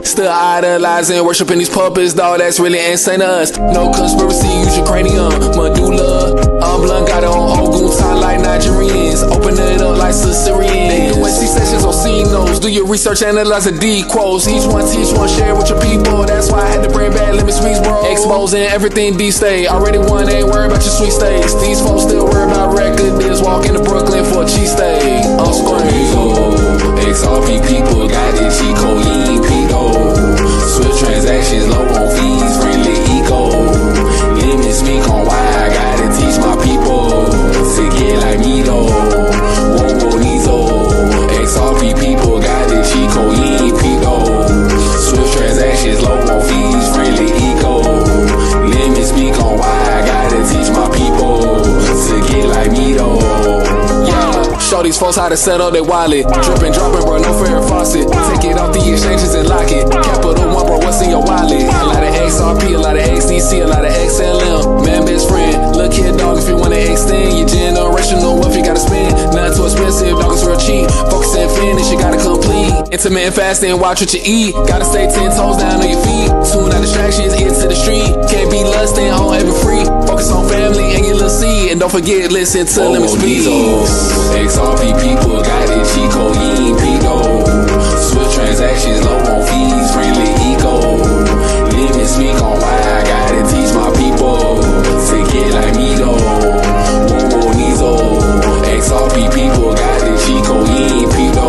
Still idolizing, worshiping these puppets, dawg, that's really insane to us. No conspiracy, use your cranium, medulla. I'm blunt, got it on Ogun time like Nigerians. Open it up like Sicilians. They doing C-sections on C-notes. Do your research, analyze the D quotes. Each one teach one, share with your people. That's why I had to bring back LemiSpeakBroadcast. Exposing everything D-State. Already won, ain't worried about your sweet states. These folks still worry about record deals. Walk into Brooklyn for a cheesesteak. I'm screaming. XRP people got it, Chico, you ain't Pico. Swift transactions, low on fees, friendly eco. Let me speak on why I gotta teach my people to get like me though. Whoa, Nizo. XRP people got it, Chico, you ain't Pico. Swift transactions, low on fees, friendly eco. Let me speak on why I gotta teach my people to get like me though. Show these folks how to set up their wallet. Drippin', droppin', bro, no fair faucet. Take it off the exchanges and lock it. Capital One, bro, what's in your wallet? A lot of XRP, a lot of XDC, a lot of XLM. Man, best friend, look here, dog, if you wanna extend your generational wealth, you gotta spend. Not too expensive, dog, it's real cheap. Focus and finish, you gotta complete. Intermittent fasting, watch what you eat. Gotta stay 10 toes down on your feet. Tune out distractions, get to the street. Can't be lusting on every free. Focus on family and your little seed. And don't forget, listen to LemiSpeakBroadcast. XRP people got it, Chico, you ain't Pico. Swift transactions, low on fees, friendly eco. Let me speak on why I gotta teach my people to get like me though. Whoa, Nizo. XRP people got it, Chico, you ain't Pico.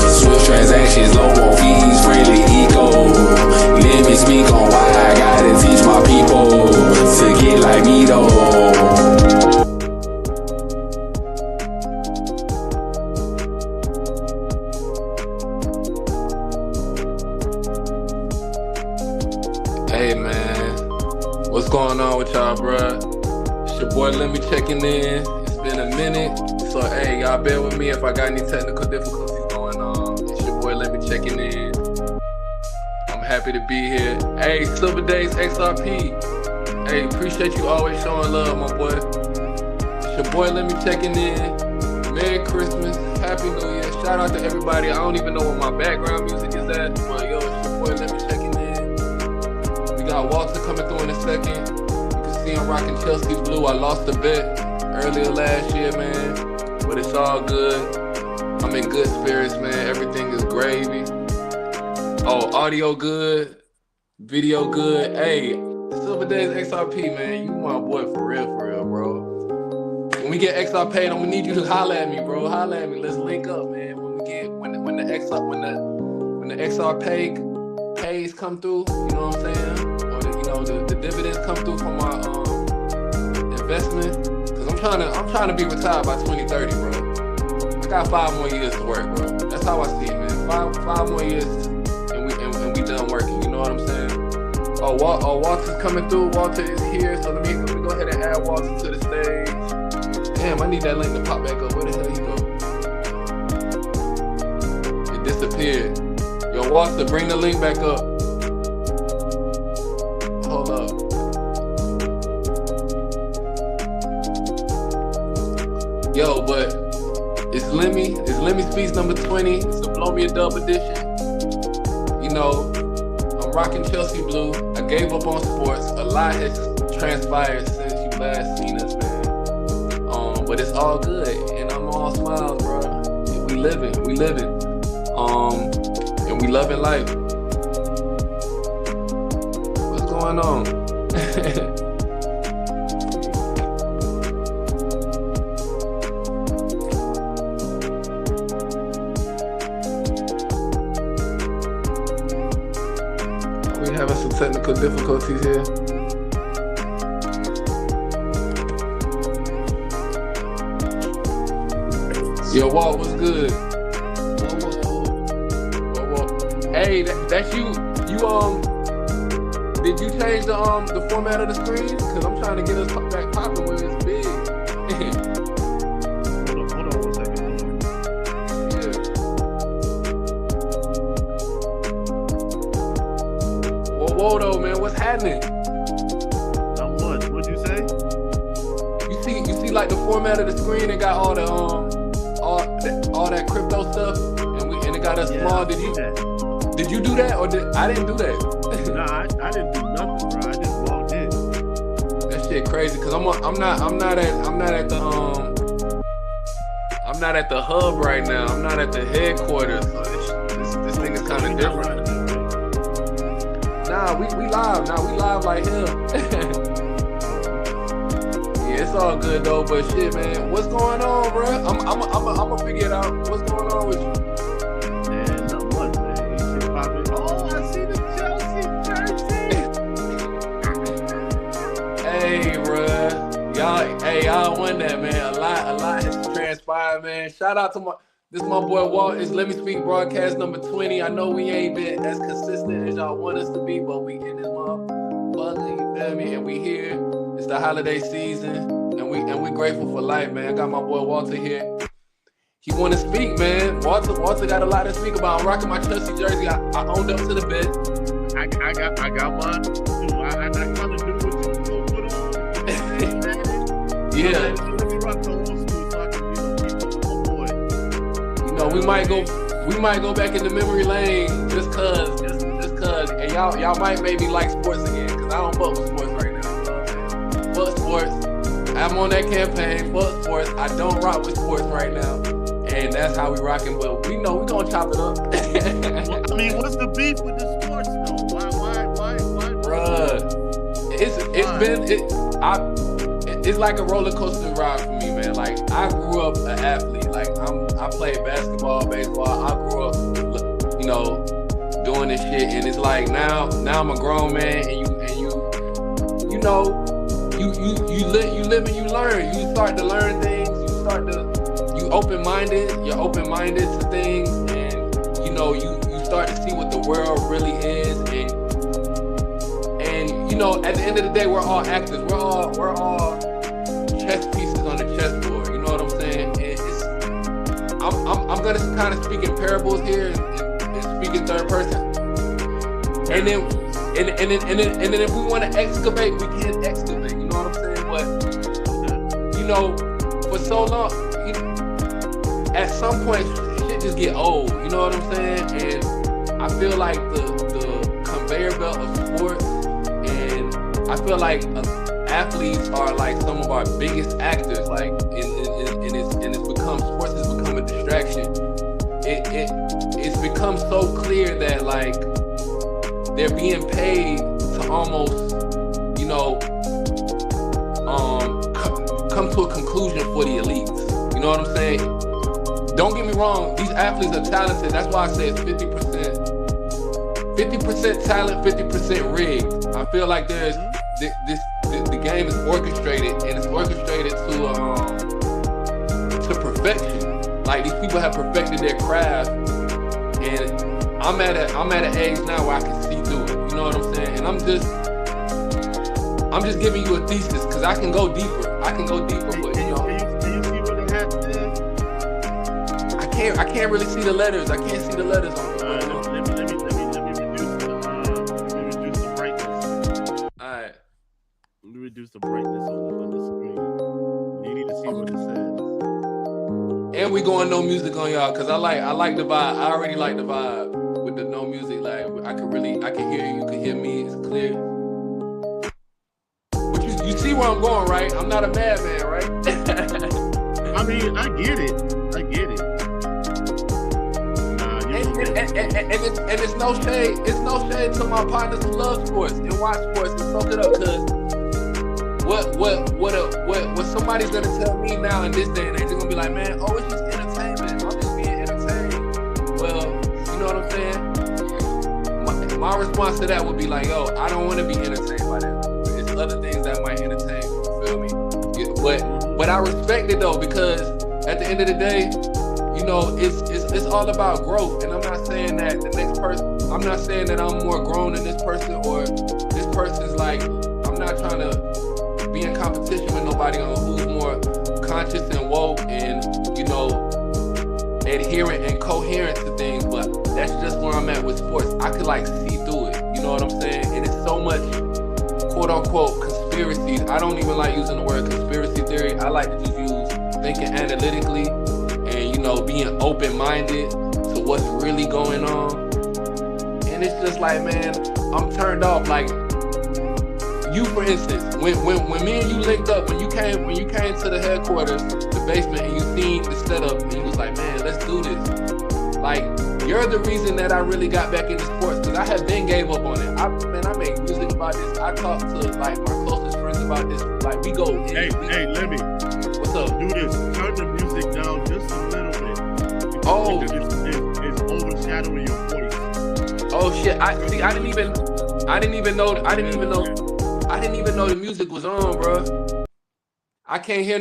Swift transactions, low on fees, friendly eco. Let me speak on why I gotta teach my people to get like me though. Hey man, what's going on with y'all, bruh? It's your boy Lemmy checking in. It's been a minute, so hey, y'all bear with me if I got any technical difficulties going on. It's your boy Lemmy checking in. I'm happy to be here. Hey, Silver Days XRP. Hey, appreciate you always showing love, my boy. It's your boy Lemmy checking in. Merry Christmas, Happy New Year. Shout out to everybody. I don't even know what my background music is at, but yo, it's your boy Lemmy checking in. We got Walter coming through in a second. You can see him rocking Chelsea blue. I lost a bet earlier last year, man, but it's all good. I'm in good spirits, man. Everything is gravy. Oh, audio good, video good. Hey, Silver Days XRP, man, you my boy for real, bro. When we get XR paid, I'm gonna need you to holler at me, bro. Holler at me. Let's link up, man. When the XR pays come through, you know what I'm saying? Or the dividends come through from my investment. Cause I'm trying to be retired by 2030, bro. I got 5 more years to work, bro. That's how I see it, man. Five more years and we done working. You know what I'm saying? Oh, Walter's coming through. Walter is here, so let me go ahead and add Walter to the stage. Damn, I need that link to pop back up. Where the hell he go? It disappeared. Yo, Walter, bring the link back up. Hold up. Yo, but it's LemiSpeaks number 20. It's a Blow Me a Dub edition. You know, I'm rocking Chelsea blue. I gave up on sports. A lot has transpired since you last seen us, man. But it's all good, and I'm all smiles, bro. We living. And we loving life. going on? We having some technical difficulties here. Yo, Walt, what's good? Whoa. Hey, that's you. Did you change the format of the screen? Cause I'm trying to get us back popping when it's big. hold on 1 second. Yeah. Whoa, though, man, what's happening? Not much. What'd you say? You see, like the format of the screen. It got all the all that crypto stuff, and it got us small. Did you do that, or I didn't do that? Nah, I didn't do nothing, bro. I just logged in. That shit crazy, cause I'm not at the hub right now. I'm not at the headquarters. So this thing is kind of different. Nah, we live. Nah, we live like hell. Yeah, it's all good though. But shit, man, what's going on, bro? I'm gonna figure it out. What's going on with you? Man, not much, man. Ain't shit popping. Oh, I see the Chelsea jersey. Hey, bro, y'all won that, man. A lot has transpired, man. Shout out to my boy Walt. It's LemiSpeakBroadcast number 20. I know we ain't been as consistent as y'all want us to be, but we in this motherfucker, you feel me? And we here. It's the holiday season, and we grateful for life, man. I got my boy Walter here. He want to speak, man. Walter got a lot to speak about. I'm rocking my Chelsea jersey. I owned up to the bet. I got mine too. I kind of knew what you put on. Yeah. Let me rock the old school so I can, keep up with my boy. You know, we might go back in the memory lane just cause, and y'all might maybe like sports again, cause I don't fuck with sports right now. Fuck sports. I'm on that campaign. Fuck sports. I don't rock with sports right now, and that's how we rocking. But we know we gonna chop it up. I mean, what's the beef with the sports though? Why? Bruh, it's like a roller coaster ride for me, man. Like I grew up an athlete. Like I played basketball, baseball. I grew up, doing this shit, and it's like now I'm a grown man, and you know. You live and you learn. You start to learn things. You're open-minded to things, and you start to see what the world really is, and at the end of the day, we're all actors. We're all chess pieces on the chessboard. You know what I'm saying? And I'm gonna kind of speak in parables here and speak in third person, and then if we want to excavate, we can excavate. You know what I'm saying? But for so long, at some point, shit just get old. You know what I'm saying? And I feel like the conveyor belt of sports, and I feel like athletes are like some of our biggest actors. Like, sports has become a distraction. It's become so clear that like they're being paid to almost, come to a conclusion for the elites. You know what I'm saying? Don't get me wrong, these athletes are talented. That's why I say it's 50% talent, 50% rigged. I feel like there's the game is orchestrated, and it's orchestrated to perfection. Like these people have perfected their craft, and I'm at an age now where I can see through it. You know what I'm saying? And I'm just giving you a thesis because I can go deeper. But Can you see what they have today? I can't really see the letters. I can't see the letters on it. Let me reduce the brightness. All right. Let me reduce the brightness on the screen. You need to see what it says. And we going no music on y'all because I like the vibe. I already like the vibe with the no music. Like I can hear you. You can hear me. It's clear. But you see where I'm going, right? I'm not a madman, right? I mean, I get it. it's no shade. It's no shade to my partners who love sports and watch sports and soak it up. Cause what somebody's gonna tell me now in this day and age, they're gonna be like, man, oh, it's just entertainment. I'm just being entertained. Well, you know what I'm saying? My response to that would be like, yo, I don't want to be entertained by that. It's other things that might entertain me. You feel me? But I respect it though, because at the end of the day, you know, it's all about growth. And I'm not saying that the next person, I'm not saying that I'm more grown than this person, or this person's like, I'm not trying to be in competition with nobody on who's more conscious and woke and, you know, adherent and coherent to things. But that's just where I'm at with sports. I could like see through it. You know what I'm saying? And it's so much quote unquote conspiracies. I don't even like using the word conspiracy theory. I like to just use thinking analytically and, you know, being open-minded to what's really going on. And it's just like, man, I'm turned off. Like, you, for instance, when me and you linked up, when you came to the headquarters, the basement, and you seen the setup, and you was like, man, let's do this. Like, you're the reason that I really got back into sports, because I have been gave up on it. I make music about this. I talk to like my closest friends about this. Like, we go. Hey, Lemmy. What's up? Do this. Turn the music down just a little bit. Oh, it's overshadowing your voice. Oh shit! I didn't even know the music was on, bro. I can't hear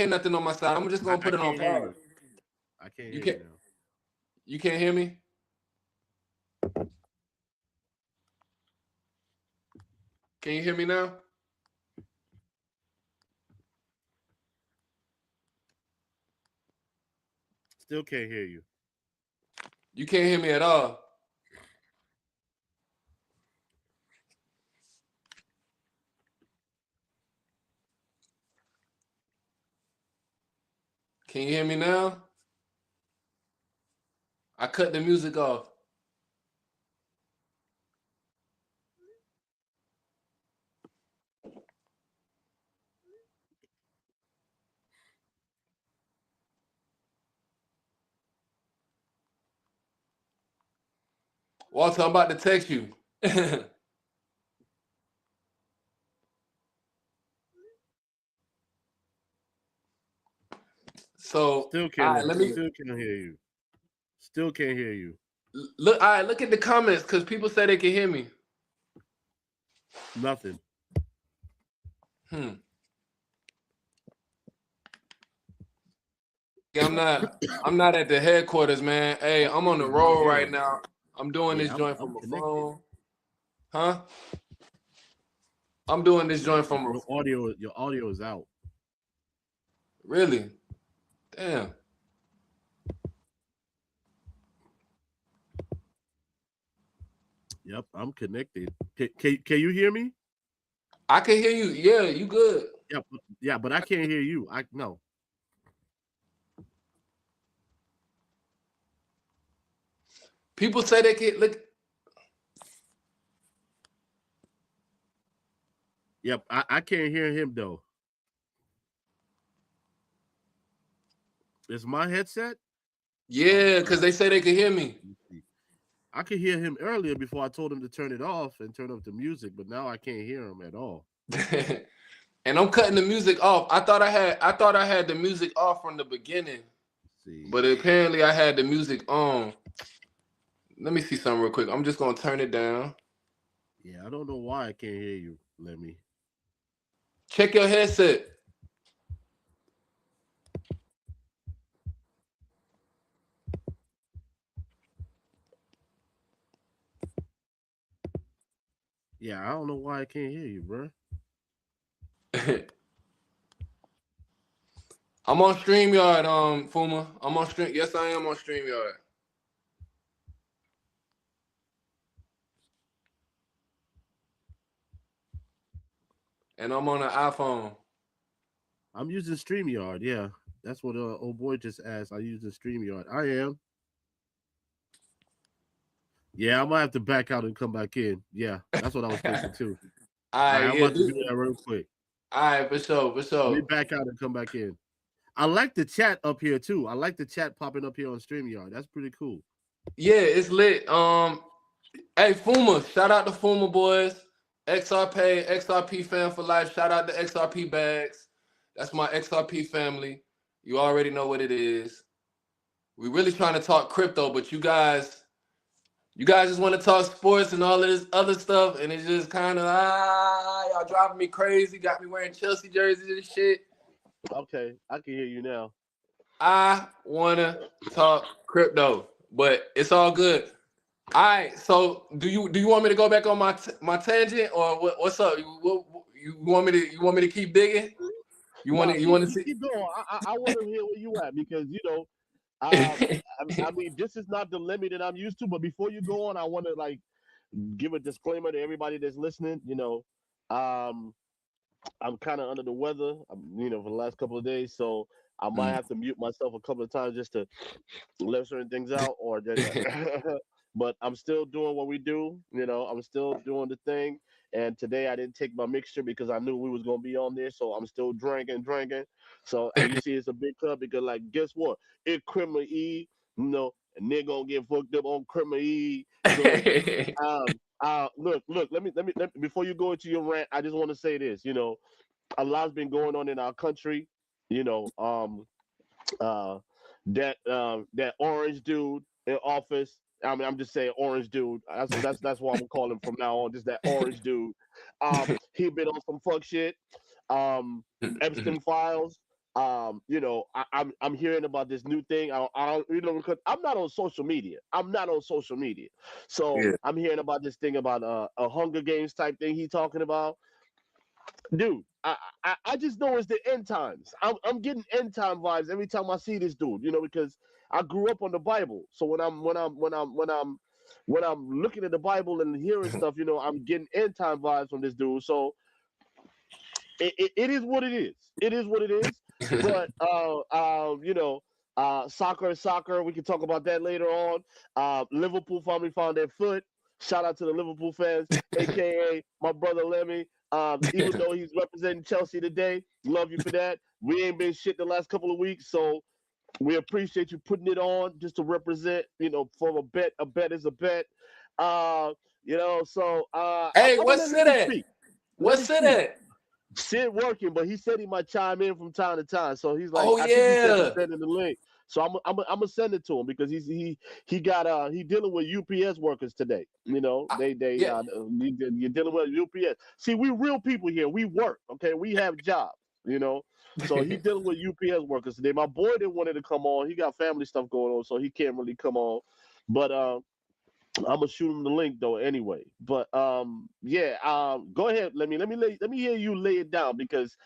nothing on my side. I'm just gonna put it on pause. I can't hear you now. You can't hear me? Can you hear me now? Still can't hear you. You can't hear me at all. Can you hear me now? I cut the music off. Walter, I'm about to text you. So still can't hear you. Still can't hear you. Look, all right, look at the comments, because people say they can hear me. Nothing. I'm not at the headquarters, man. Hey, I'm on the road right now. I'm doing this joint from a phone. Huh? I'm doing this joint from a audio. Your audio is out. Really? Damn. Yep, I'm connected. Can you hear me? I can hear you. Yeah, you good. Yeah, but I can't hear you. No. People say they can look. Yep, I can't hear him though. Is my headset? Yeah, because they say they can hear me. I could hear him earlier before I told him to turn it off and turn up the music, but now I can't hear him at all. And I'm cutting the music off. I thought I had the music off from the beginning. But apparently I had the music on. Let me see something real quick. I'm just gonna turn it down. Yeah, I don't know why I can't hear you, Lemmy. Check your headset. Yeah, I don't know why I can't hear you, bro. I'm on StreamYard, Fuma. I'm on Stream. Yes, I am on StreamYard. And I'm on an iPhone. I'm using StreamYard. Yeah, that's what old boy just asked. I use the StreamYard. I am. Yeah, I might have to back out and come back in. Yeah, that's what I was thinking too. I'm about to do that real quick. All right, for sure. Let me back out and come back in. I like the chat up here too. I like the chat popping up here on StreamYard. That's pretty cool. Yeah, it's lit. Hey, Fuma, shout out to Fuma boys. XRP fan for life. Shout out to XRP bags. That's my XRP family. You already know what it is. We really trying to talk crypto, but you guys just want to talk sports and all of this other stuff, and it's just kind of y'all driving me crazy. Got me wearing Chelsea jerseys and shit. Okay, I can hear you now. I wanna talk crypto, but it's all good. All right. So do you want me to go back on my tangent or what's up? You want me to keep digging? You want No, to you want to see? keep going. I want to hear where you at because I mean, this is not the limit that I'm used to. But before you go on, I want to like give a disclaimer to everybody that's listening. Um, I'm kind of under the weather, for the last couple of days, so I might have to mute myself a couple of times just to let certain things out, or just. But I'm still doing what we do. I'm still doing the thing. And today I didn't take my mixture because I knew we was gonna be on there, so I'm still drinking. So and you see, it's a big cup because, like, guess what? It's Christmas Eve, and they're gonna get fucked up on Christmas Eve. So look, let me before you go into your rant, I just want to say this. A lot's been going on in our country. You know, that orange dude in office. I mean, I'm just saying orange dude. That's what I'm gonna call him from now on. Just that orange dude. He been on some fuck shit. Epstein files. I'm hearing about this new thing. Because I'm not on social media. So Yeah. I'm hearing about this thing about a Hunger Games type thing. He talking about, dude. I just know it's the end times. I'm getting end time vibes every time I see this dude. Because I grew up on the Bible. So when I'm looking at the Bible and hearing stuff, I'm getting end time vibes from this dude. So it is what it is. It is what it is. But soccer is soccer. We can talk about that later on. Liverpool finally found their foot. Shout out to the Liverpool fans, aka my brother Lemmy. Even though he's representing Chelsea today, love you for that. We ain't been shit the last couple of weeks, so we appreciate you putting it on just to represent. For a bet. A bet is a bet. So Hey, I'm gonna what's let it Lemmy at? speak. Let me What's it speak. at? Sid working, but he said he might chime in from time to time. So he's like, Oh I think he said he's yeah. sending the link. So I'm gonna send it to him because he got he dealing with UPS workers today. Yeah. You're dealing with UPS. See, we real people here. We work, okay? We have jobs. So he dealing with UPS workers today. My boy didn't want to come on. He got family stuff going on, so he can't really come on. But I'm gonna shoot him the link though anyway. But yeah, go ahead. Let me hear you lay it down because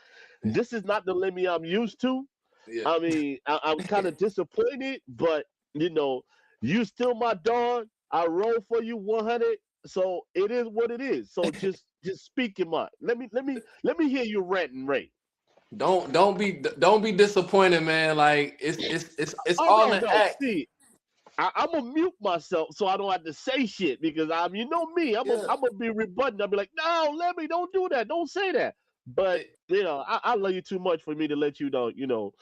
this is not the Lemmy I'm used to. Yeah. I mean, I'm kind of disappointed, but you still my dog. I roll for you 100. So it is what it is. So just speak your mind. Let me hear you rant and rave. Don't be disappointed, man. Like it's Oh all no, an no. act. See, I'm gonna mute myself so I don't have to say shit because you know me, Yeah. I'm gonna be rebutting. I'll be like, no, let me, don't do that, don't say that. But I love you too much for me to let you know, you know.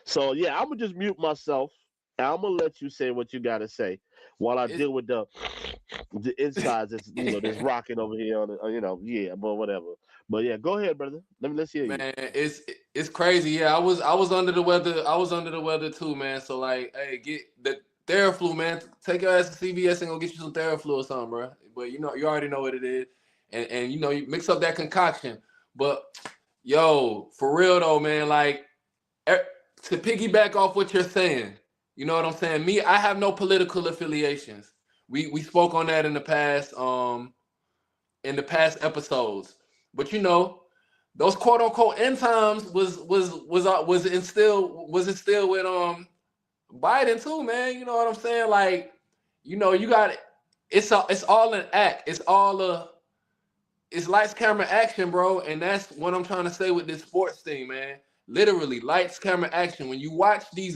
So yeah, I'm gonna just mute myself. And I'm gonna let you say what you gotta say while I It's deal with the insides. That's that's rocking over here on the, yeah, but whatever. But yeah, go ahead, brother. Let's hear you. Man, it's crazy. Yeah, I was under the weather. I was under the weather too, man. So like, hey, get the Theraflu, man. Take your ass to CVS and go get you some Theraflu or something, bro. But you already know what it is, and you mix up that concoction. But yo, for real though, man. Like eh, to piggyback off what you're saying, you know what I'm saying? Me, I have no political affiliations. We spoke on that in the past episodes. But those quote unquote end times was instilled with Biden too, man. You know what I'm saying? Like, you got it. It's all an act. It's lights, camera, action, bro. And that's what I'm trying to say with this sports thing, man. Literally, lights, camera, action. When you watch these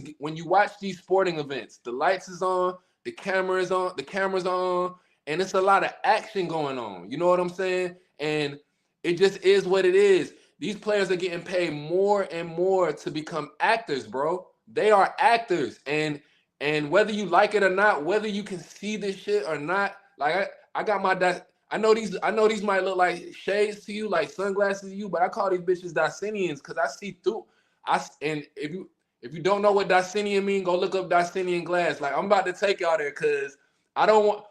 sporting events, the lights is on, the camera's on, and it's a lot of action going on. You know what I'm saying? And it just is what it is. These players are getting paid more and more to become actors, bro. They are actors, and And whether you like it or not, whether you can see this shit or not, like I got my I know these might look like shades to you, like sunglasses to you, but I call these bitches Dicenians because I see through. And if you don't know what Dicenian mean, go look up Dicenian glass. Like I'm about to take y'all there because I don't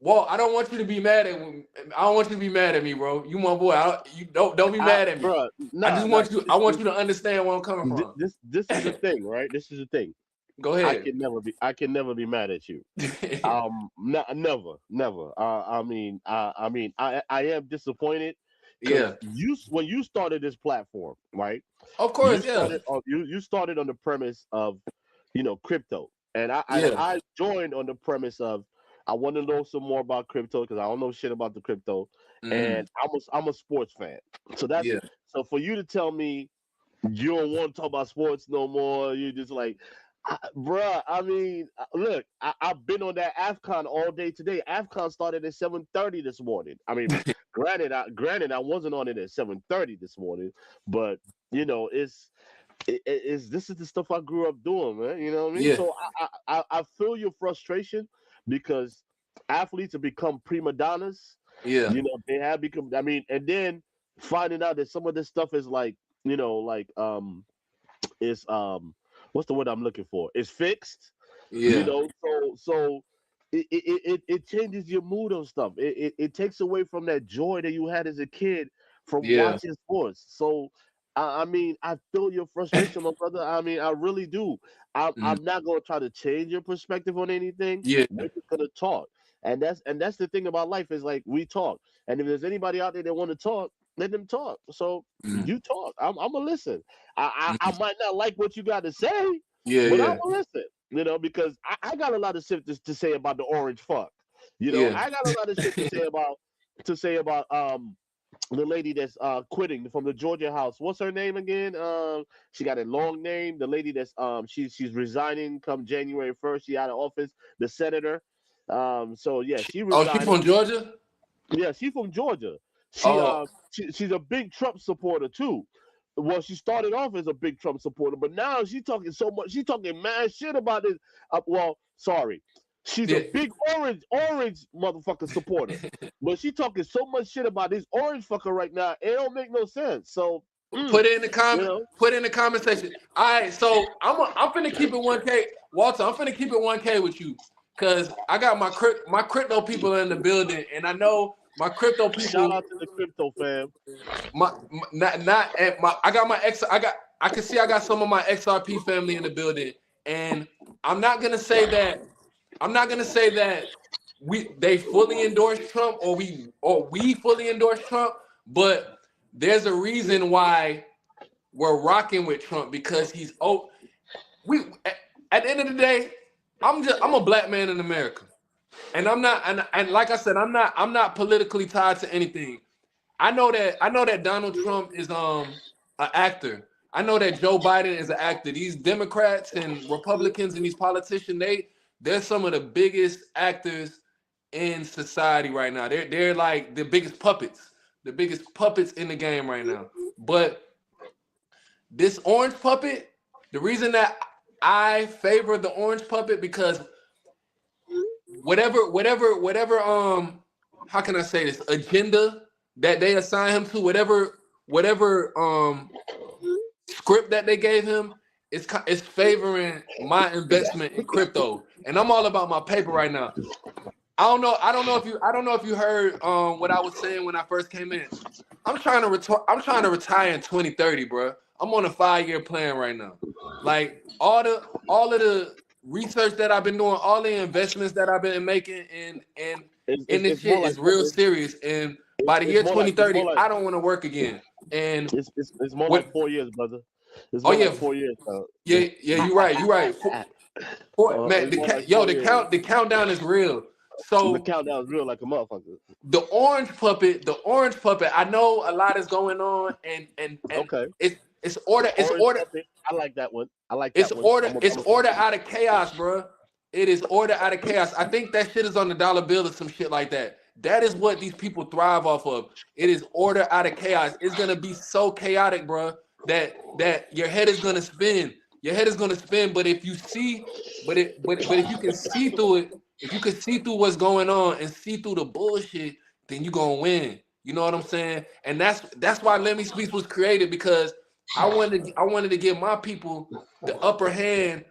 want you to be mad at me. I don't want you to be mad at me, bro. You my boy. You don't be mad at me. Bro, I want you to understand where I'm coming from. This is the thing, right? This is the thing. Go ahead. I can never be mad at you. Never. I am disappointed. Yeah. When you started this platform, right? Of course, you started on the premise of, crypto, and I joined on the premise of I want to know some more about crypto because I don't know shit about the crypto, and I'm a sports fan. So so for you to tell me you don't want to talk about sports no more, you just like. Bruh, I mean, look, I've been on that AFCON all day today. AFCON started at 7:30 this morning. I mean, granted, I wasn't on it at 7:30 this morning, but this is the stuff I grew up doing, man. You know what I mean? Yeah. So I feel your frustration because athletes have become prima donnas. Yeah. They have become. I mean, and then finding out that some of this stuff is like, is what's the word I'm looking for? It's fixed. Yeah. So it changes your mood on stuff. It takes away from that joy that you had as a kid from watching sports. So I mean, I feel your frustration, my brother. I mean, I really do. I'm not gonna try to change your perspective on anything. Yeah. We're just gonna talk. And that's the thing about life is like we talk. And if there's anybody out there that want to talk, let them talk. So you talk. I'm gonna listen. I might not like what you got to say, but I'm gonna listen. Because I got a lot of shit to say about the orange fuck. I got a lot of shit to say about the lady that's quitting from the Georgia House. What's her name again? She got a long name. The lady that's she's resigning come January 1st. She out of office. The senator. So yeah, she resigned. Oh, she's from Georgia? Yeah, she's from Georgia. She's a big Trump supporter too. Well, she started off as a big Trump supporter, but now she's talking so much. She's talking mad shit about this. She's a big orange motherfucker supporter, but she talking so much shit about this orange fucker right now. It don't make no sense. So put it in the comment. Put it in the comment section. All right, so I'm finna keep it 1K, Walter. I'm finna keep it 1K with you because I got my crypto people in the building, and I know. My crypto people. Shout out to the crypto fam. I can see I got some of my XRP family in the building, and I'm not gonna say that they fully endorse Trump or we fully endorse Trump, but there's a reason why we're rocking with Trump because at the end of the day, I'm a black man in America. And I'm not, and like I said, I'm not politically tied to anything. I know that Donald Trump is an actor. I know that Joe Biden is an actor. These Democrats and Republicans and these politicians, they're some of the biggest actors in society right now. They're like the biggest puppets in the game right now. But this orange puppet, the reason that I favor the orange puppet because whatever how can I say this agenda that they assign him to, whatever script that they gave him, it's favoring my investment in crypto, and I'm all about my paper right now. I don't know if you heard what I was saying when I first came in. I'm trying to retire in 2030, bro. I'm on a 5-year plan right now. Like all of the research that I've been doing, all the investments that I've been making, and this shit is real serious. And by the year 2030, I don't want to work again. And it's more like 4 years, brother. It's more like 4 years. Yeah, you're right. The countdown is real. So the countdown is real like a motherfucker. The orange puppet. I know a lot is going on, and okay. It's order. I like that one. It's order out of chaos, bro. It is order out of chaos. I think that shit is on the dollar bill or some shit like that. That is what these people thrive off of. It is order out of chaos. It's gonna be so chaotic, bro, that your head is gonna spin. your head is gonna spin. But if you see, but if you can see through it, if you can see through what's going on and see through the bullshit, then you gonna win. You know what I'm saying? And that's why Let Me Speak was created, because I wanted to give my people the upper hand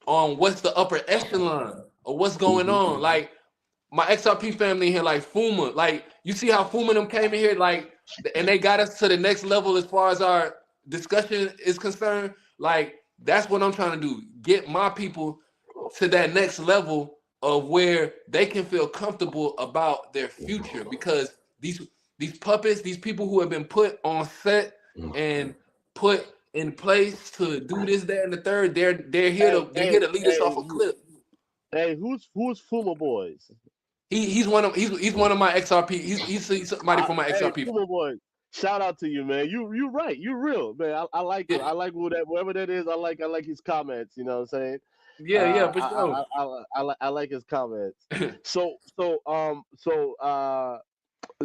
on what's the upper echelon or what's going on. Like my XRP family here, like Fuma, like you see how Fuma them came in here, like, and they got us to the next level as far as our discussion is concerned. Like that's what I'm trying to do, get my people to that next level of where they can feel comfortable about their future, because these puppets, these people who have been put on set and put in place to do this, that, and the third, they're here to lead us off a cliff. Hey, who's Fuma Boys? He's one of my XRP. He's somebody from my XRP. Hey, Fuma Boy, shout out to you, man. You right. You real, man. I like it. I like whoever that is. I like his comments. You know what I'm saying? Yeah, for sure. I like his comments. So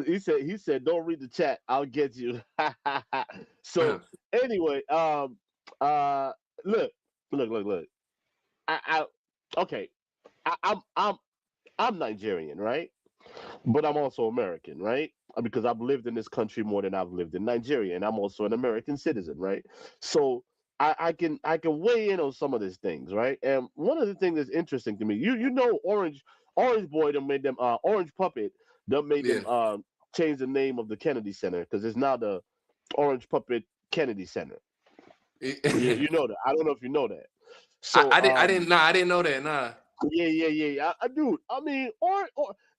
he said don't read the chat. I'll get you. So anyway, look. Okay. I'm Nigerian, right? But I'm also American, right? Because I've lived in this country more than I've lived in Nigeria, and I'm also an American citizen, right? So I can weigh in on some of these things, right? And one of the things that's interesting to me, you know, Orange Boy done made them Orange Puppet done made them change the name of the Kennedy Center, because it's now the Orange Puppet Kennedy Center. You know that. I don't know if you know that. So I didn't know that. Nah. Yeah. Dude, I mean,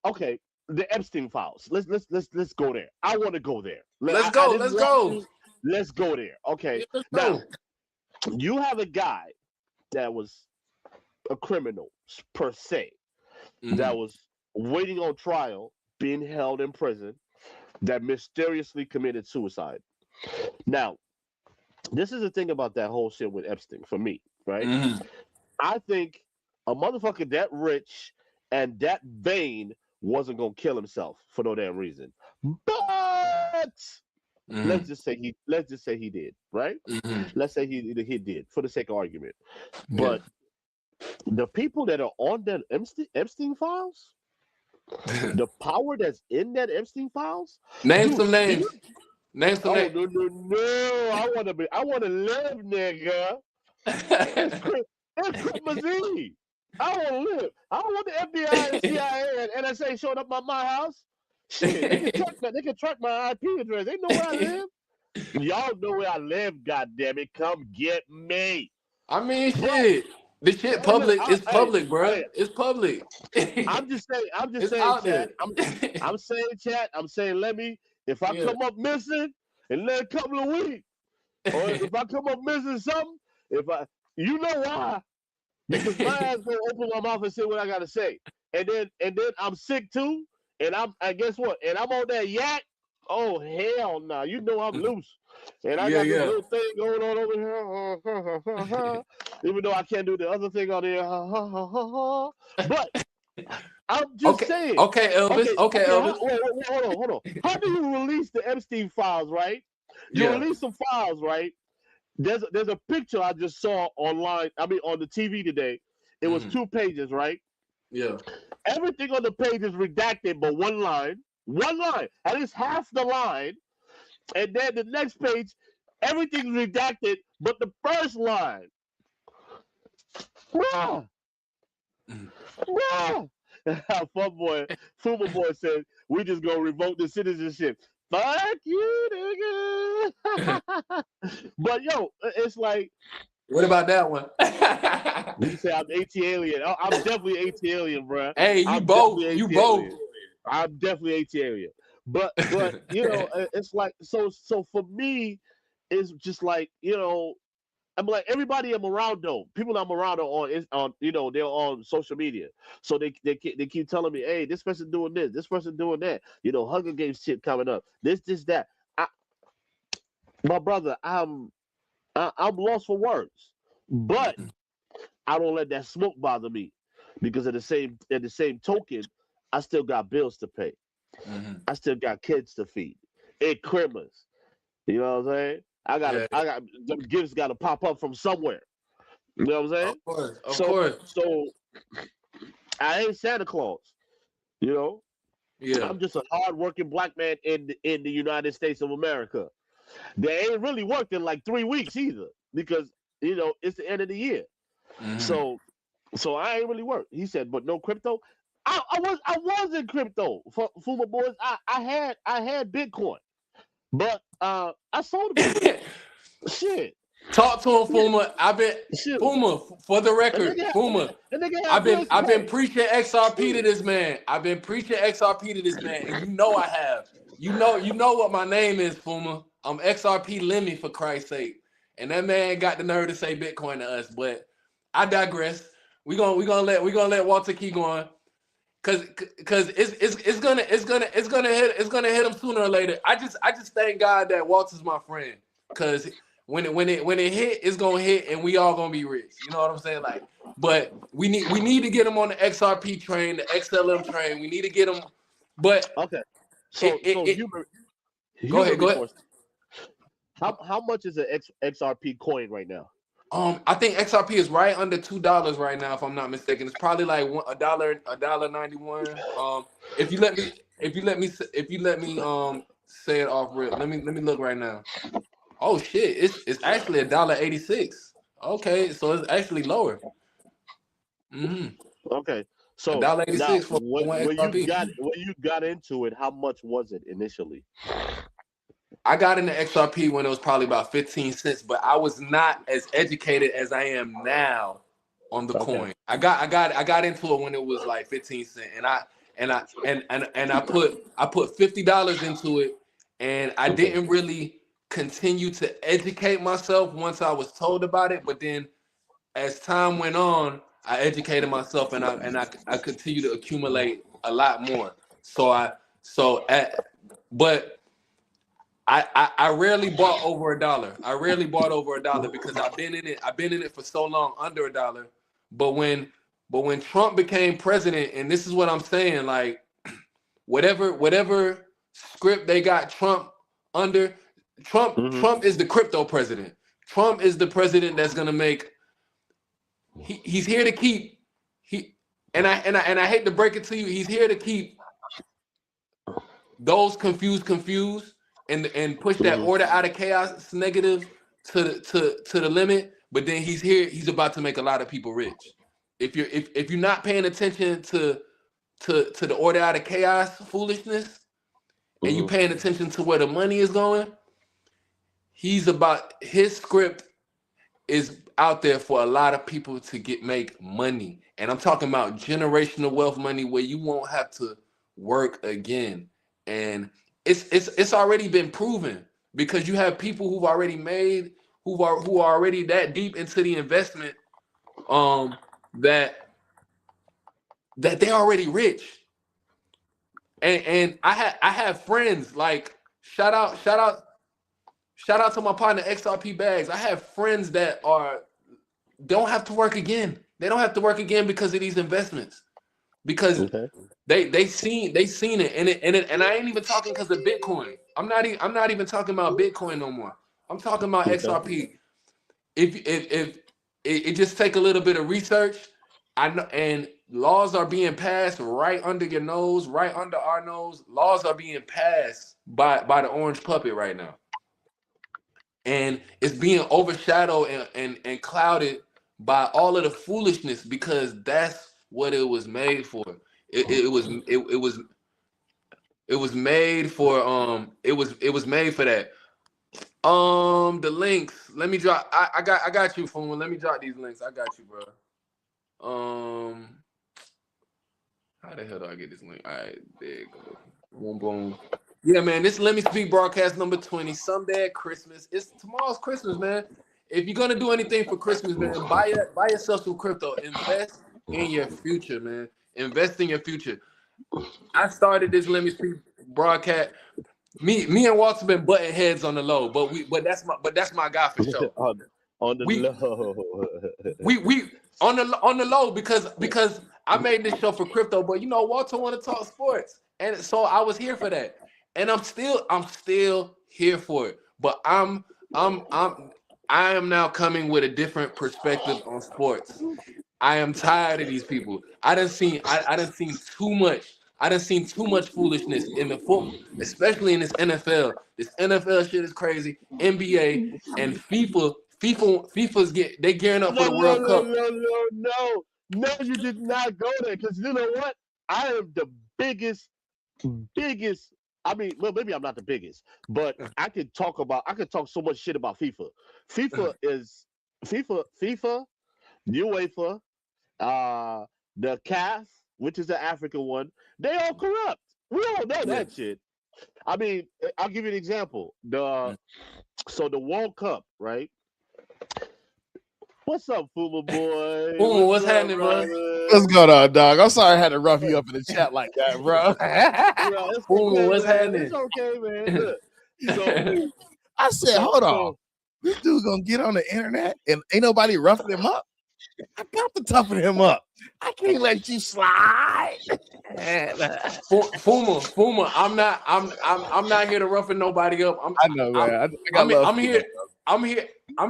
okay, the Epstein files. Let's go there. I want to go there. Let's go. Let's go there. Okay. Now, you have a guy that was a criminal per se, that was waiting on trial, being held in prison, that mysteriously committed suicide. Now, this is the thing about that whole shit with Epstein for me, right? I think a motherfucker that rich and that vain wasn't gonna kill himself for no damn reason. But let's just say he did, right? Let's say he did for the sake of argument. But the people that are on that Epstein files, the power that's in that Epstein files. Name some names. No. I want to live, nigga. It's Christmas Eve. I want to live. I don't want the FBI and CIA and NSA showing up at my house. Shit, they can track my IP address. They know where I live. Y'all know where I live, goddammit. Come get me. I mean, shit. The shit public. It's public, bro. It's public. I'm just saying, chat. I'm saying, chat. I'm saying, Lemmy, if I come up missing in the next couple of weeks, or if I come up missing something, you know why? Because my ass gonna open my mouth and say what I gotta say, and then I'm sick too, and guess what? And I'm on that yak. Oh hell no! You know I'm loose, and I got this little thing going on over here. Even though I can't do the other thing on there. But I'm just saying. Okay, Elvis. Okay, Elvis. Hold on. How do you release the Epstein files, right? You release some files, right? There's a picture I just saw online. I mean, on the TV today. It was 2 pages, right? Yeah. Everything on the page is redacted, but one line, at least half the line, and then the next page, everything's redacted, but the first line. Fuma Boy said, we just gonna revoke the citizenship. Fuck you, nigga. But yo, it's like, what about that one? You say I'm AT-alien. I'm definitely AT-alien, bro. Hey, you both. I'm definitely AT-alien. But you know, it's like, so for me, it's just like, you know, I'm like, everybody I'm around though, people I'm around on you know, they're on social media. So they keep telling me, hey, this person doing this, this person doing that. You know, Hunger Games shit coming up. This, that. My brother, I'm lost for words. But I don't let that smoke bother me, because at the same token, I still got bills to pay. I still got kids to feed. It Christmas. You know what I'm saying? I got the gifts got to pop up from somewhere. You know what I'm saying? Of course. So I ain't Santa Claus. You know, Yeah. I'm just a hardworking black man in the United States of America. They ain't really worked in like 3 weeks either, because it's the end of the year. Mhm. So I ain't really worked. He said, but no crypto. I was in crypto for Fuma Boys. I had Bitcoin, but I sold it. Shit. Talk to him, Fuma. Shit. Fuma, for the record, Fuma. And nigga I've had been preaching XRP to this man. I've been preaching XRP to this man, and you know I have. You know what my name is, Fuma. I'm XRP Lemmy, for Christ's sake. And that man got the nerve to say Bitcoin to us, but I digress. We're gonna let Walter keep going. Cause it's gonna hit him sooner or later. I just thank God that Walter's my friend. Cause when it hit, it's gonna hit, and we all gonna be rich. You know what I'm saying? Like, but we need to get him on the XRP train, the XLM train. We need to get him. But okay. So go ahead. How much is an XRP coin right now? I think XRP is right under $2 right now, if I'm not mistaken. It's probably like $1.91. If you let me say it off real. Let me look right now. Oh shit, it's actually $1.86. Okay, so it's actually lower. Okay, so $1.86 for one XRP. When you got into it, how much was it initially? I got into XRP when it was probably about 15 cents, but I was not as educated as I am now on the coin. I got into it when it was like 15 cents, and I put $50 into it, and I didn't really continue to educate myself once I was told about it. But then as time went on, I educated myself, and I continue to accumulate a lot more. But I rarely bought over $1. I rarely bought over $1 because I've been in it for so long under $1. But when Trump became president, and this is what I'm saying, like whatever script they got Trump under, Trump is the crypto president. Trump is the president that's gonna make. He's here to keep. And I hate to break it to you, he's here to keep those confused. And push that order out of chaos negative to the limit, but then he's about to make a lot of people rich. If you're not paying attention to the order out of chaos foolishness, and you paying attention to where the money is going, his script is out there for a lot of people to make money. And I'm talking about generational wealth money where you won't have to work again. And it's already been proven, because you have people who've already made, who are already that deep into the investment, that they're already rich. And I have friends, like shout out to my partner XRP Bags. I have friends that don't have to work again. They don't have to work again because of these investments. Because they seen it, and I ain't even talking because of Bitcoin. I'm not even talking about Bitcoin no more. I'm talking about XRP. If it just take a little bit of research, I know, and laws are being passed right under your nose, right under our nose. Laws are being passed by the orange puppet right now, and it's being overshadowed and clouded by all of the foolishness, because that's what it was made for. It was made for that. The links. Let me drop. I got you, Fuma. Let me drop these links. I got you, bro. How the hell do I get this link? All right, there you go. Boom. Yeah, man. This Let Me Speak broadcast number 20. Someday at Christmas. Tomorrow's Christmas, man. If you're gonna do anything for Christmas, man, buy yourself some crypto. Invest in your future, man. Invest in your future. I started this Let Me Speak broadcast. Me and Walter been butting heads on the low, but that's my guy for sure. on the low. we on the low because I made this show for crypto, but Walter want to talk sports, and so I was here for that, and I'm still here for it. But I'm I am now coming with a different perspective on sports. I am tired of these people. I done seen too much. I done seen too much foolishness in the football, especially in this NFL. This NFL shit is crazy. NBA and FIFA's they gearing up for the World Cup. No, you did not go there because you know what? I am the biggest. I mean, well, maybe I'm not the biggest, but I could talk so much shit about FIFA. FIFA, UEFA, the CAF, which is the African one. They all corrupt. We all know that shit. I mean, I'll give you an example. The World Cup, right? What's up, Fuma boy? What's happening, bro? What's going on, dog? I'm sorry I had to rough you up in the chat like that, bro. What's happening? It's okay, man. Look, so I said, hold on. This dude gonna get on the internet and ain't nobody roughing him up. I got to toughen him up. I can't let you slide. Fuma, I'm not here to roughen nobody up. I know, man. I'm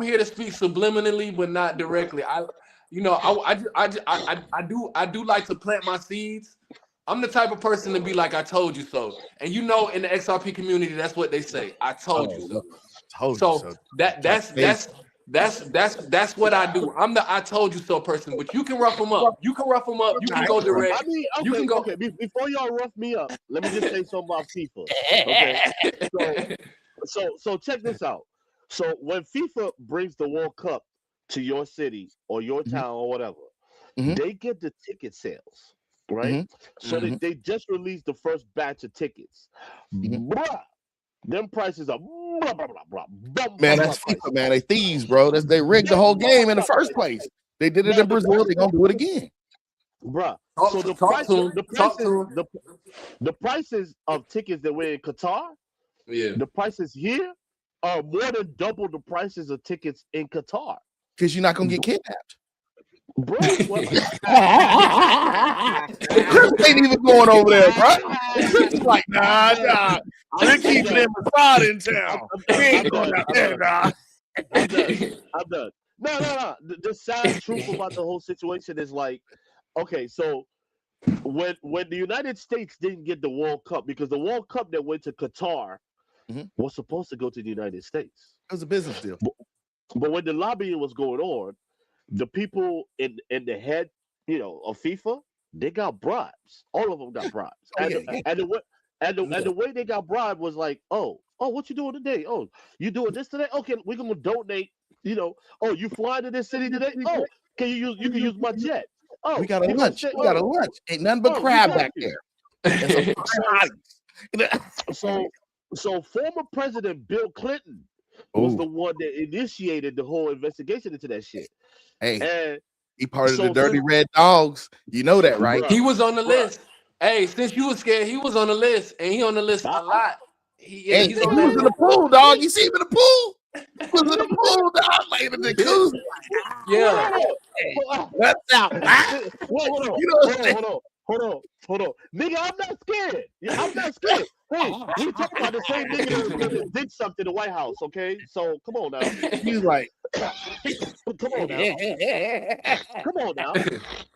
here to speak subliminally, but not directly. I do like to plant my seeds. I'm the type of person to be like, I told you so. And in the XRP community, that's what they say. I told you so. So that's what I do. I'm the I told you so person. But you can rough them up. You can go direct. I mean, okay, you can go. Okay. Before y'all rough me up, let me just say something about FIFA. Okay. So check this out. So when FIFA brings the World Cup to your city or your town or whatever, they get the ticket sales, right? So they just released the first batch of tickets. Bruh, them prices are man, that's FIFA, man. They thieves, bro. They rigged the whole game in the first place. They did it in Brazil. They're gonna do it again, bruh. So the prices of tickets that were in Qatar, the prices here are more than double the prices of tickets in Qatar. Because you're not gonna get kidnapped. Bro, Chris ain't even going over there, bro. Chris is like, nah. I'm keeping him aside in town. I'm done. No. The sad truth about the whole situation is like, okay, so when the United States didn't get the World Cup, because the World Cup that went to Qatar was supposed to go to the United States. It was a business deal. But when the lobbying was going on, the people in the head, of FIFA, they got bribes. All of them got bribes. And the way they got bribed was like, oh, what you doing today? Oh, you doing this today? Okay, we're gonna donate. Oh, you flying to this city today? Oh, you can use my jet. Oh, we got a lunch. We got a lunch. Ain't nothing but crab back there. So former President Bill Clinton was the one that initiated the whole investigation into that shit. Hey, and he part of the Dirty Red Dogs. You know that, right? He was on the list. Hey, since you was scared, he was on the list, and he on the list a lot. He was in the pool, dog. You see him in the pool? He was in the pool, dog. Like in the jacuzzi. Yeah. What's out? Hold on. Nigga, I'm not scared. I'm not scared. Hey, we talking about the same nigga that did something in the White House, okay? So come on now. He's like, come on now.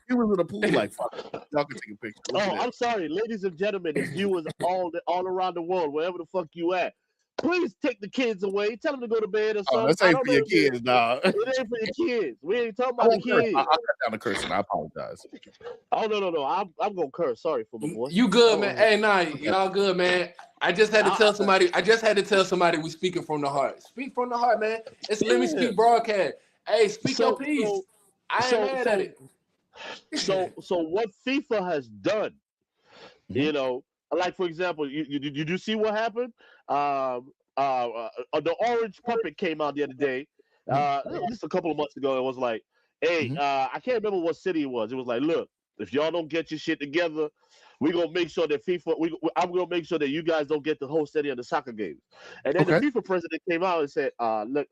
He was in the pool like, fuck. Y'all can take a picture. I'm sorry, ladies and gentlemen, and viewers all around the world, wherever the fuck you at. Please take the kids away. Tell them to go to bed or something. This ain't for your kids, dog. It ain't for your kids. We ain't talking about the kids. I'll cut down the cursing. I apologize. Oh no. I'm gonna curse. Sorry for my boy. You good, man? Hey, nah, y'all good, man. I just had to tell somebody we speaking from the heart. Speak from the heart, man. It's LemiSpeakBroadcast. Hey, speak your piece. I ain't mad at it. So what FIFA has done, like for example, you see what happened? The orange puppet came out the other day, just a couple of months ago. It was like, hey, I can't remember what city it was. It was like, look, if y'all don't get your shit together, we're gonna make sure that I'm gonna make sure that you guys don't get to host any of the soccer games. And then the FIFA president came out and said, look,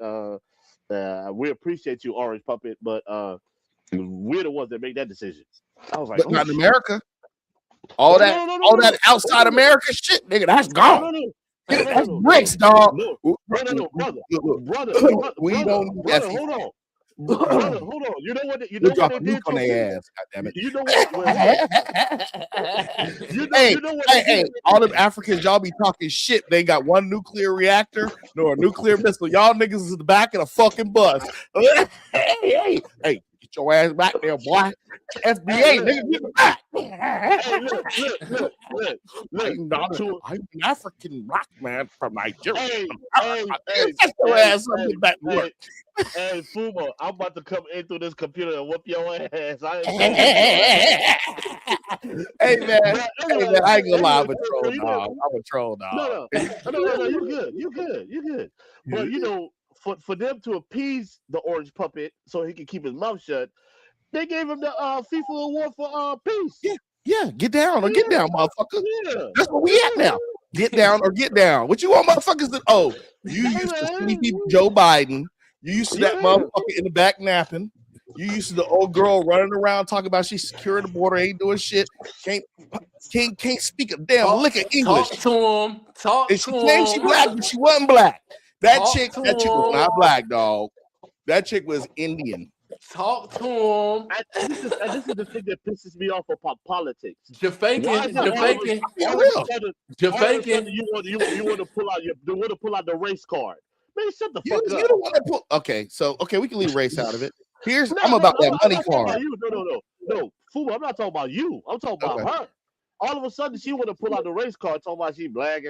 we appreciate you, orange puppet, but we're the ones that make that decision. I was like, but not in America. All that outside America shit, nigga, that's gone. That's bricks, dog. Brother. We don't. Brother, hold on. Brother, hold on. You know what? You know what they did to their ass? God damn it. You know what? Hey, all them Africans, y'all be talking shit. They got one nuclear reactor nor a nuclear missile. Y'all niggas is in the back of a fucking bus. Hey, get your ass back there, boy. SBA, nigga, get back. Look. I'm an African rock man from Nigeria. Get your ass up, get back to work. Hey, Fuma, I'm about to come in through this computer and whoop your ass. Hey man, I ain't gonna lie, I'm a troll dog. I'm a troll dog. No, you good. But you know, for them to appease the orange puppet so he can keep his mouth shut, they gave him the FIFA award for peace. Yeah, get down, motherfucker. Yeah. That's where we at now. Get down or get down. What you want, motherfuckers? You used to sleepy Joe Biden. You used to that motherfucker in the back napping. You used to the old girl running around talking about she's securing the border, ain't doing shit. Can't speak a damn lick of English. Talk to him. She claimed she black, but she wasn't black. That chick was not black, dog. That chick was Indian. Talk to him. This is the thing that pisses me off about politics. Jafaking. You want to pull out the race card. Man, shut the fuck up. You don't want to pull. Okay, we can leave race out of it. I'm about that money card. No, fool. I'm not talking about you. I'm talking about her. All of a sudden, she want to pull out the race card, talking about she black.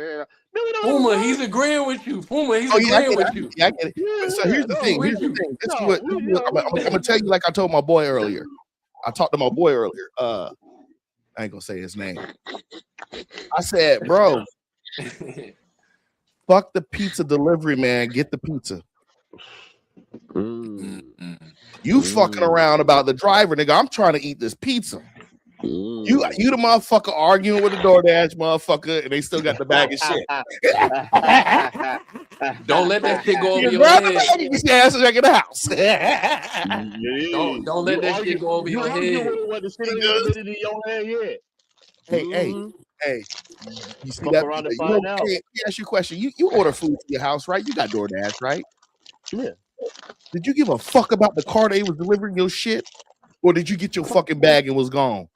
Puma, he's agreeing with you. Agreeing with you. Yeah, I get it. Yeah, so here's the thing. I'm gonna tell you, like I told my boy earlier. I talked to my boy earlier. I ain't gonna say his name. I said, bro, fuck the pizza delivery man. Get the pizza. You fucking around about the driver, nigga. I'm trying to eat this pizza. You the motherfucker arguing with the DoorDash motherfucker, and they still got the bag of shit. Don't let that shit go over your head. You see ass back in the house. Don't let that shit go over your head. Hey. You see that? Let me ask you a question. You order food to your house, right? You got DoorDash, right? Yeah. Did you give a fuck about the car they was delivering your shit? Or did you get your fucking bag and was gone?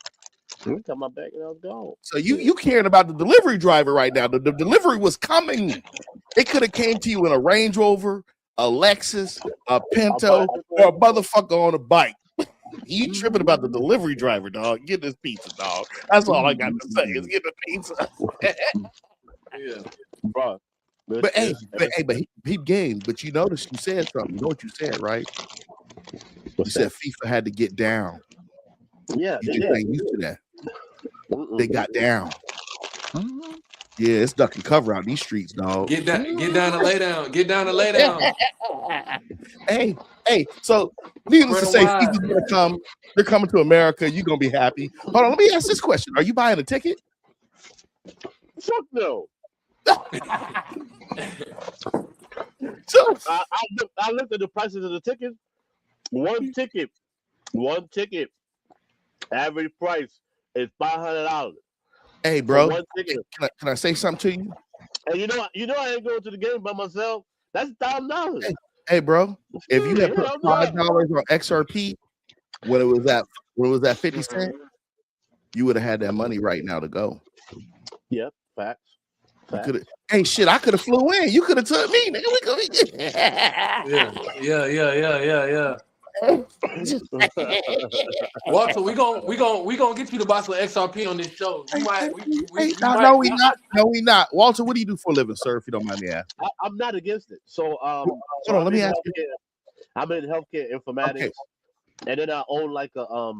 I got my bag and I was gone. So you caring about the delivery driver right now. The delivery was coming. It could have came to you in a Range Rover, a Lexus, a Pinto, or a motherfucker on a bike. You tripping about the delivery driver, dog. Get this pizza, dog. That's all I got to say is get the pizza. Yeah. Bro. But he game. But you noticed you said something. You know what you said, right? You said FIFA had to get down. Yeah, you ain't used to that. They got down. Yeah, it's duck and cover out these streets, dog. Get down and lay down. Get down and lay down. Hey. So needless to say, FIFA's gonna come. They're coming to America. You're gonna be happy. Hold on, let me ask this question: are you buying a ticket? Fuck no. So I looked at the prices of the tickets. One ticket, average price is $500. Hey, bro, can I say something to you? And you know I ain't going to the game by myself. That's $1,000. Hey, bro, if you had put $5 on XRP when it was at 50 cents, you would have had that money right now to go. Yep, facts. Hey, shit, I could have flew in. You could have took me. Nigga. Yeah. Walter, we gonna get you to buy some XRP on this show. No, we not. Walter, what do you do for a living, sir? If you don't mind me asking. I'm not against it. So hold on, let me ask you. I'm in healthcare informatics, and then I own like a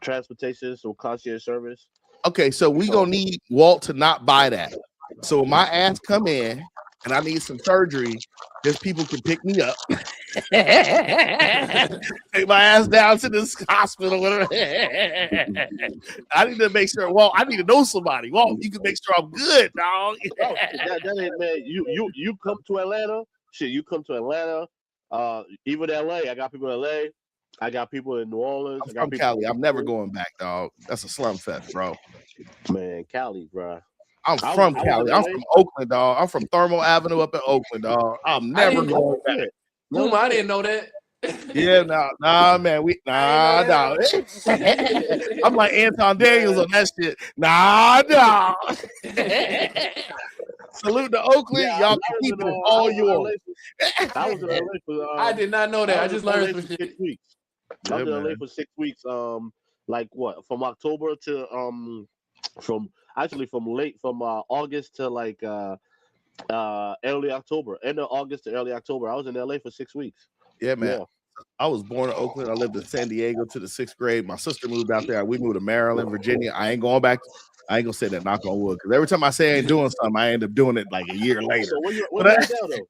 transportation, so concierge service. Okay, so we gonna need Walt to not buy that. So when my ass come in and I need some surgery, there's people can pick me up. Take my ass down to this hospital. Whatever. I need to make sure. Well, I need to know somebody. Well, you can make sure I'm good, dog. That ain't, man. You come to Atlanta. Shit, you come to Atlanta. Even LA. I got people in LA. I got people in New Orleans. I'm from Cali. I'm never going back, dog. That's a slum fest, bro. Man, Cali, bro. I'm from Cali. I'm from Oakland, dog. I'm from Thermal Avenue up in Oakland, dog. I'm never going back. Boom, I didn't know that. Yeah, nah, man. Nah. I'm like Anton Daniels on that shit. Nah. Salute to Oakland. Y'all keep it all yours. I was in LA for I did not know that. I just learned some shit. 6 weeks. I was in LA for 6 weeks. Like what? From October to from August to like early October. End of August to early October. I was in LA for 6 weeks. Yeah, man. Yeah. I was born in Oakland. I lived in San Diego to the 6th grade. My sister moved out there. We moved to Maryland, Virginia. I ain't going back. I ain't gonna say that, knock on wood, because every time I say I ain't doing something, I end up doing it like a year later. So where you at now, though?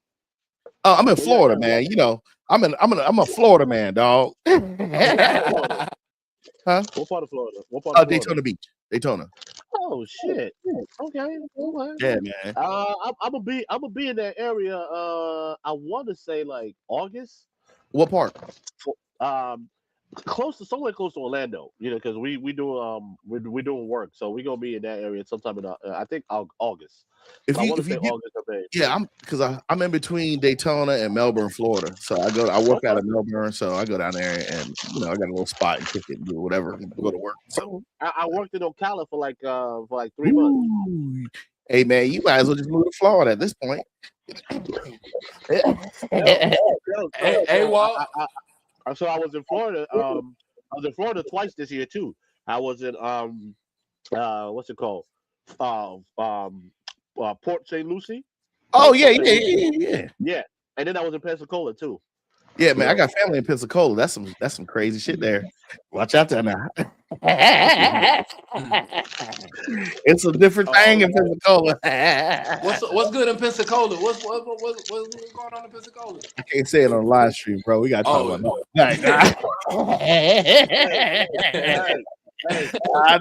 I'm in Florida, man. You know, I'm a Florida man, dog. Huh? What part of Florida? What part of Florida? Daytona Beach. Daytona. Oh shit. Okay. Yeah, man. I'm gonna be in that area. I want to say like August. What part? Somewhere close to Orlando. You know, because we're doing work, so we're gonna be in that area sometime in I think August. If you August, yeah, I'm in between Daytona and Melbourne, Florida. So I work out of Melbourne, so I go down there and I got a little spot and kick it and do whatever, go to work. So I worked in Ocala for like 3 months. Hey man, you might as well just move to Florida at this point. Hey, Walt. So I was in Florida. I was in Florida twice this year too. I was in what's it called? Port St. Lucie. Oh yeah. And then I was in Pensacola too. Yeah, man, I got family in Pensacola. That's some crazy shit there. Watch out there now. It's a different thing in Pensacola. What's good in Pensacola? What's going on in Pensacola? I can't say it on live stream, bro. We got to talk about that.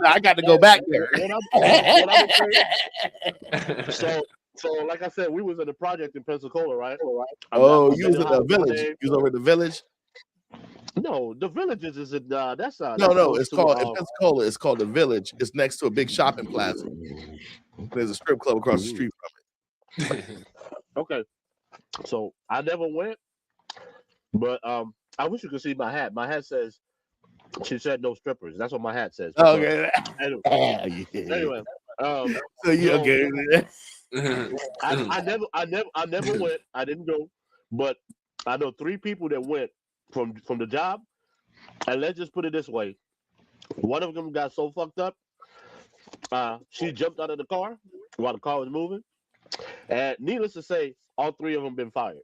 I got to go back there. So, like I said, we was in the project in Pensacola, right? Oh, you was in the village. You was over at the village. No, the Villages is in that's no. It's called in Pensacola. It's called the Village. It's next to a big shopping plaza. There's a strip club across the street from it. Okay, so I never went, but I wish you could see my hat. My hat says, "She said no strippers." That's what my hat says. Okay. Anyway, so you okay? I never went. I didn't go, but I know 3 people that went from the job, and let's just put it this way: one of them got so fucked up, she jumped out of the car while the car was moving, and needless to say, all 3 of them been fired.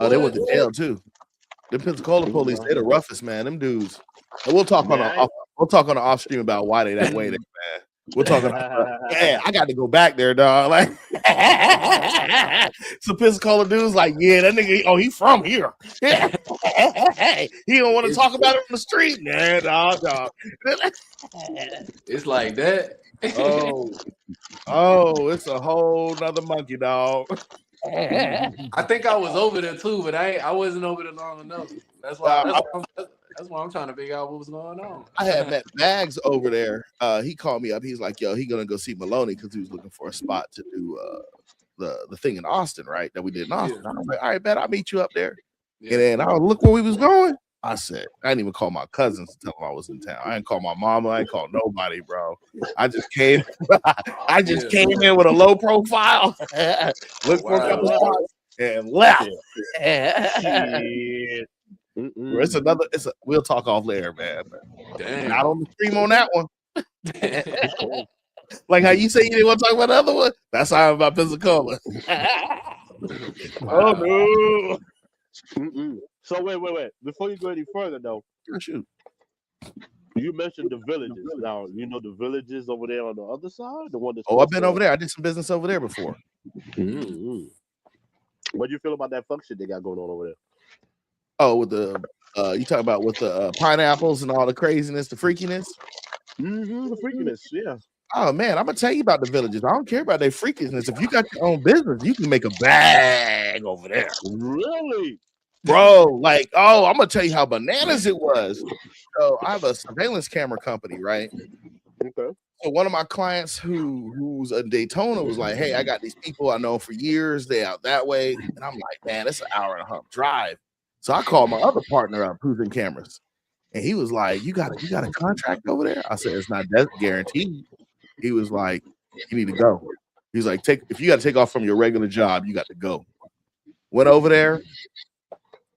Oh, they went to jail too. The Pensacola police, they're the roughest, man. Them dudes. And we'll talk on the off stream about why they that way, man. We're talking about, I got to go back there, dog. Like, so Pensacola dudes like, yeah, that nigga, he from here. He don't want to talk about it on the street, man, dog. It's like that. It's a whole nother monkey, dog. I think I was over there too, but I wasn't over there long enough. That's why I'm trying to figure out what was going on. I had met Bags over there. He called me up. He's like, yo, he gonna go see Maloney because he was looking for a spot to do the thing in Austin, right? That we did in Austin. I was like, all right, bet I'll meet you up there. Yeah. And then I look where we was going. I said, I didn't even call my cousins to tell them I was in town. I didn't call my mama. I didn't call nobody, bro. I just came. Came in with a low profile, looked for a couple spots, and left. We'll talk off later, man. Damn. Not on the stream on that one. Like how you say you didn't want to talk about the other one. That's how I'm about Pensacola. Oh no. So wait. Before you go any further, though, shoot. You mentioned the Villages. Now you know the Villages over there on the other side. The one that's I've been over there. I did some business over there before. Mm-hmm. What do you feel about that function they got going on over there? Oh, with the you talking about with the pineapples and all the craziness, the freakiness? Mm-hmm, the freakiness, yeah. Oh man, I'm gonna tell you about the Villages. I don't care about their freakiness. If you got your own business, you can make a bag over there. Really? Bro, like, I'm gonna tell you how bananas it was. So I have a surveillance camera company, right? Okay. So one of my clients who's in Daytona was like, "Hey, I got these people I know for years. They out that way," and I'm like, "Man, it's an hour and a half drive." So I called my other partner up who's in cameras, and he was like, "You got a contract over there?" I said, "It's not guaranteed." He was like, "You need to go." He's like, if you got to take off from your regular job, you got to go. Went over there,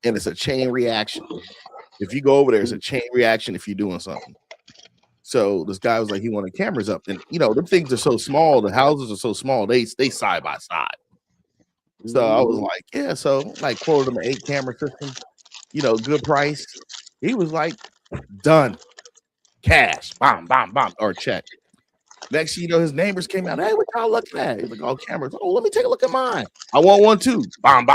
and it's a chain reaction. If you go over there, it's a chain reaction if you're doing something. So this guy was like, he wanted cameras up, and the things are so small, the houses are so small, they side by side. So I was like, yeah, so like quoted him an 8-camera system, good price. He was like, done, cash, bomb, or check. Next, his neighbors came out. Hey, what y'all looking at? He's like, oh, cameras. Oh, let me take a look at mine. I want one too. Bomb.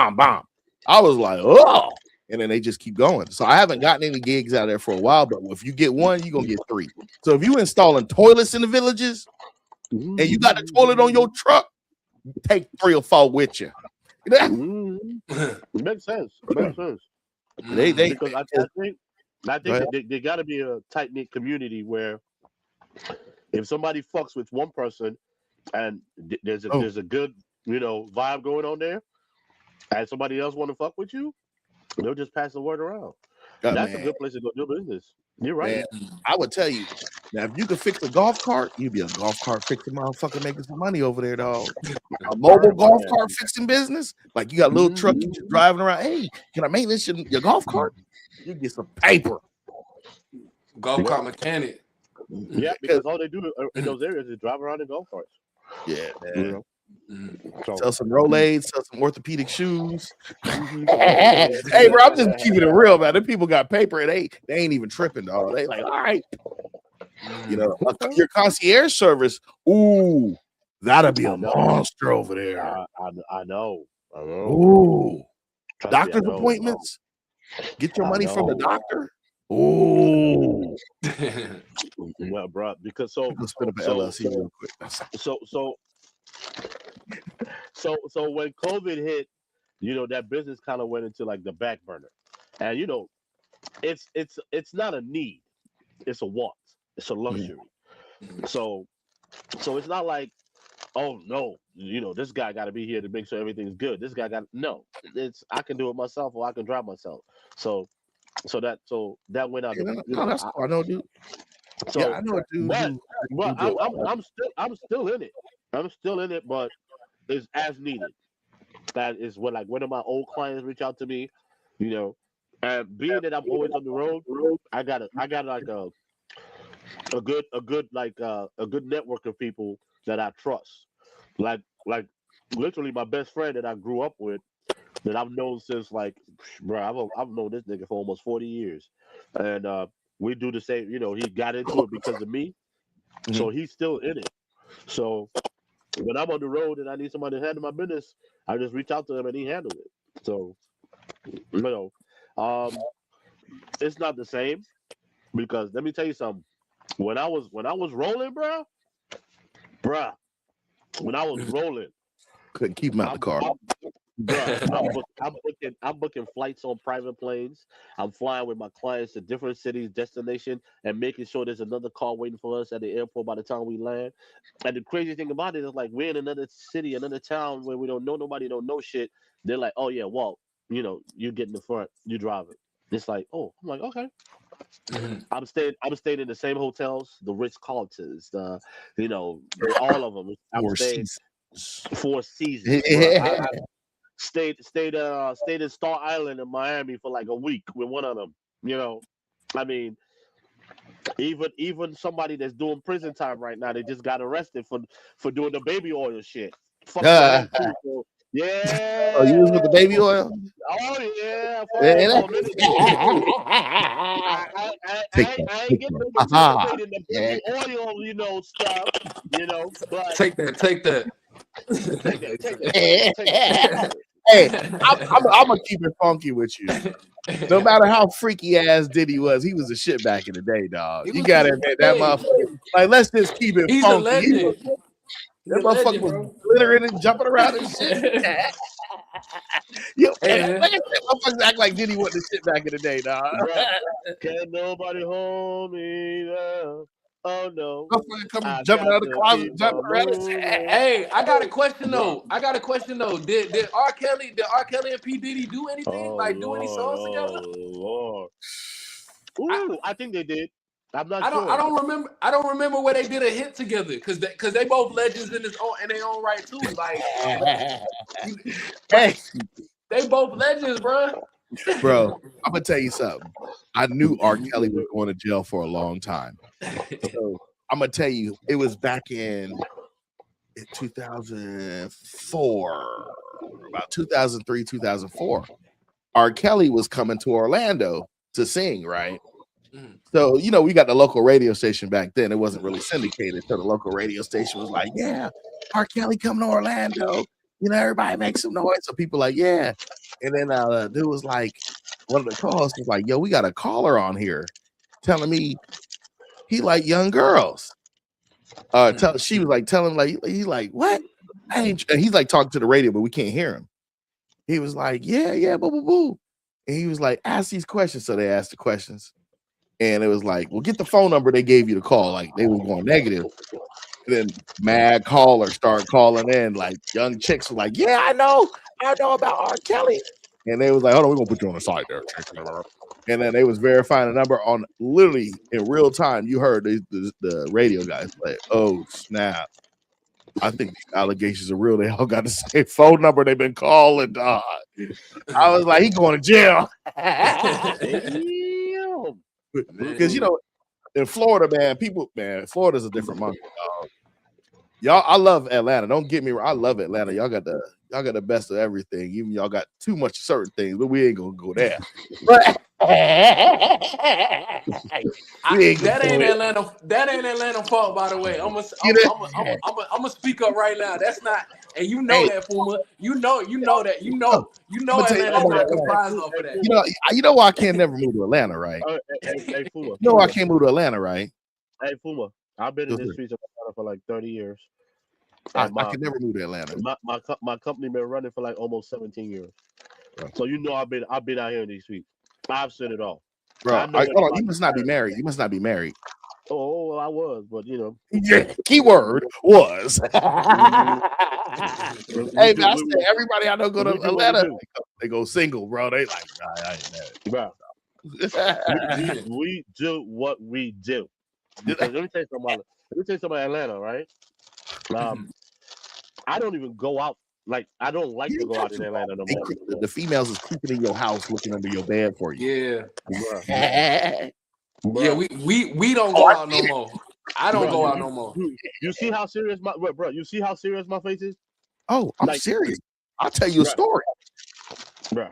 I was like, oh. And then they just keep going. So I haven't gotten any gigs out there for a while, but if you get one, you're gonna get 3. So if you installing toilets in the villages and you got a toilet on your truck, take 3 or 4 with you. Makes sense. Because I think there got to be a tight knit community where if somebody fucks with one person and there's a good vibe going on there, and somebody else want to fuck with you, they'll just pass the word around. That's a good place to go do business. You're right. Man, I would tell you now, if you could fix a golf cart, you'd be a golf cart fixing motherfucker making some money over there, dog. A mobile golf cart fixing business, like you got a little truck you just driving around. Hey, can I maintenance your golf cart? You get some paper. Golf cart mechanic. Yeah, because all they do in those areas is drive around in golf carts. Yeah, man. Sell some Rolaids, sell some orthopedic shoes. Hey, bro, I'm just keeping it real, man. Them people got paper and they ain't even tripping, dog. They like, all right. Your concierge service, ooh, that'll be a monster over there. I know. Ooh. Doctor's appointments. Get your money from the doctor. Ooh. Well, bro, because so when COVID hit, that business kind of went into like the back burner, and it's not a need, it's a want, it's a luxury. So it's not like, oh no, this guy got to be here to make sure everything's good. This guy it's I can do it myself or I can drive myself. So that went out. I know, dude. So yeah, I know, dude. But I'm still in it. I'm still in it, but it's as needed. That is what one of my old clients reach out to me, and being that I'm always on the road, I got like a good network of people that I trust. Like literally my best friend that I grew up with, that I've known since bro, I've known this nigga for almost 40 years, and we do the same. He got into it because of me, so he's still in it. So when I'm on the road and I need somebody to handle my business, I just reach out to him and he handled it. So it's not the same, because let me tell you something. When I was rolling, bro, when I was rolling, couldn't keep him out the car. I'm booking flights on private planes. I'm flying with my clients to different cities, destination, and making sure there's another car waiting for us at the airport by the time we land. And the crazy thing about it is, we're in another city, another town where we don't know nobody, don't know shit. They're like, oh yeah, Walt, you get in the front, you drive it. It's like, oh, I'm like, okay. I'm staying in the same hotels, the Ritz-Carltons, all of them. I'm staying 4 seasons. I stayed in Star Island in Miami for like a week with one of them. I mean, even somebody that's doing prison time right now, they just got arrested for doing the baby oil shit. Yeah. Oh, you was with the baby oil? Oh yeah. I ain't getting the baby oil, stuff. But take that. Hey, I'm gonna keep it funky with you. No matter how freaky ass Diddy was, he was a shit back in the day, dog. You gotta admit that motherfucker. Like, let's just keep it funky. A legend. That motherfucker was glittering and jumping around and shit. Motherfuckers act like Diddy wasn't the shit back in the day, dog. Can't nobody hold me down. Oh no! Jumping out of the closet, jumping around. Hey, I got a question though. Did R. Kelly and P. Diddy do anything? Do any songs together? Lord. Ooh, I think they did. I'm not sure. I don't remember where they did a hit together because they both legends in their own right too. Hey, they both legends, bro. Bro, I'm gonna tell you something. I knew R. Kelly was going to jail for a long time. So I'm gonna tell you, it was back in 2004, about 2003, 2004. R. Kelly was coming to Orlando to sing, right? So, we got the local radio station back then. It wasn't really syndicated. So the local radio station was like, yeah, R. Kelly coming to Orlando. Everybody make some noise. So people like, yeah. And then dude was like, one of the calls was like, yo, we got a caller on here telling me he like young girls. She was like telling like, he's like, what? And he's like talking to the radio, but we can't hear him. He was like, yeah, boo, boo, boo. And he was like, ask these questions. So they asked the questions. And it was like, well, get the phone number they gave you to call. Like they was going negative. And then mad callers start calling in. Like young chicks were like, yeah, I know about R. Kelly. And they was like, hold on, we're gonna put you on the side there. And then they was verifying the number on literally in real time. You heard the radio guys play. Oh snap. I think the allegations are real. They all got the same phone number they've been calling, dog. I was like, he going to jail. Because in Florida, Florida's a different monkey, dog. Y'all, I love Atlanta. Don't get me wrong, I love Atlanta. Y'all got the best of everything. Even y'all got too much certain things, but we ain't gonna go there. But that ain't Atlanta fault, by the way. I'm gonna speak up right now. That's not, and that, Puma. You know Atlanta's not comprised off of that. You know why I can't never move to Atlanta, right? Hey, Puma. You know why I can't move to Atlanta, right? Hey, Puma. I've been in the streets of Atlanta for like 30 years. I can never move to Atlanta. My company been running for like almost 17 years. Right. So I've been out here in these streets. I've seen it all. Bro, hold on, you must not be married. You must not be married. Oh, I was, but Yeah, keyword was. Hey man, I said everybody I know go to Atlanta. They go single, bro. They like, nah, I ain't married. Bro. We do what we do. Let me tell you something about Atlanta, right? I don't even go out. Like, I don't like to go out in Atlanta no more. The females is creeping in your house looking under your bed for you. Yeah. Yeah, we don't go out no more. I don't go out no more. You see how serious my face is? Oh, I'm serious. I'll tell you a story. Bro.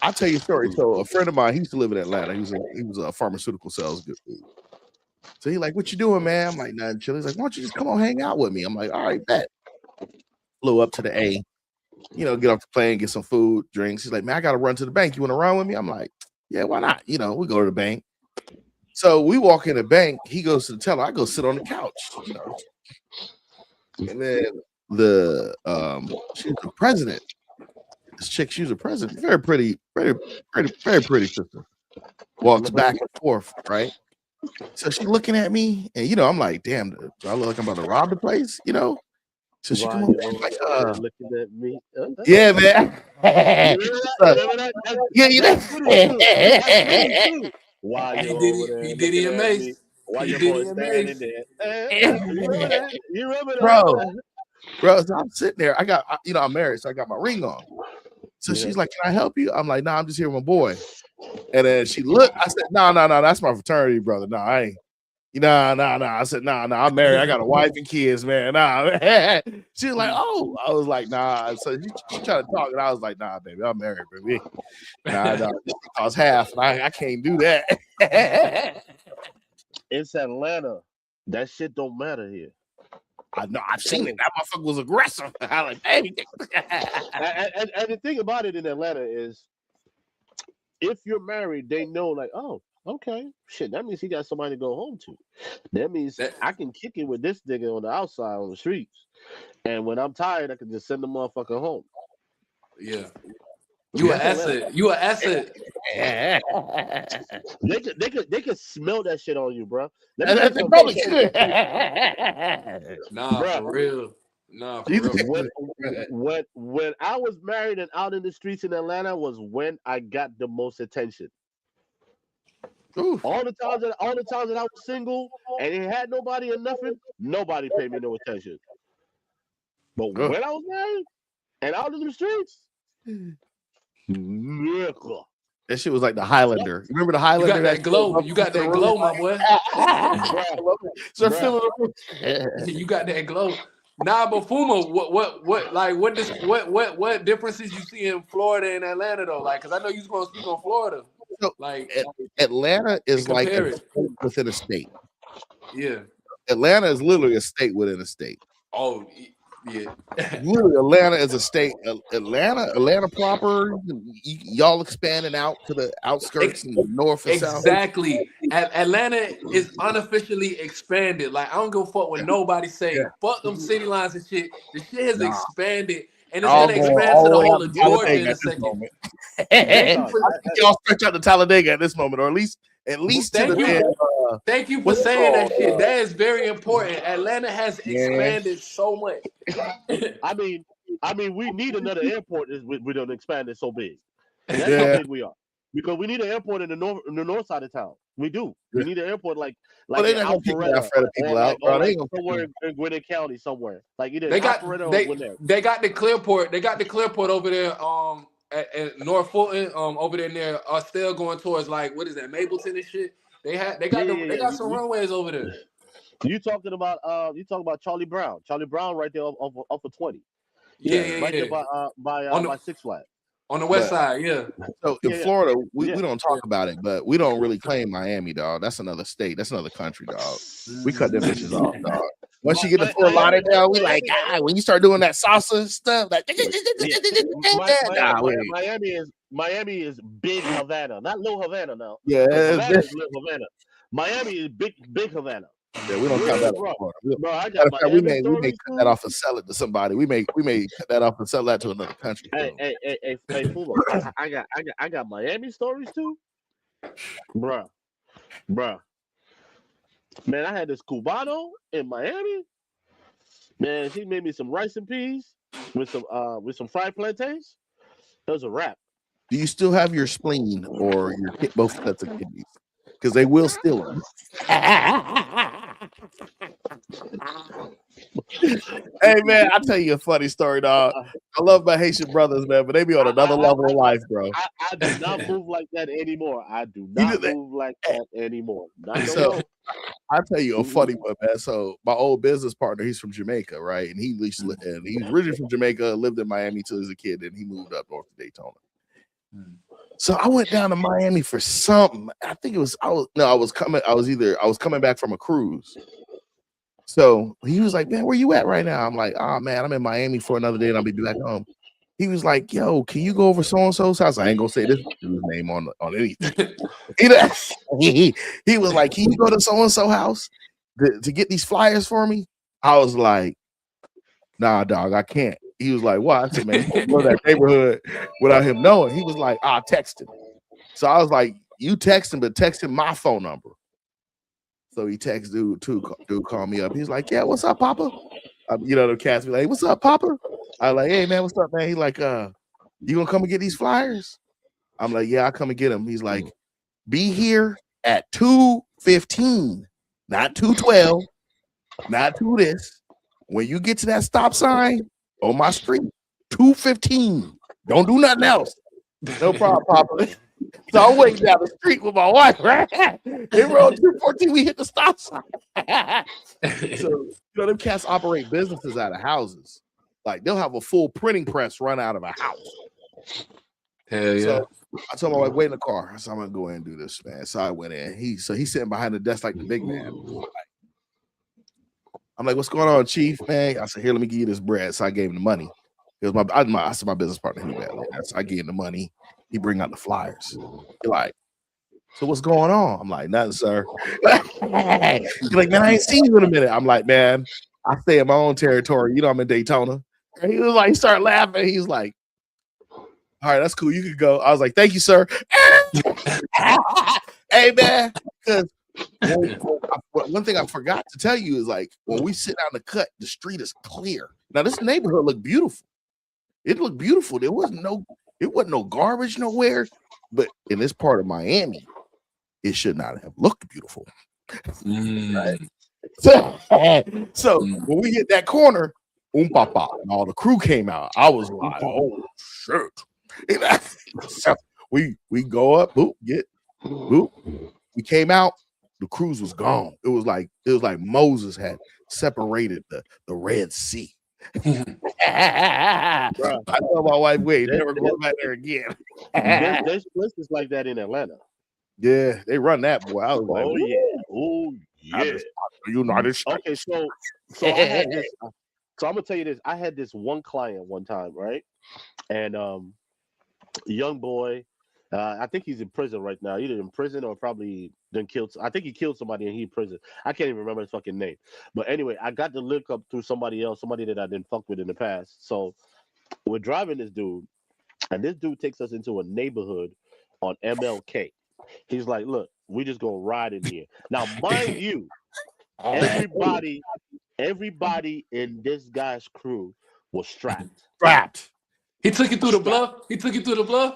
I'll tell you a story. So a friend of mine, he used to live in Atlanta. He was a pharmaceutical sales good food. So he's like, what you doing, man? I'm like, nothing, chill. He's like, why don't you just come on hang out with me? I'm like, all right, bet. Flew up to the A, get off the plane, get some food, drinks. He's like, man, I got to run to the bank. You want to run with me? I'm like, yeah, why not? We go to the bank. So we walk in the bank. He goes to the teller. I go sit on the couch. And then she's the president. This chick, she's a president. Very pretty, very pretty sister. Walks back and forth, right? So she's looking at me, and I'm like, damn, do I look like I'm about to rob the place? So she come over like, looking at me. Yeah, man. Why he did it amazing. Why your boy standing there? You remember that? Bro, so I'm sitting there. I got, I'm married, so I got my ring on. So she's like, can I help you? I'm like, nah, I'm just here with my boy. And then she looked, I said, no, that's my fraternity brother. No, I ain't. Nah. I said, nah, I'm married. I got a wife and kids, man. Nah. She was like, oh. I was like, nah. So she tried to talk, and I was like, nah, baby, I'm married, baby. Nah. I was half, and I can't do that. It's Atlanta. That shit don't matter here. I know. I've seen it. That motherfucker was aggressive. I like, baby. And the thing about it in Atlanta is, if you're married, they know, like, oh, okay, shit, that means he got somebody to go home to. That means I can kick it with this nigga on the outside on the streets. And when I'm tired, I can just send the motherfucker home. Yeah. You an asset. They could smell that shit on you, bro. They probably could. Nah, Bruh. for real. Nah, for real. When I was married and out in the streets in Atlanta was when I got the most attention. Ooh. All the times that I was single and it had nobody or nothing, nobody paid me no attention. But when I was married and out in the streets, nigga. That shit was like the Highlander. You remember the Highlander? You got that glow. You got that glow, my boy. You got that glow. Nah, but Fuma, what differences you see in Florida and Atlanta though? Like, cause I know you was gonna speak on Florida. So, like Atlanta is like a state within a state. Yeah. Atlanta is literally a state within a state. Oh, yeah. Literally, Atlanta is a state. Atlanta proper. Y'all expanding out to the outskirts and the north and south. Exactly. Atlanta is unofficially expanded. Like, I don't give a fuck what nobody say. Yeah. Fuck them city lines and shit. The shit has expanded. And it's gonna expand to the whole of Georgia in a second. Y'all stretch out to Talladega at this moment, or at least thank you for saying that shit. That is very important. Atlanta has expanded so much. I mean, we need another airport. We don't expand it so big. That's how big we are. Because we need an airport in the north side of town. We do. We need an airport like they're not gonna people out, bro. Like somewhere in Gwinnett County, somewhere. Like either they got the Clearport. They got the Clearport over there. At North Fulton, over there near still going towards like what is that, Mapleton and shit. They got some runways over there. You talking about Charlie Brown? Charlie Brown right there off of 20. Right there by Six Flags. On the west side, yeah. So in Florida, we don't talk about it, but we don't really claim Miami, dog. That's another state. That's another country, dog. We cut them bitches off, dog. Once you get to Fort Lauderdale, we like, when you start doing that salsa stuff, like Miami is big Havana, not little Havana now. Yeah, Havana is little Havana. Miami is big Havana. Yeah, we don't count that. Bro, I got we may cut that off and sell it to somebody. We may cut that off and sell that to another country. Hey, Fumo, I got Miami stories too, bruh. Man, I had this Cubano in Miami. Man, he made me some rice and peas with some fried plantains. That was a wrap. Do you still have your spleen or your both sets of kidneys? Because they will steal them. Hey man, I'll tell you a funny story, dog. I love my Haitian brothers, man, but they be on another level of life, bro. I do not move like that anymore. I do not move like that anymore. So I'll tell you a funny one, man. So my old business partner, he's from Jamaica, right? And he's originally from Jamaica, lived in Miami till he was a kid, and he moved up north to Daytona. So I went down to Miami for something. I think I was coming back from a cruise. So he was like, man, where you at right now? I'm like, oh man, I'm in Miami for another day and I'll be back home. He was like, yo, can you go over so-and-so's house? I ain't gonna say this dude's name on anything. He was like, can you go to so-and-so house to get these flyers for me? I was like, nah, dog, I can't. He was like, why? I said, man, you go to that neighborhood without him knowing. He was like, I'll text him. So I was like, you text him, but text him my phone number. So he texts dude call me up. He's like, yeah, what's up, Papa? The cats be like, what's up, Papa? I like, hey man, what's up, man? He's like, you gonna come and get these flyers? I'm like, yeah, I'll come and get them. He's like, be here at 2:15, not 2:12, not 2 this. When you get to that stop sign on my street, 2:15. Don't do nothing else. No problem, Papa. So I'm waiting down the street with my wife, right? They rode 2:14, we hit the stop sign. So, them cats operate businesses out of houses. Like, they'll have a full printing press run out of a house. Hell yeah. So I told my wife, wait in the car. So I'm going to go ahead and do this, man. So I went in. He's sitting behind the desk like the big man. I'm like, what's going on, Chief, man? I said, here, let me give you this bread. So I gave him the money. It was I said my business partner. So I gave him the money. He bring out the flyers. You're like, so what's going on? I'm like, nothing, sir. You're like, man, I ain't seen you in a minute. I'm like, man, I stay in my own territory. I'm in Daytona. And he was like, he started laughing. He's like, all right, that's cool. You could go. I was like, thank you, sir. Hey, man, because one thing I forgot to tell you is like when we sit down the cut, the street is clear. Now this neighborhood looked beautiful. It looked beautiful. There wasn't no garbage nowhere. But in this part of Miami, it should not have looked beautiful. Right? So when we hit that corner, papa, and all the crew came out. I was like, oh shit. So we go up, boop, we came out, the cruise was gone. It was like Moses had separated the Red Sea. I told my wife, wait, never go back there again. There's places like that in Atlanta. Yeah, they run that, boy. I was like, oh yeah. United States. Okay, so I had this. So I'm gonna tell you this. I had this one client one time, right? And young boy, I think he's in prison right now. Either in prison or probably then killed. I think he killed somebody and he's in prison. I can't even remember his fucking name. But anyway, I got the link up through somebody else, somebody that I didn't fuck with in the past. So we're driving this dude, and this dude takes us into a neighborhood on MLK. He's like, look, we just gonna ride in here. Now, mind you, everybody in this guy's crew was strapped. He took you through the bluff?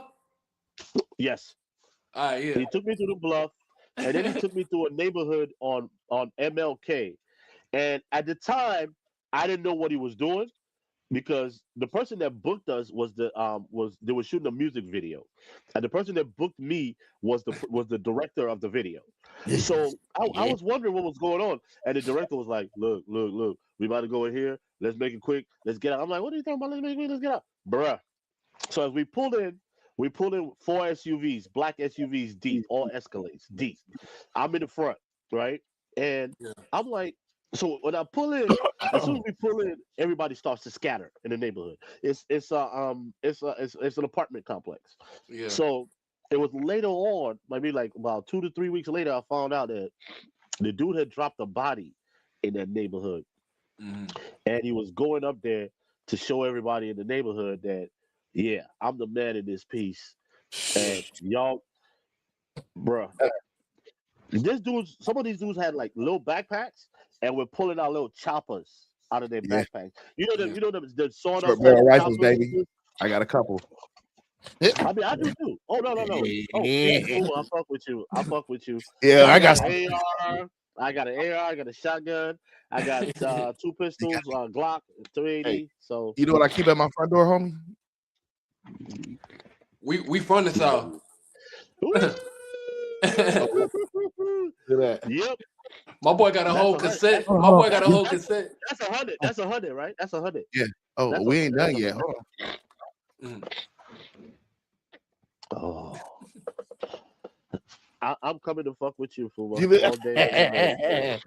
Yes. All right, yeah. He took me through the bluff, and then he took me through a neighborhood on MLK. And at the time, I didn't know what he was doing because the person that booked us they were shooting a music video, and the person that booked me was the director of the video. So I was wondering what was going on, and the director was like, "Look, we about to go in here. Let's make it quick. Let's get out." I'm like, "What are you talking about? Let's make it quick. Let's get out, bruh." So as we pulled in 4 SUVs, black SUVs, deep, all Escalades, deep. I'm in the front, right? And I'm like, so when I pull in, as soon as we pull in, everybody starts to scatter in the neighborhood. It's an apartment complex. Yeah. So it was later on, maybe like about 2 to 3 weeks later, I found out that the dude had dropped a body in that neighborhood, and he was going up there to show everybody in the neighborhood that, yeah, I'm the man in this piece, and y'all, bruh. Some of these dudes had like little backpacks, and we're pulling out little choppers out of their backpacks. You know the sawn off rifles, baby. I got a couple. I mean, I do too. Oh no. Oh, I fuck with you. Yeah, I got an AR. I got an AR. I got a shotgun. I got 2 pistols, Glock 380. Hey, so you know what I keep at my front door, homie? We from the South. Yep. My boy got a whole cassette. My boy got a whole cassette. That's 100. That's 100, right? That's 100. Yeah. Oh, that's we ain't done yet. Hold on. Oh. I'm coming to fuck with you for all day.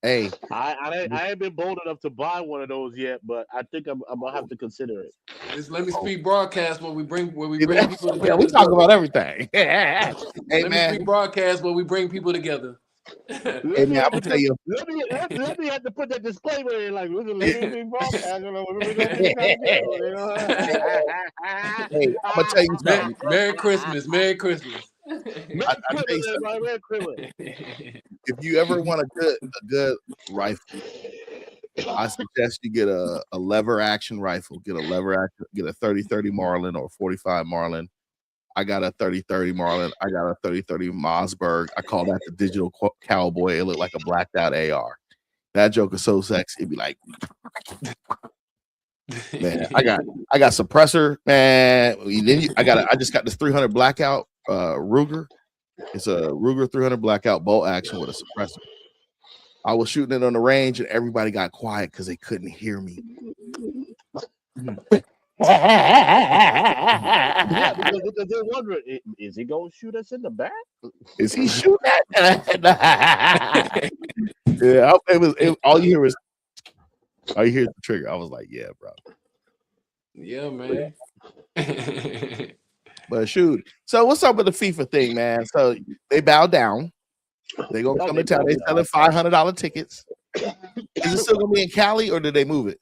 Hey, I ain't been bold enough to buy one of those yet, but I think I'm gonna have to consider it. It's LemiSpeakBroadcast where we bring people together. Yeah, we talk about everything. Hey man, LemiSpeakBroadcast where we bring people together. Hey man, I'm gonna tell you. Let me have to put that disclaimer in, like we're LemiSpeakBroadcast. Hey, I'm gonna tell you something. Merry Christmas. Merry Christmas. If you ever want a good rifle, I suggest you get a lever action rifle. Get a 30-30 Marlin or 45 Marlin. I got a 30-30 Marlin. I got a 30-30 Mossberg. I call that the digital cowboy. It looked like a blacked out AR. That joke is so sexy. It'd be like, man, I got suppressor, man. I just got this 300 blackout Ruger. It's a Ruger 300 blackout bolt action with a suppressor. I was shooting it on the range and everybody got quiet because they couldn't hear me. Yeah, because they're wondering, is he gonna shoot us in the back? Is he shooting at? Yeah, all you hear is the trigger. I was like, yeah, bro. Yeah, man. But shoot. So what's up with the FIFA thing, man? So they bow down. They gonna come to town. They selling $500 tickets. Is it still gonna be in Cali or did they move it?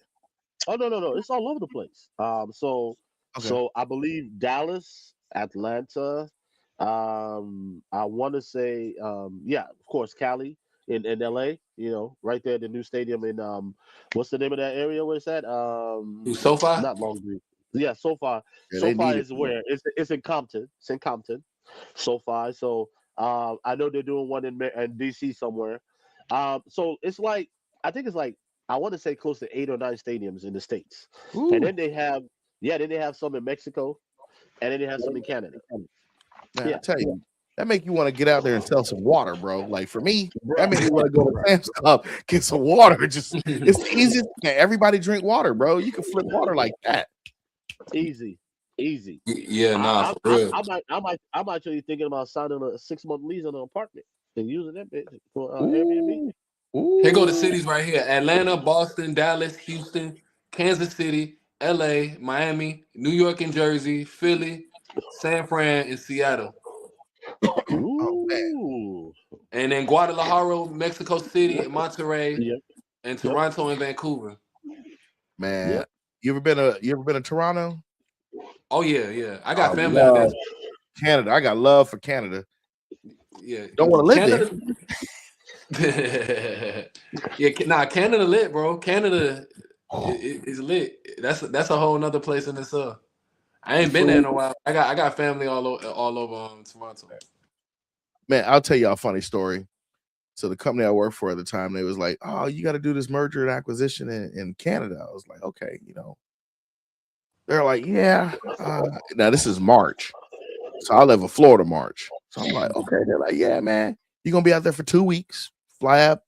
Oh no. It's all over the place. So Okay. So I believe Dallas, Atlanta. I want to say, yeah, of course, Cali in LA. You know, right there, the new stadium in what's the name of that area? Where it's at? SoFi? Not Long Beach. Yeah, SoFi. Yeah, they SoFi need it. is where it's in Compton. It's in Compton. SoFi. So I know they're doing one in DC somewhere. So it's like I think it's like I want to say close to 8 or 9 stadiums in the states, and Ooh, then they have then they have some in Mexico, and then they have some in Canada. man, I Yeah, tell you, that make you want to get out there and sell some water, bro. Like for me, bro. that make me want to go to Sam's Club, get some water. Just it's the easiest. Man, everybody drink water, bro. You can flip water like that. Easy, easy. Yeah, nah, for real. I'm actually thinking about signing a 6-month lease on an apartment and using that bitch for Airbnb. Ooh, Here go the ooh. cities right here: Atlanta, Boston, Dallas, Houston, Kansas City, LA, Miami, New York and Jersey, Philly, San Fran, and Seattle. Oh man, Ooh, And then Guadalajara, Mexico City, and Monterrey, yep, and yep, Toronto and Vancouver. man. yep. You ever been to Toronto? Oh yeah. I I got family out there. love Canada. I got love for Canada. Yeah, Don't want to live there. Canada. Yeah, nah, Canada lit, bro. Canada is lit. That's a whole nother place in itself. I ain't been there in a while. I got family all over Toronto. Man, I'll tell y'all a funny story. So the company I worked for at the time, they was like, "Oh, you got to do this merger and acquisition in Canada." I was like, "Okay, you know." They're like, "Yeah." Now this is March, so I live in Florida March. So I'm like, "Okay." They're like, "Yeah, man, you're gonna be out there for 2 weeks. Fly up,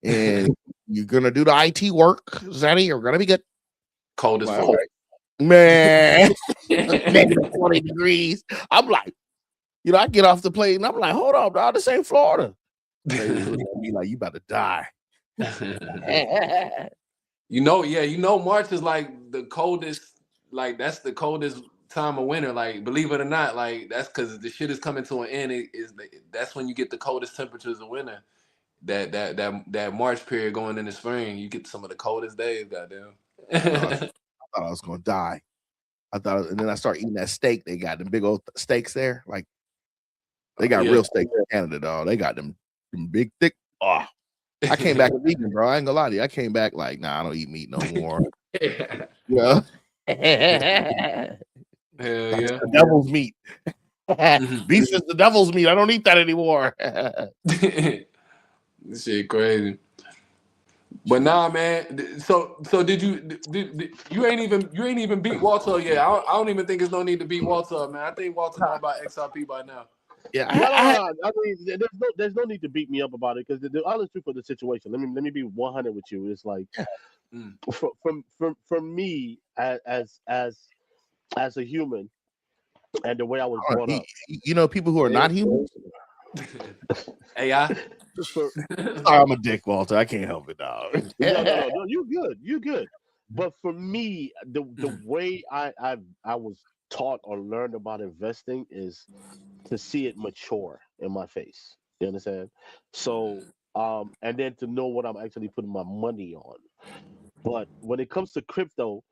and you're gonna do the IT work, Zanny. You're gonna be good." Cold I'm as like, fuck. "All right." Man, negative 20 degrees. I'm like, I get off the plane and I'm like, "Hold on, dog, this ain't Florida." They was looking at me like, "You about to die." March is like the coldest, like that's the coldest time of winter. Like, believe it or not, like that's because the shit is coming to an end. That's when you get the coldest temperatures of winter. That March period going into spring, you get some of the coldest days. Goddamn. I thought I was gonna die. And then I started eating that steak. They got them big old steaks there. Like they got Yeah. real steak in Canada, dog. They got them big, thick. Oh, I came back vegan, bro. I ain't gonna lie to you. I came back like, nah, I don't eat meat no more. Yeah. Hell That's yeah. the devil's meat. Mhm. Beef is the devil's meat. I don't eat that anymore. This shit crazy. But nah, man. So did you ain't even beat Walter yet? I don't even think there's no need to beat Walter up, man. I think Walter know about XRP by now. Yeah, No, no, no. I mean, there's no need to beat me up about it because the honest truth of the situation. Let me be 100 with you. It's like Mm. from me as a human and the way I was brought up. people who are not human. AI. For, I'm a dick, Walter. I can't help it, dog. no. You good. But for me, the way I was taught or learned about investing is to see it mature in my face. You understand? So and then to know what I'm actually putting my money on. But when it comes to crypto,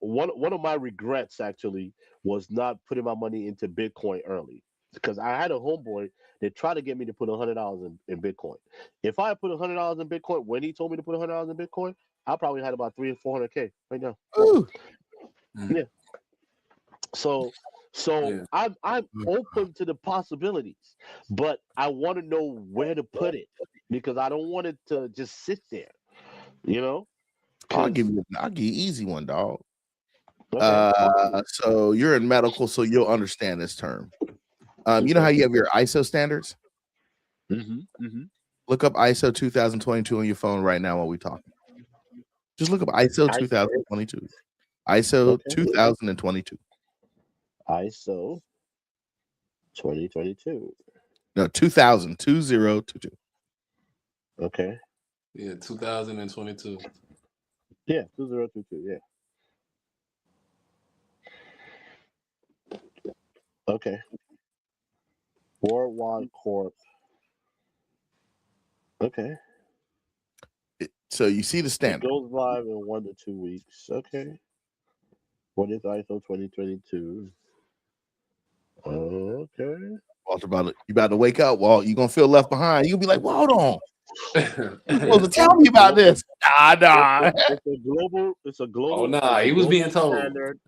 one of my regrets actually was not putting my money into Bitcoin early because I had a homeboy that tried to get me to put $100 in Bitcoin. If I had put $100 in Bitcoin when he told me to put $100 in Bitcoin, I probably had about 300 or 400K right now. Ooh. Yeah. So Yeah. I'm open to the possibilities, but I want to know where to put it because I don't want it to just sit there. You know? I'll 'Cause- give you easy one, dog. okay. So you're in medical, so you'll understand this term. You know how you have your ISO standards? Mm-hmm. Look up ISO 2022 on your phone right now while we talk. Just look up ISO 2022. ISO Okay. 2022. ISO 2022. No, 2022. Okay. Yeah, 2022. Yeah, 2022. Yeah. Okay. Worldwide Corp. Okay. So you see the It standard. goes live in 1 to 2 weeks. Okay. What is ISO 2022? Okay. Walter, you about to wake up, Walt. You gonna feel left behind. You gonna be like, well, hold on. You're supposed to tell me about this. Nah. It's a global. Oh nah, he was being told. Standard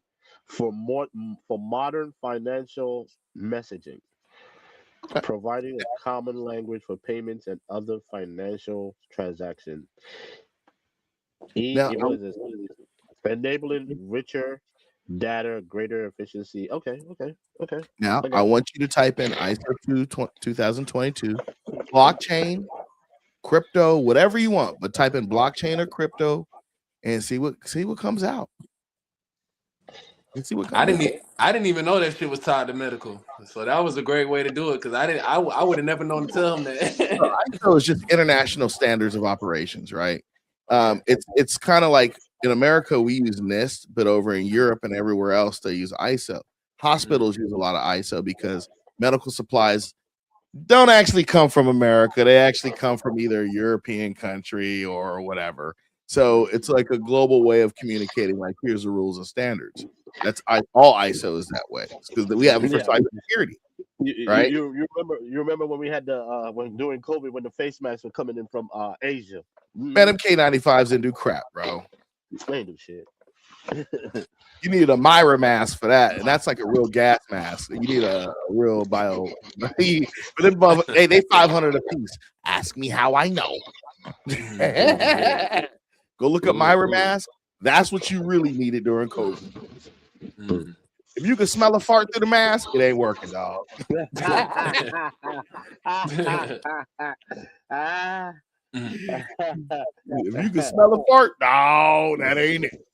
for modern financial messaging, providing a common language for payments and other financial transactions. Enabling richer data, greater efficiency. Okay. Now I want you to type in ISO 2022 blockchain, crypto, whatever you want, but type in blockchain or crypto and see what comes out. I didn't even know that shit was tied to medical, so that was a great way to do it because I would have never known to tell him that. ISO is just international standards of operations, right? It's kind of like in America we use NIST, but over in Europe and everywhere else they use ISO. Hospitals use a lot of ISO because medical supplies don't actually come from America. They actually come from either a European country or whatever. So it's like a global way of communicating. Like, here's the rules and standards. That's all ISO is that way because we have it for cybersecurity, right? You remember when we had when during COVID when the face masks were coming in from Asia. Man, them K95s didn't do crap, bro. They ain't do shit. You need a Myra mask for that, and that's like a real gas mask. You need a real bio. But they $500 a piece. Ask me how I know. Go look up Myra mask. That's what you really needed during COVID. If you can smell a fart through the mask, it ain't working, dog. If you can smell a fart, no, that ain't it.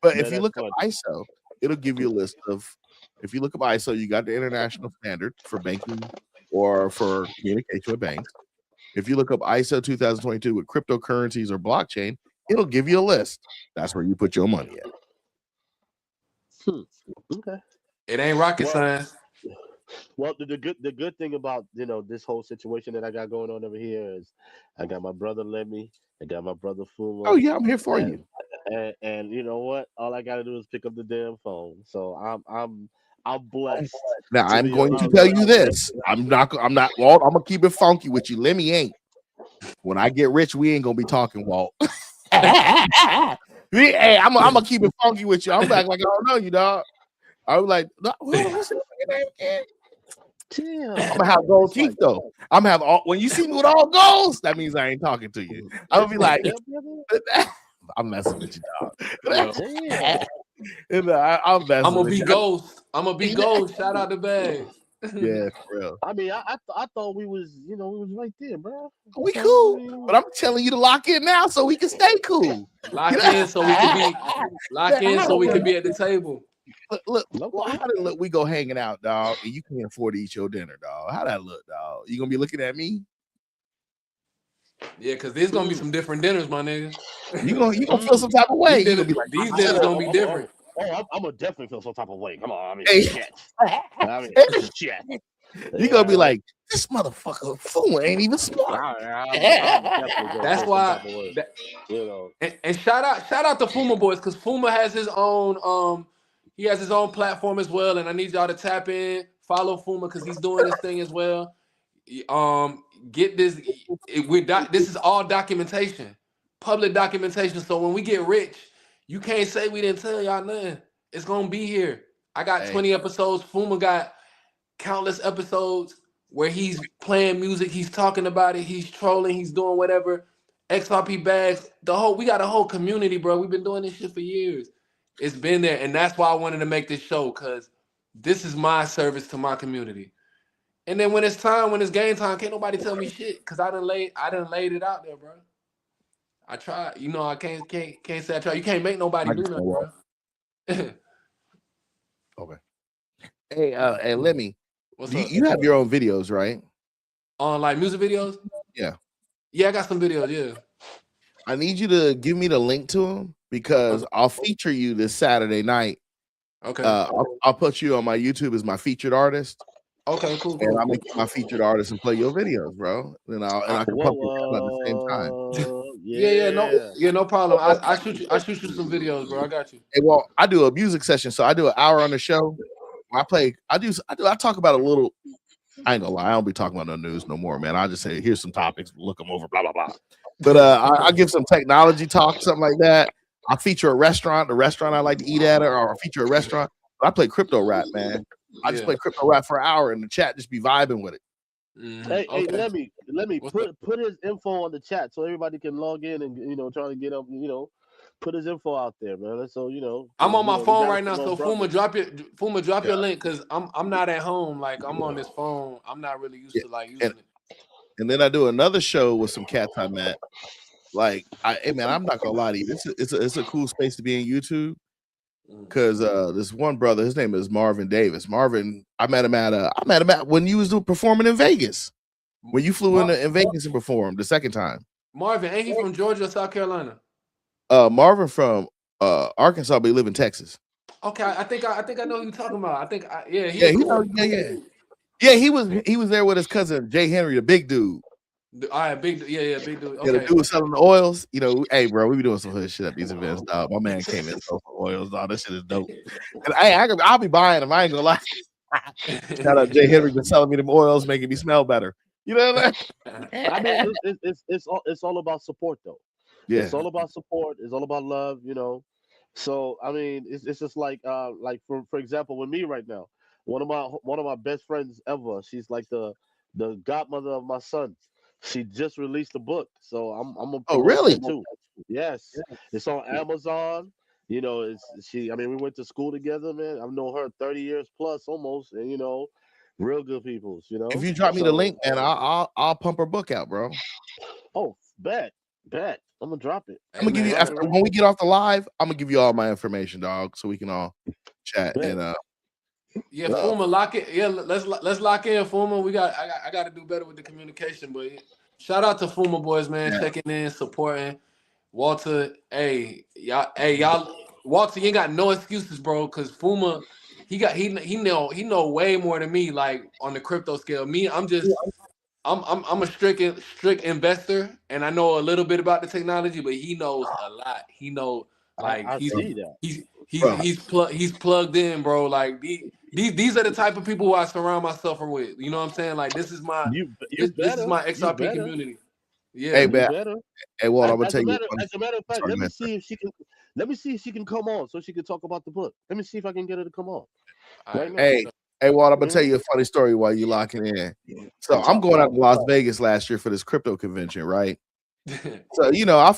But if you look up ISO, it'll give you a list of. If you look up ISO, you got the international standard for banking or for communication with banks. If you look up ISO 2022 with cryptocurrencies or blockchain, it'll give you a list. That's where you put your money at. Okay. It ain't rocket science. Well, the good thing about this whole situation that I got going on over here is I got my brother Lemmy, I got my brother Fuma. Oh yeah, I'm here for you. And you know what? All I gotta do is pick up the damn phone. So I'm blessed. Now I'm going to tell you this. I'm not Walt. I'm gonna keep it funky with you. Lemmy ain't. When I get rich, we ain't gonna be talking, Walt. Hey, I'm gonna keep it funky with you. I'm like I don't know you, dog. I was like, what's your name again? I'm gonna have gold teeth though. I'm gonna have all. When you see me with all golds, that means I ain't talking to you. I'm gonna be like, I'm messing with you, dog. I'm gonna be ghost. I'm gonna be ghost. Shout out to Bag. Yeah, for real. I mean, I thought we was right there, bro. We cool, but I'm telling you to lock in now so we can stay cool. Lock in so we can be at the table. Look, how did look? We go hanging out, dog, and you can't afford to eat your dinner, dog. How that look, dog? You gonna be looking at me? Yeah, because there's gonna be some different dinners, my nigga. You gonna feel some type of way. You gonna be like, these dinners gonna be different. I'm gonna definitely feel some type of way. Come on, I mean, shit. Shit. You gonna be like, this motherfucker fool ain't even smart. That's why. And shout out to Fuma Boys because Fuma has his own he has his own platform as well, and I need y'all to tap in, follow Fuma because he's doing this thing as well. Get this. This is all documentation, public documentation. So when we get rich, you can't say we didn't tell y'all nothing. It's gonna be here. I got 20 episodes. Fuma got countless episodes where he's playing music, he's talking about it, he's trolling, he's doing whatever. XRP Bags, we got a whole community, bro. We've been doing this shit for years. It's been there, and that's why I wanted to make this show because this is my service to my community. And then when it's game time, can't nobody tell me shit because I done laid it out there, bro. I tried. I can't say I tried. You can't make nobody do nothing, bro. Okay. Hey, Lemmy, you have your own videos, right? On like music videos? Yeah. Yeah, I got some videos, yeah. I need you to give me the link to them because I'll feature you this Saturday night. Okay. I'll put you on my YouTube as my featured artist. Okay, cool. And I'll make you my featured artist and play your videos, bro. And I can pump you at the same time. No problem. I shoot you some videos, bro. I got you. Hey, well, I do a music session, so I do an hour on the show. I talk about a little. I ain't gonna lie, I don't be talking about no news no more, man. I just say here's some topics, look them over, blah blah blah. But I give some technology talk, something like that. I feature a restaurant, the restaurant I like to eat at, or I feature a restaurant. I play crypto rap, man. I just play crypto rap for an hour, and the chat just be vibing with it. Hey, let me put his info on the chat so everybody can log in and try to get up. Put his info out there, man. So I'm on my phone right now. So Fuma, drop your link because I'm not at home. Like I'm on this phone. I'm not really used to like using it. And then I do another show with some cats I met. Like, I'm not gonna lie to you. It's a cool space to be in YouTube. Because this one brother, his name is Marvin Davis. Marvin, I met him at when you was performing in Vegas. When you flew in Vegas and performed the second time. Marvin, ain't he from Georgia or South Carolina? Marvin from Arkansas, but he live in Texas. Okay, I think I know who you're talking about. He was there with his cousin Jay Henry, the big dude. All right, big dude. Okay. Yeah, the dude was selling the oils. Hey, bro, we be doing some hood shit at these events. Dog. My man came in and sold some oils. Dog. This shit is dope. And I'll be buying them. I ain't gonna lie. Shout out Jay Henry for selling me them oils, making me smell better. You know what I mean? It's all about support, though. Yeah, it's all about support. It's all about love. So I mean, it's just like for example, with me right now, one of my best friends ever. She's like the godmother of my son. She just released a book, so I'm a really too. Yes, it's on Amazon. We went to school together, man. I've known her 30 years plus almost, and real good people. If you drop me the link, man, I'll pump her book out, bro. Oh, bet. I'm gonna drop it. I'm gonna give you when we get off the live. I'm gonna give you all my information, dog, so we can all chat and Fuma, lock it. Yeah, let's lock in, Fuma. I got to do better with the communication, but shout out to Fuma boys, man, checking in, supporting. Walter, y'all, Walter, you ain't got no excuses, bro, because Fuma, he know way more than me, like on the crypto scale. Me, I'm a strict investor, and I know a little bit about the technology, but he knows a lot. He knows he's plugged in, bro. Like these are the type of people who I surround myself with. You know what I'm saying? Like this is my this is my XRP community. Yeah. Hey, man. Hey, Walt, I'm gonna tell you. As a matter of fact, let me see if she can come on so she can talk about the book. Let me see if I can get her to come on. Hey, Walt, I'm gonna tell you a funny story while you locking in. So I'm going out to Las Vegas last year for this crypto convention, right? So I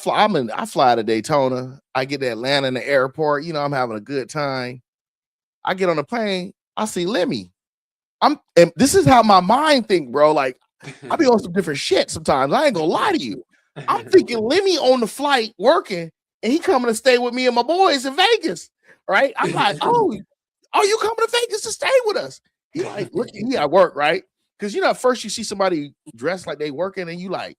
fly to Daytona. I get to Atlanta in the airport. I'm having a good time. I get on the plane. I see Lemmy. And this is how my mind think, bro. Like I be on some different shit sometimes. I ain't gonna lie to you. I'm thinking Lemmy on the flight working, and he coming to stay with me and my boys in Vegas, right? I'm like, oh, you coming to Vegas to stay with us? He like, look, he at work, right? Because at first you see somebody dressed like they working, and you like.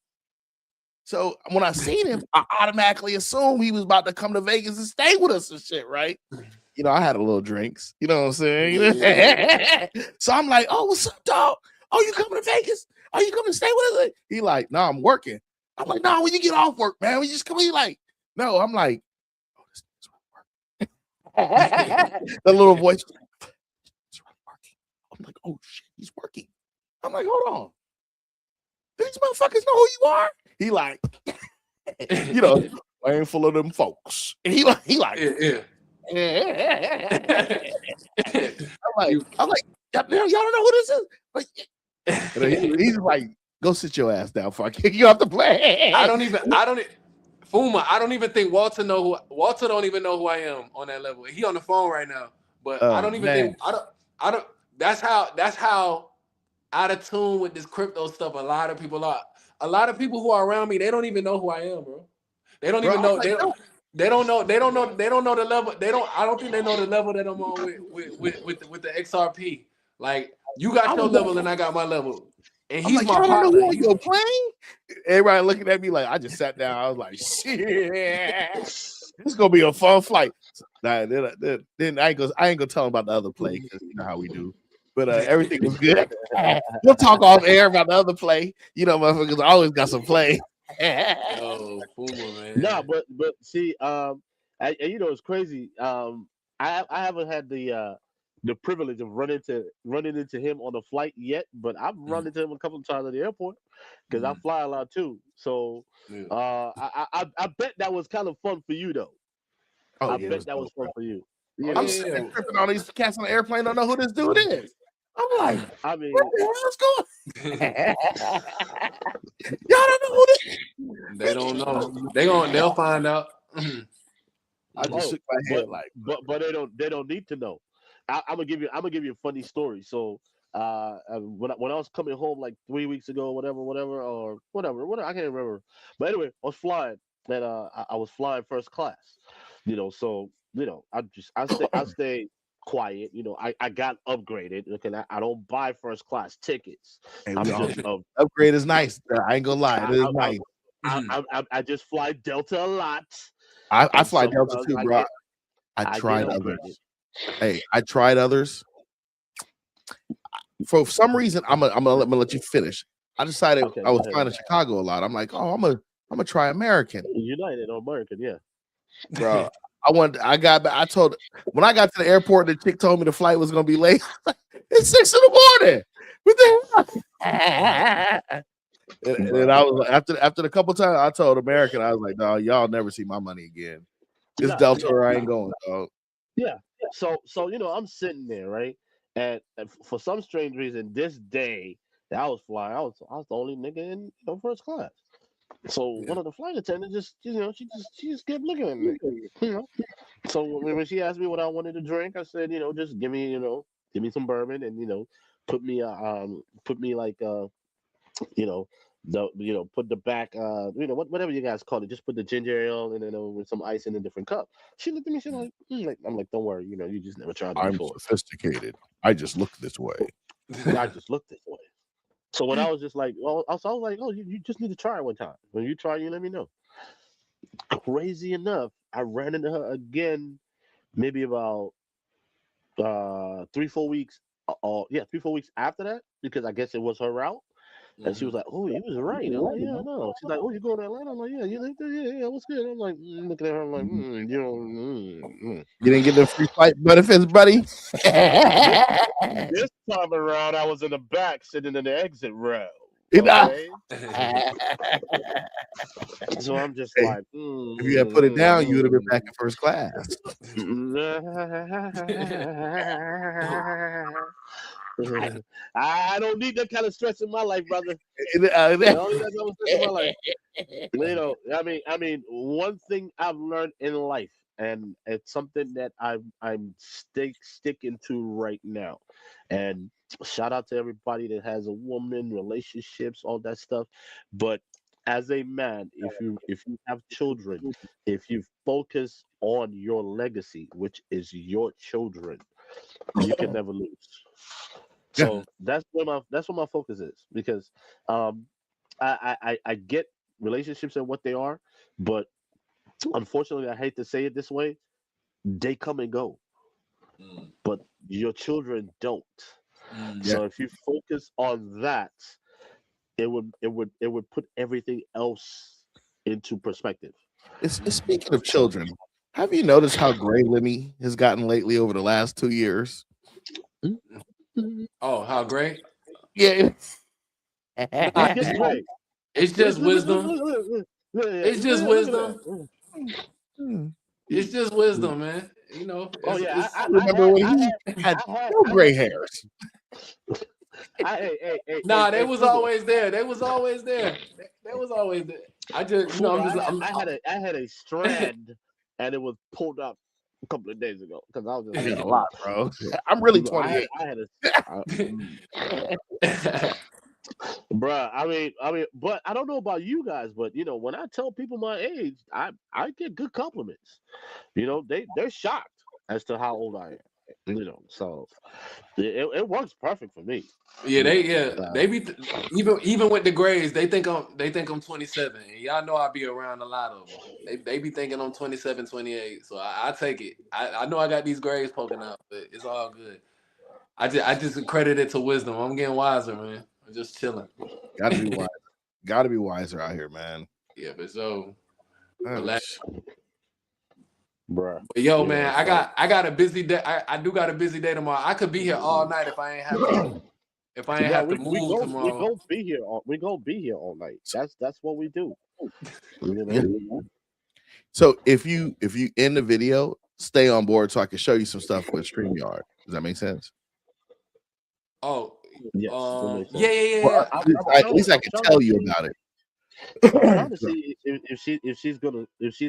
So when I seen him, I automatically assumed he was about to come to Vegas and stay with us and shit, right? I had a little drinks. You know what I'm saying? So I'm like, oh, what's up, dog? Oh, you coming to Vegas? Are you coming to stay with us? He like, no, I'm working. I'm like, no, when you get off work, man, when you just come in, like, no, I'm like, oh, this nigga's working. The little voice, he's working. I'm like, oh shit, he's working. I'm like, hold on. These motherfuckers know who you are. He like, I ain't full of them folks. And he like, yeah. I'm like, y'all don't know who this is? Like, he's like, go sit your ass down before I kick you off the plane. Fuma, I don't even think Walter don't even know who I am on that level. He on the phone right now, but I don't even think that's how out of tune with this crypto stuff a lot of people are. A lot of people who are around me, they don't even know who I am, bro. They don't even know. They don't know the level. I don't think they know the level that I'm on with the XRP. Like you got your level and I got my level. And he's my partner. You're playing? Everybody looking at me like I just sat down. I was like, shit, this is gonna be a fun flight. Nah, then I ain't gonna tell them about the other play because you know how we do. But everything was good. We'll talk off air about the other play. Motherfuckers always got some play. Yo, Puma, man. No, but see, and you know it's crazy. I haven't had the privilege of running into him on a flight yet, but I've run into him a couple of times at the airport because I fly a lot too. So I bet that was kind of fun for you though. Oh, I yeah, bet that was fun for you. I'm sitting there tripping on these cats on the airplane. Don't know who this dude is. I'm like, I mean, what the hell's going? Y'all don't know who this is. They don't know. They'll find out. I just shook my head like, but they don't need to know. I'm gonna give you a funny story. So when I was coming home like 3 weeks ago, whatever, I can't remember. But anyway, I was flying and I was flying first class. So I stay quiet. I got upgraded. Okay, I don't buy first class tickets. hey, I'm upgrade is nice. I ain't gonna lie, it is nice. I just fly Delta a lot. I fly Delta too, bro. I tried others. Hey, I tried others. For some reason, I'm gonna let you finish. I decided I was flying to Chicago a lot. I'm like, I'm gonna try American. United or American, yeah. Bro, when I got to the airport, the chick told me the flight was gonna be late. It's 6 a.m. What the hell? And I was after the couple times I told American, I was like, no, y'all never see my money again. It's Delta or I ain't going, dog. Yeah. So I'm sitting there, right? And for some strange reason, this day that I was flying, I was the only nigga in first class. So one of the flight attendants she just kept looking at me. So when she asked me what I wanted to drink, I said, just give me some bourbon and put me like put the back whatever you guys call it, just put the ginger ale and then with some ice in a different cup. She looked at me, she's like, I'm like, don't worry, you just never tried it before. I'm sophisticated. I just look this way. I just look this way. So when I was just like, I was like, oh, you just need to try it one time. When you try, you let me know. Crazy enough, I ran into her again, maybe about 3-4 weeks. 3-4 weeks after that, because I guess it was her route. And she was like, "Oh, he was right." I'm like, "Yeah, I know." She's like, "Oh, you going to Atlanta?" I'm like, "Yeah, you like that? Yeah, what's good?" I'm like, looking at her, I'm like, You didn't get the free flight benefits, buddy. This time around, I was in the back, sitting in the exit row. Okay? So I'm just like, if you had put it down, you would have been back in first class. I don't need that kind of stress in my life, brother. I don't need that kind of stress in my life. I mean, one thing I've learned in life, and it's something that I'm sticking to right now. And shout out to everybody that has a woman, relationships, all that stuff. But as a man, if you have children, if you focus on your legacy, which is your children, you can never lose. So that's where my focus is, because I get relationships and what they are, but unfortunately, I hate to say it this way, they come and go, but your children don't. So if you focus on that, it would put everything else into perspective. Speaking of children, have you noticed how gray Lemmy has gotten lately over the last 2 years? Oh, how great! Yeah, it's just wisdom. It's just wisdom. It's just wisdom, man. I remember when he had no gray hairs. They was always there. They was always there. I just, I had a strand, and it was pulled up a couple of days ago because I was just a lot, bro. I'm really 28. I had a bruh. I mean, but I don't know about you guys, but when I tell people my age, I get good compliments. They're shocked as to how old I am. So it works perfect for me. Yeah, they be even with the grades, they think I'm 27. And y'all know I be around a lot of them. They be thinking I'm 27, 28. So I take it. I know I got these grades poking out, but it's all good. I just credit it to wisdom. I'm getting wiser, man. I'm just chilling. Gotta be wiser. Gotta be wiser out here, man. Yeah, but so. Bruh. But yo, man, I got a busy day. I do got a busy day tomorrow. I could be here all night if I ain't have to. If I ain't have to move tomorrow. We're gonna be here. We're gonna be here all night. That's what we do. You know? Yeah. So if you end the video, stay on board so I can show you some stuff with StreamYard. Does that make sense? Oh, yes. Yeah. Well, at least I can tell you about it. I'm trying to see if she's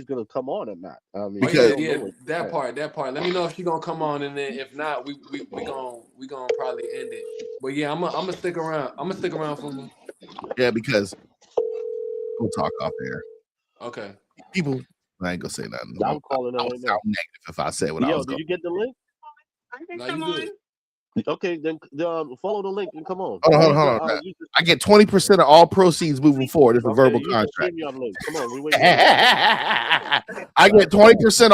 gonna come on or not. I mean, because that part. Let me know if she's gonna come on, and then if not, we gonna probably end it. But yeah, I'm gonna stick around. I'm gonna stick around for me. Yeah, because we'll talk off air. Okay. People, I ain't gonna say nothing. I'm calling her right now. Negative if I say what I was going. Did you get the link? I can come on. Okay, then follow the link and come on. Hold on. I get 20% of all proceeds moving forward. It's a verbal contract. Come on, we wait. I get 20% of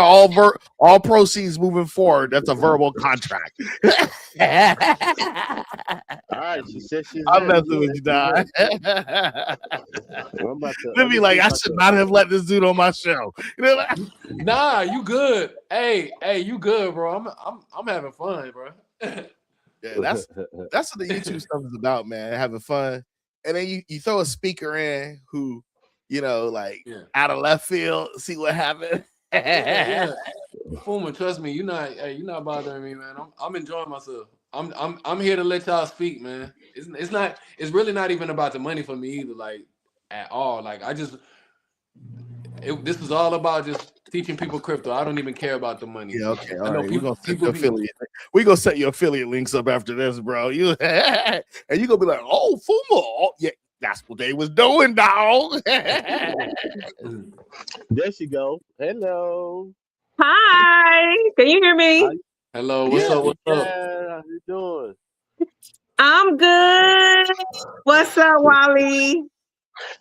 all proceeds moving forward. That's a verbal contract. All right, she said she's. I'm messing with you, Don. Let me like, I should not have let this dude on my show. Nah, you good. Hey, you good, bro. I'm having fun, bro. Yeah, that's what the YouTube stuff is about, man. Having fun, and then you throw a speaker in who, out of left field, see what happens. Yeah. Fuma, trust me, you're not bothering me, man. I'm enjoying myself. I'm here to let y'all speak, man. It's really not even about the money for me either, like at all. Like this is all about just teaching people crypto. I don't even care about the money. Yeah, okay. All right. We're gonna set your affiliate links up after this, bro. And you're gonna be like, oh, Fuma. Yeah, that's what they was doing, dog. There she go. Hello. Hi. Can you hear me? Hi. Hello. What's up? How you doing? I'm good. What's up, Wally?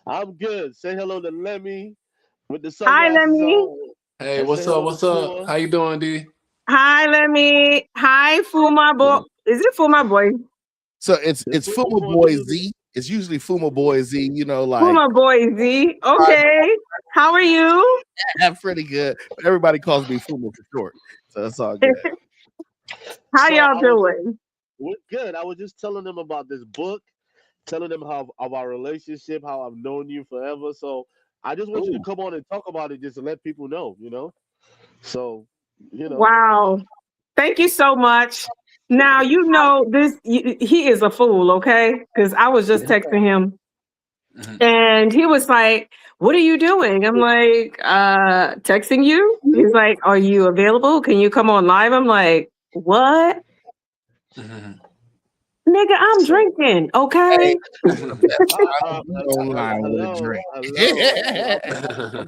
I'm good. Say hello to Lemmy with the Hi, sunglasses Lemmy. on. Hey, what's up? What's up? How you doing, D? Hi, Lemmy. Hi, Fuma boy. Is it Fuma boy? So it's Fuma Boy Z. It's usually Fuma Boy Z. Fuma Boy Z. Okay. How are you? I'm pretty good. Everybody calls me Fuma for short, so that's all good. How y'all doing? We're good. I was just telling them about this book, telling them of our relationship, how I've known you forever. So I just want you to come on and talk about it, just to let people know, So, Wow. Thank you so much. Now, this, he is a fool, okay? Because I was just texting him. And he was like, what are you doing? I'm like, texting you. He's like, are you available? Can you come on live? I'm like, what? Nigga, I'm drinking, okay? I'm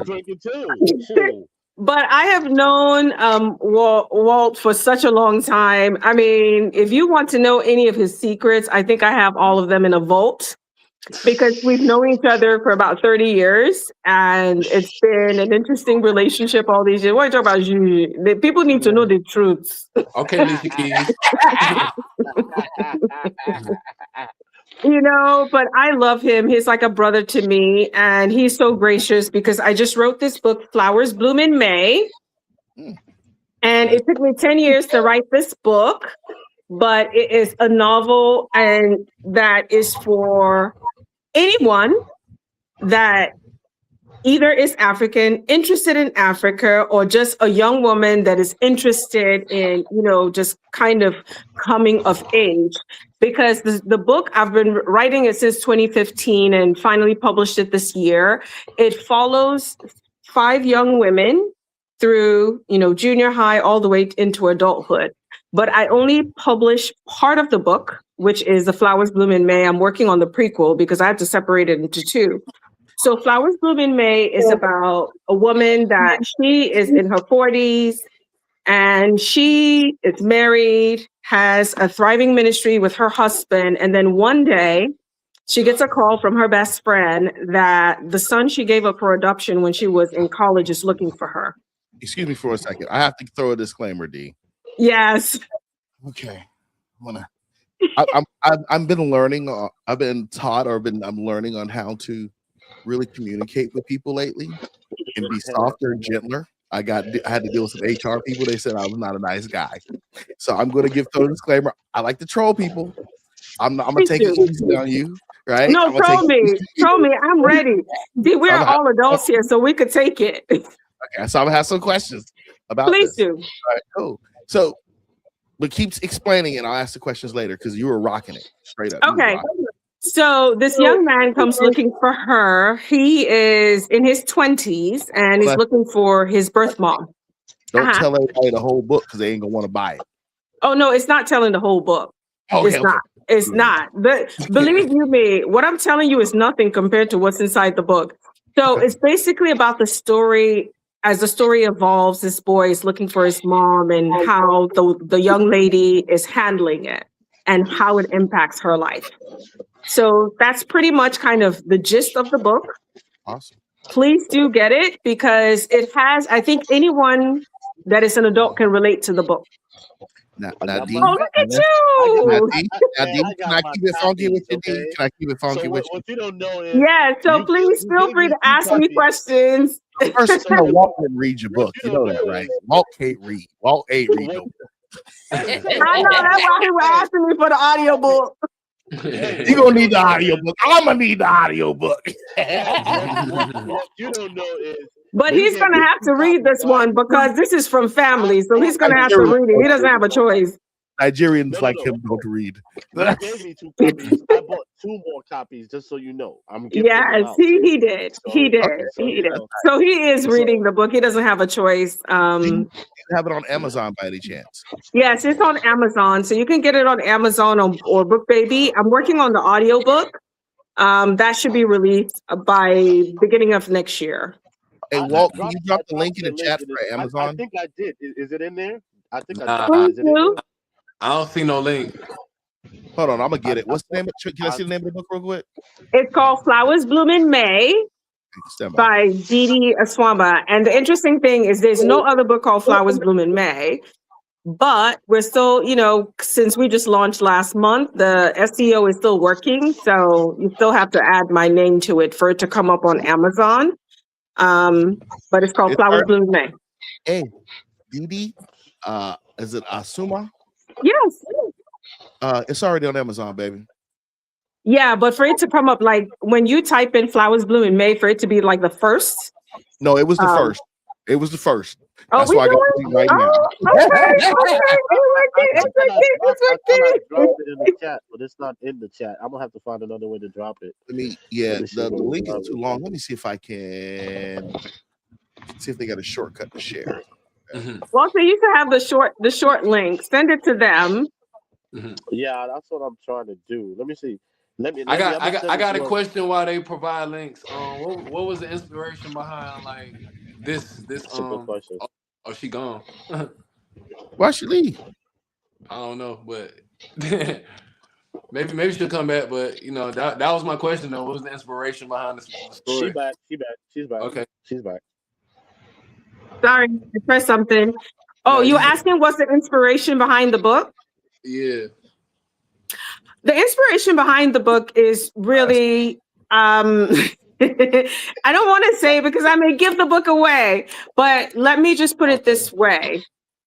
drinking too. Sure. But I have known Walt for such a long time. I mean, if you want to know any of his secrets, I think I have all of them in a vault, because we've known each other for about 30 years, and it's been an interesting relationship all these years. What are you talking about? People need to know the truth. Okay, Lisa Keys. But I love him. He's like a brother to me, and he's so gracious because I just wrote this book, Flowers Bloom in May. And it took me 10 years to write this book, but it is a novel, and that is for anyone that either is African, interested in Africa, or just a young woman that is interested in, just kind of coming of age. Because the book, I've been writing it since 2015 and finally published it this year. It follows 5 young women through, junior high all the way into adulthood. But I only published part of the book, which is The Flowers Bloom in May. I'm working on the prequel because I had to separate it into 2. So Flowers Bloom in May is about a woman that she is in her 40s, and she is married, has a thriving ministry with her husband. And then one day she gets a call from her best friend that the son she gave up for adoption when she was in college is looking for her. Excuse me for a second. I have to throw a disclaimer, D. Yes. Okay. I've been learning. I've been taught, I'm learning on how to really communicate with people lately and be softer and gentler. I had to deal with some HR people. They said I was not a nice guy. So I'm going to give a disclaimer. I like to troll people. I'm going to take it easy on you, right? No, troll me. I'm ready. We're all adults here, so we could take it. Okay, so I'm going to have some questions about Please this. do. All right, cool. So, but keep explaining it. I'll ask the questions later because you were rocking it straight up. Okay. So this young man comes looking for her. He is in his 20s and he's looking for his birth mom. Don't tell everybody the whole book because they ain't gonna want to buy it. Oh no, it's not telling the whole book. Okay, It's not. But believe you me, what I'm telling you is nothing compared to what's inside the book. So it's basically about the story. As the story evolves, this boy is looking for his mom and how the young lady is handling it and how it impacts her life. So that's pretty much kind of the gist of the book. Awesome. Please do get it because it has, I think anyone that is an adult can relate to the book. Nadine, oh, look at you! Nadine, can I keep it funky with you? Can I keep it funky with you? What you don't know is... Yeah, so please feel free to ask me questions. First, Walt didn't read your book. You know that, right? Walt can't read. Walt ain't read no book. I know, that's why he was asking me for the audio book. You're gonna need the audio book. I'm gonna need the audio book. What you don't know is, but he's gonna have to read this one because this is from family, so he's gonna have to read it. He doesn't have a choice. Nigerians like him don't read. He gave me 2 copies. I bought 2 more copies just so you know. Yes, he did. He did. So he is reading the book. He doesn't have a choice. You have it on Amazon by any chance? Yes, it's on Amazon. So you can get it on Amazon or BookBaby. I'm working on the audiobook. That should be released by beginning of next year. Hey, Walt, can you drop the link in the chat for Amazon? I think I did. Is it in there? I think I don't see no link. Hold on, I'm gonna get it. What's the name? Can I see the name of the book real quick? It's called Flowers Bloom in May by Didi Aswamba. And the interesting thing is there's no other book called Flowers Bloom in May, but we're still, since we just launched last month, the SEO is still working. So you still have to add my name to it for it to come up on Amazon. But it's called Flowers Bloom in May. Hey, Didi, is it Asuma? Yes. It's already on Amazon, baby. Yeah, but for it to come up, like when you type in Flowers Bloom in May, for it to be like the first. No, it was the first. It was the first. That's why I got it right now. I dropped it in the chat, but it's not in the chat. I'm gonna have to find another way to drop it. The link is too long. Let me see if I can see if they got a shortcut to share. Well, so you can have the short link. Send it to them. Yeah, that's what I'm trying to do. Let me see. I got a question why they provide links. What was the inspiration behind like this? Question. Oh, she gone. Why she leave? I don't know, but maybe she'll come back. But that was my question though. What was the inspiration behind the story? She's back. Okay, she's back. Sorry, I pressed something. Oh, you asking what's the inspiration behind the book? Yeah. The inspiration behind the book is really, I don't want to say because I may give the book away, but let me just put it this way.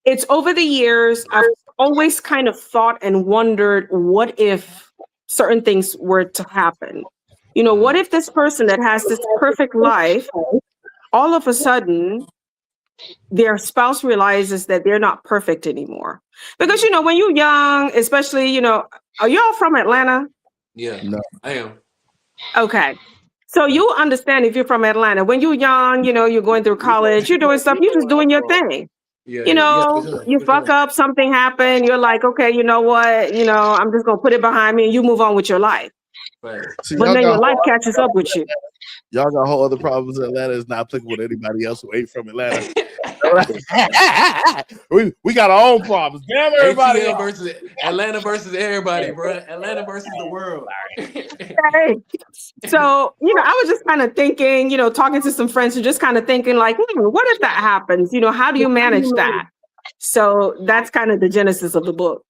It's over the years, I've always kind of thought and wondered, what if certain things were to happen? What if this person that has this perfect life, all of a sudden, their spouse realizes that they're not perfect anymore? Because, when you're young, especially, are y'all from Atlanta? Yeah, no, I am. Okay. So you understand if you're from Atlanta, when you're young, you're going through college, you're doing stuff, you're just doing your thing. Yeah, you fuck up, something happened, you're like, okay, you know what? I'm just going to put it behind me and you move on with your life. Right. But then your life catches up with you. Y'all got whole other problems in Atlanta. It's not applicable to anybody else who ain't from Atlanta. we got our own problems. Damn everybody. Atlanta versus everybody, bro. Atlanta versus the world. Okay. So, I was just kind of thinking, talking to some friends and just kind of thinking like, what if that happens? How do you manage that? So that's kind of the genesis of the book.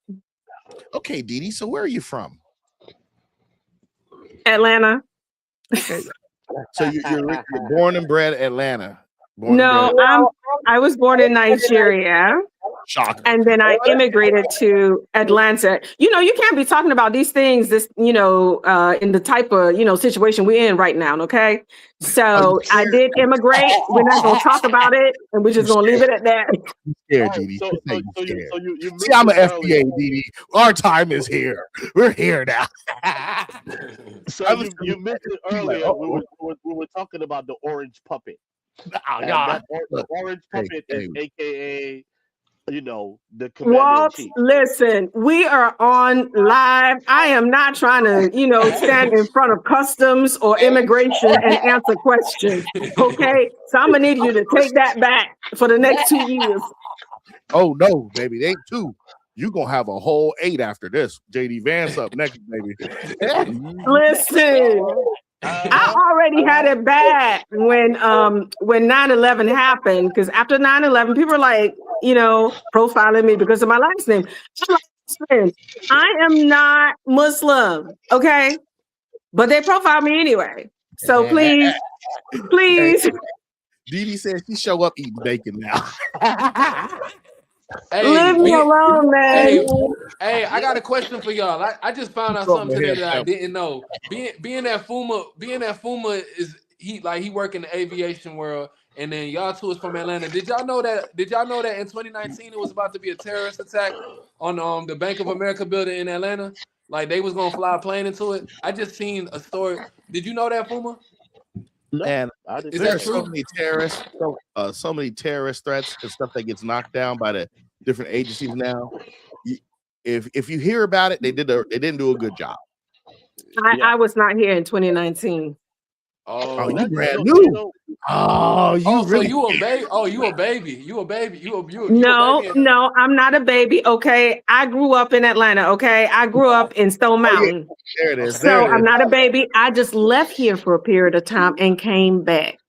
Okay, Didi. So where are you from? Atlanta. Okay. So you're born and bred Atlanta. I was born in Nigeria. Shocker. And then I immigrated to Atlanta. You know, you can't be talking about these things, in the type of, situation we're in right now, okay? So I did immigrate. We're not going to talk about it, and we're just going to leave it at that. I'm scared, Didi. So you See, I'm an FBA, Didi. Our time is here. We're here now. So you mentioned earlier we were talking about the orange puppet. The orange puppet is AKA, the commander-in-chief. Listen, we are on live. I am not trying to, stand in front of customs or immigration and answer questions. Okay, so I'm gonna need you to take that back for the next 2 years. Oh no, baby, they ain't 2. You're gonna have a whole 8 after this. JD Vance up next, baby. Listen. I already had it bad when 9/11 happened, because after 9/11, people were like, profiling me because of my last name. I am not Muslim, okay? But they profile me anyway. So please. Didi says she show up eating bacon now. Hey, leave me alone, man. Hey, I got a question for y'all. I just found out something today that I didn't know. Being that Fuma is he work in the aviation world, and then y'all two is from Atlanta. Did y'all know that in 2019 it was about to be a terrorist attack on the Bank of America building in Atlanta? Like they was gonna fly a plane into it. I just seen a story. Did you know that, Fuma? No, and is that true? So many terrorist threats and stuff that gets knocked down by the different agencies now. If you hear about it, they didn't do a good job. I was not here in 2019. Oh, you brand new. So you a baby? Oh, you a baby? You a baby? No, I'm not a baby. Okay, I grew up in Atlanta. Okay, I grew up in Stone Mountain. There it is. So I'm not a baby. I just left here for a period of time and came back.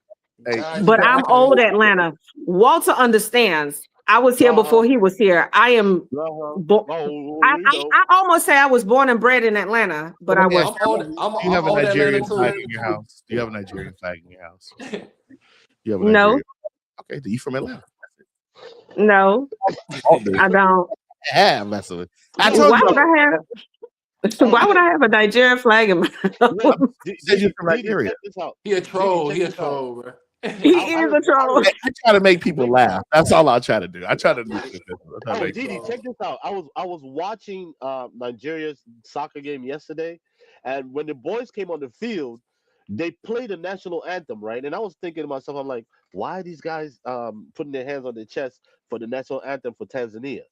But I'm old Atlanta. Walter understands. I was here before he was here. I am. I almost say I was born and bred in Atlanta, but I was. Do you have a Nigerian flag in your house? Do you have a Nigerian flag in your house? No. Okay, you from Atlanta? No, I don't. Yeah, messing with. Why would I have a Nigerian flag in my house? You're from Nigeria. He a troll. He a troll, bro. He is a troll. I try to make people laugh. That's all I try to do. I try to do this. Didi, check this out. I was watching Nigeria's soccer game yesterday, and when the boys came on the field, they played the national anthem, right? And I was thinking to myself, I'm like, why are these guys putting their hands on their chest for the national anthem for Tanzania?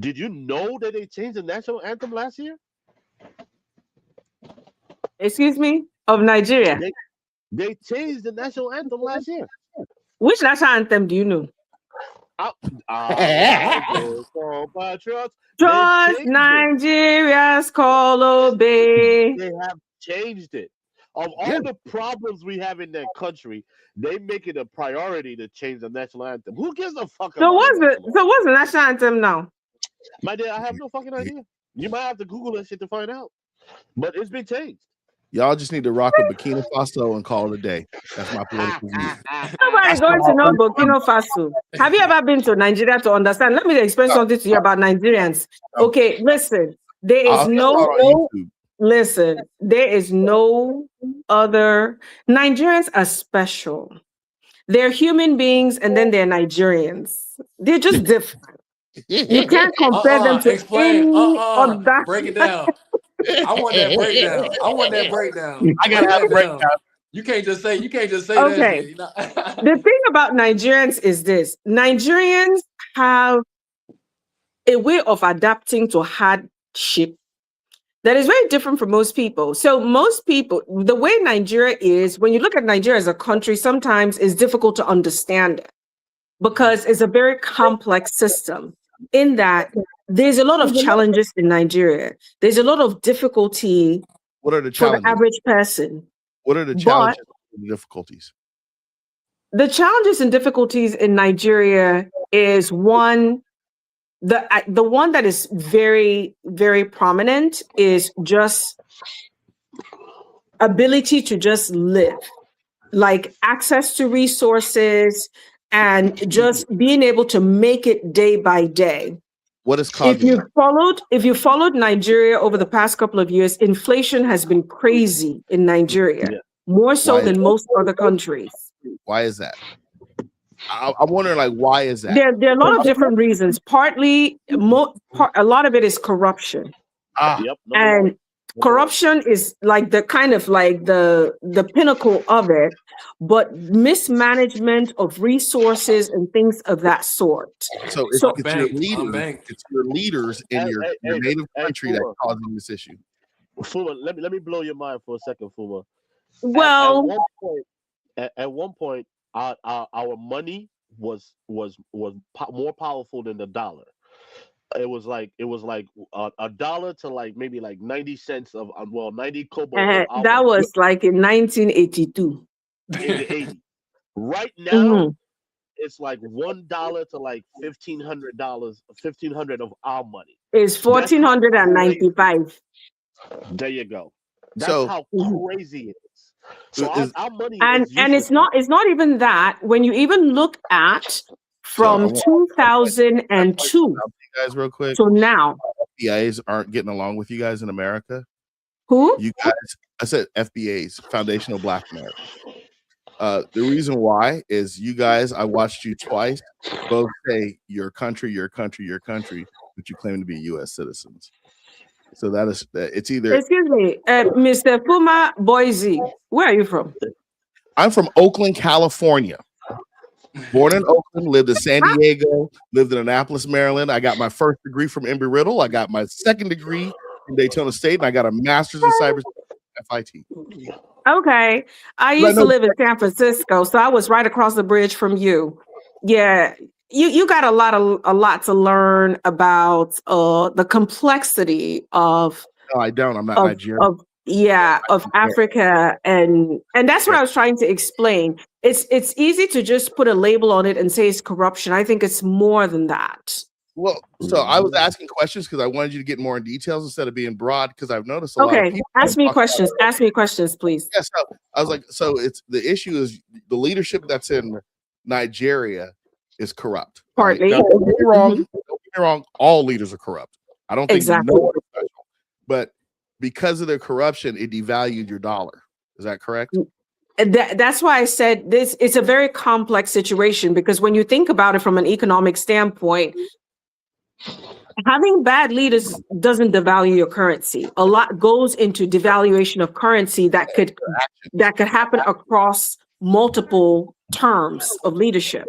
Did you know that they changed the national anthem last year? Excuse me? Of Nigeria. They changed the national anthem last year. Which national anthem do you know? Trust Nigeria's call obey. They have changed it. Of all the problems we have in that country, they make it a priority to change the national anthem. Who gives a fuck about it? So what's the national anthem now? My dear, I have no fucking idea. You might have to Google that shit to find out. But it's been changed. Y'all just need to rock a Burkina Faso and call it a day. That's my political view. Nobody's going to know Burkina Faso. Have you ever been to Nigeria to understand? Let me explain something to you about Nigerians. Okay, listen. There is no other. Nigerians are special. They're human beings, and then they're Nigerians. They're just different. You can't compare them to any other. Break it down. I want that breakdown. I gotta have a breakdown. You can't just say okay. that. The thing about Nigerians is this: Nigerians have a way of adapting to hardship that is very different from most people. So most people, the way Nigeria is, when you look at Nigeria as a country, sometimes it's difficult to understand it because it's a very complex system. In that there's a lot of challenges in Nigeria. There's a lot of difficulty for the average person. What are the challenges and difficulties? The challenges and difficulties in Nigeria is one, the one that is very, very prominent is just ability to just live. like access to resources and just being able to make it day by day. What is cognitive? If you followed Nigeria over the past couple of years, inflation has been crazy in Nigeria, more so than most other countries. Why is that? I'm wondering, like, why is that? There are a lot of different reasons. Partly, a lot of it is corruption. And corruption is like the kind of like the pinnacle of it, but mismanagement of resources and things of that sort. So it's your leaders in your native country that are causing this issue. Fuma, let me blow your mind for a second, Fuma. Well, at one point, our money was more powerful than the dollar. It was like a dollar to like maybe like 90 cents of 90 kobo. That was like in 1982. In the 80s. Right now, it's like $1 to like $1,500 of our money. It's 1,495. There you go. That's how crazy it is. So our money and it's not even that. When you even look at from 2002 guys real quick. So now FBAs aren't getting along with you guys in America. Who? You guys, I said FBAs, Foundational Black America. The reason why is you guys, I watched you twice, both say your country, but you claim to be U.S. citizens. So it's either. Excuse me, Mr. Fuma Boise, where are you from? I'm from Oakland, California. Born in Oakland, lived in San Diego, lived in Annapolis, Maryland. I got my first degree from Embry-Riddle. I got my second degree from Daytona State, and I got a master's in cybersecurity at FIT. Okay. I used to live in San Francisco, so I was right across the bridge from you. Yeah. You got a lot to learn about the complexity of. No, I don't. I'm not Nigerian. Of Africa, and that's what I was trying to explain. It's easy to just put a label on it and say it's corruption. I think it's more than that. Well, so I was asking questions because I wanted you to get more in details instead of being broad, because I've noticed a lot of people. Ask me questions, please. Yes, I was like, so it's the issue is the leadership that's in Nigeria is corrupt. Partly. Right? Now, don't get me wrong, all leaders are corrupt. I don't think no one is special. But because of their corruption, it devalued your dollar. Is that correct? That's why I said it's a very complex situation, because when you think about it from an economic standpoint, having bad leaders doesn't devalue your currency. A lot goes into devaluation of currency that could happen across multiple terms of leadership.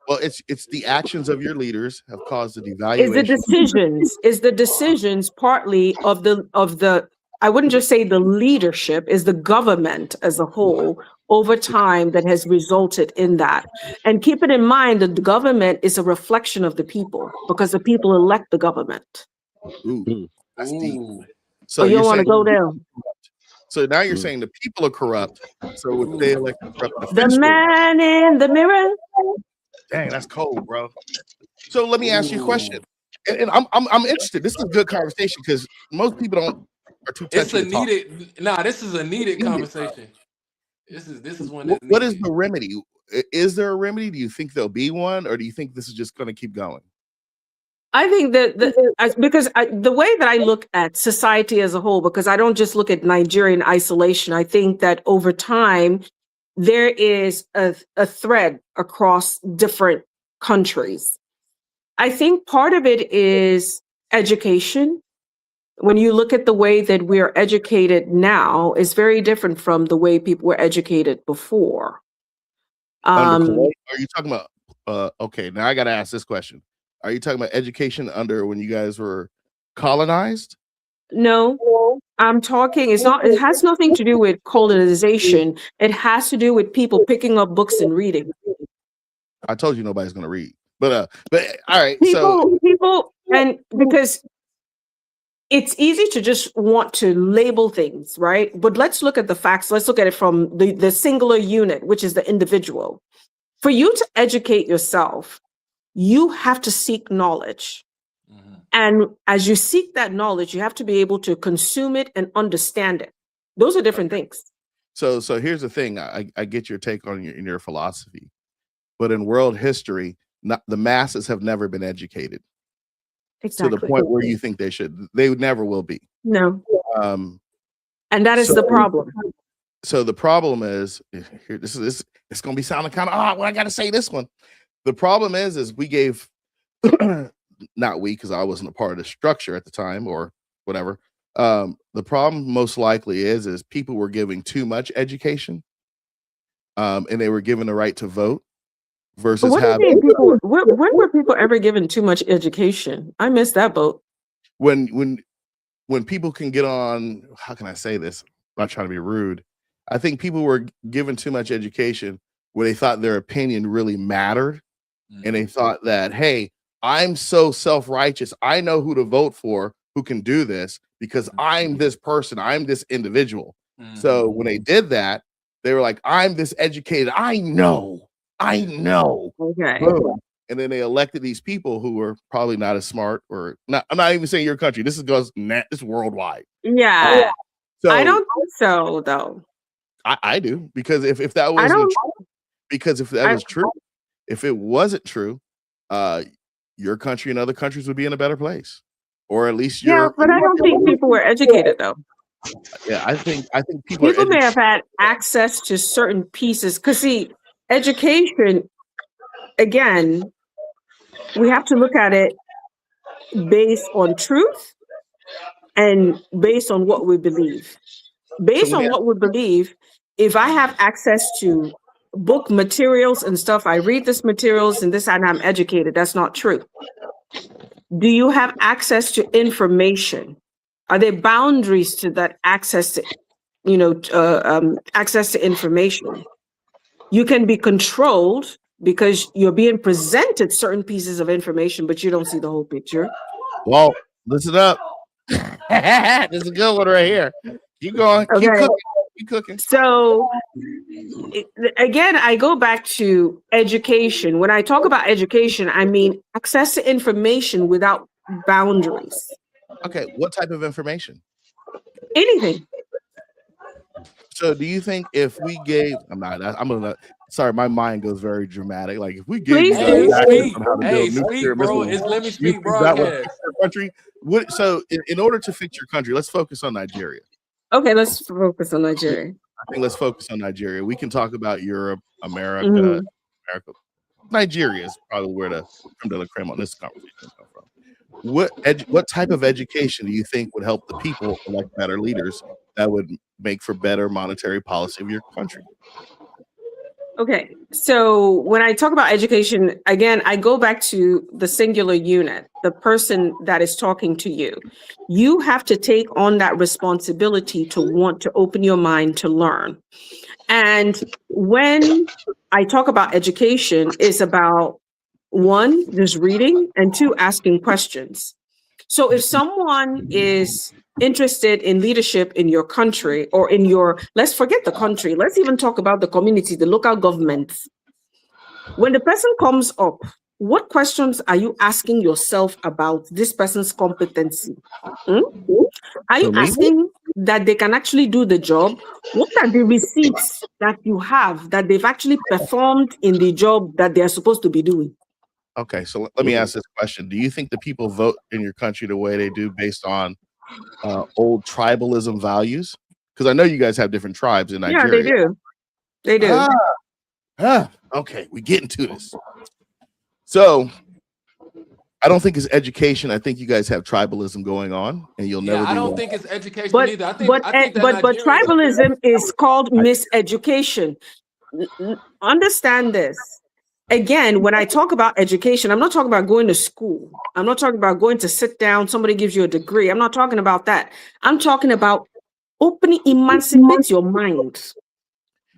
Well, it's the actions of your leaders have caused the devaluation. Is the decisions partly of the I wouldn't just say the leadership, is the government as a whole over time that has resulted in that. And keep it in mind that the government is a reflection of the people, because the people elect the government. Ooh, that's deep. So you don't want to go there. So now you're saying the people are corrupt. So if they elect the man in the mirror. Dang, that's cold, bro. So let me ask you a question. And I'm interested. This is a good conversation because most people are too touchy. This is a needed conversation. This is one. What is the remedy? Is there a remedy? Do you think there'll be one, or do you think this is just going to keep going? I think that the way that I look at society as a whole, because I don't just look at Nigeria in isolation, I think that over time there is a thread across different countries. I think part of it is education. When you look at the way that we are educated now, is very different from the way people were educated before. Are you talking about? Okay, now I got to ask this question. Are you talking about education under when you guys were colonized? No, I'm talking. It has nothing to do with colonization. It has to do with people picking up books and reading. I told you nobody's going to read, but all right. People, and because it's easy to just want to label things, right? But let's look at the facts. Let's look at it from the singular unit, which is the individual. For you to educate yourself, you have to seek knowledge. Mm-hmm. And as you seek that knowledge, you have to be able to consume it and understand it. Those are different things. So here's the thing. I get your take on your philosophy, but in world history, the masses have never been educated to the point where you think they should. They never will be. No. And that is the problem. So the problem is here. This it's going to be sounding kind of odd. Well, I got to say this one. The problem is we gave, not we, because I wasn't a part of the structure at the time or whatever. The problem most likely is people were giving too much education, and they were given the right to vote versus having people. When were people ever given too much education? I missed that boat. When people can get on, how can I say this? I'm not trying to be rude. I think people were given too much education where they thought their opinion really mattered, and they thought that, hey, I'm so self-righteous. I know who to vote for, who can do this because I'm this person. I'm this individual. So when they did that, they were like, I'm this educated. I know. Okay. Boom. And then they elected these people who were probably not as smart or not. I'm not even saying your country. This is worldwide. Yeah. So I don't think so, though. I do, because if that wasn't true, because if that was true, if it wasn't true, your country and other countries would be in a better place, or at least but I don't think people were educated though. Yeah, I think people may have had access to certain pieces. Because see, education, again, we have to look at it based on truth and based on what we believe. Based on what we believe, if I have access to book materials and stuff, I read this materials and this, and I'm educated. That's not true. Do you have access to information? Are there boundaries to that access to, access to information? You can be controlled because you're being presented certain pieces of information, but you don't see the whole picture. Well, listen up. This is a good one right here. Keep going. Okay. Keep cooking. So again, I go back to education. When I talk about education, I mean access to information without boundaries. Okay, what type of information? Anything. So do you think if we gave, sorry, my mind goes very dramatic. Like if we gave you speak, bro, it's LemiSpeakBroadcast. Country. So in order to fix your country, let's focus on Nigeria. Okay, let's focus on Nigeria. I think let's focus on Nigeria. We can talk about Europe, America. Nigeria is probably where the creme de la creme on this conversation comes from. What type of education do you think would help the people elect better leaders that would make for better monetary policy of your country? Okay, so when I talk about education, again, I go back to the singular unit, the person that is talking to you. You have to take on that responsibility to want to open your mind to learn. And when I talk about education, it's about one, just reading, and two, asking questions. So if someone is interested in leadership in your country or in your, let's forget the country, let's even talk about the community, the local governments. When the person comes up, what questions are you asking yourself about this person's competency? Are you asking that they can actually do the job? What are the receipts that you have that they've actually performed in the job that they're supposed to be doing? Okay, so let me ask this question. Do you think the people vote in your country the way they do based on old tribalism values? Because I know you guys have different tribes in Nigeria. Yeah, they do. Okay, we get into this. So I don't think it's education. I think you guys have tribalism going on, and you'll never. I don't think it's education either. I think but tribalism is called miseducation. Understand this. Again, when I talk about education, I'm not talking about going to school. I'm not talking about going to sit down, somebody gives you a degree. I'm not talking about that. I'm talking about emancipate your mind.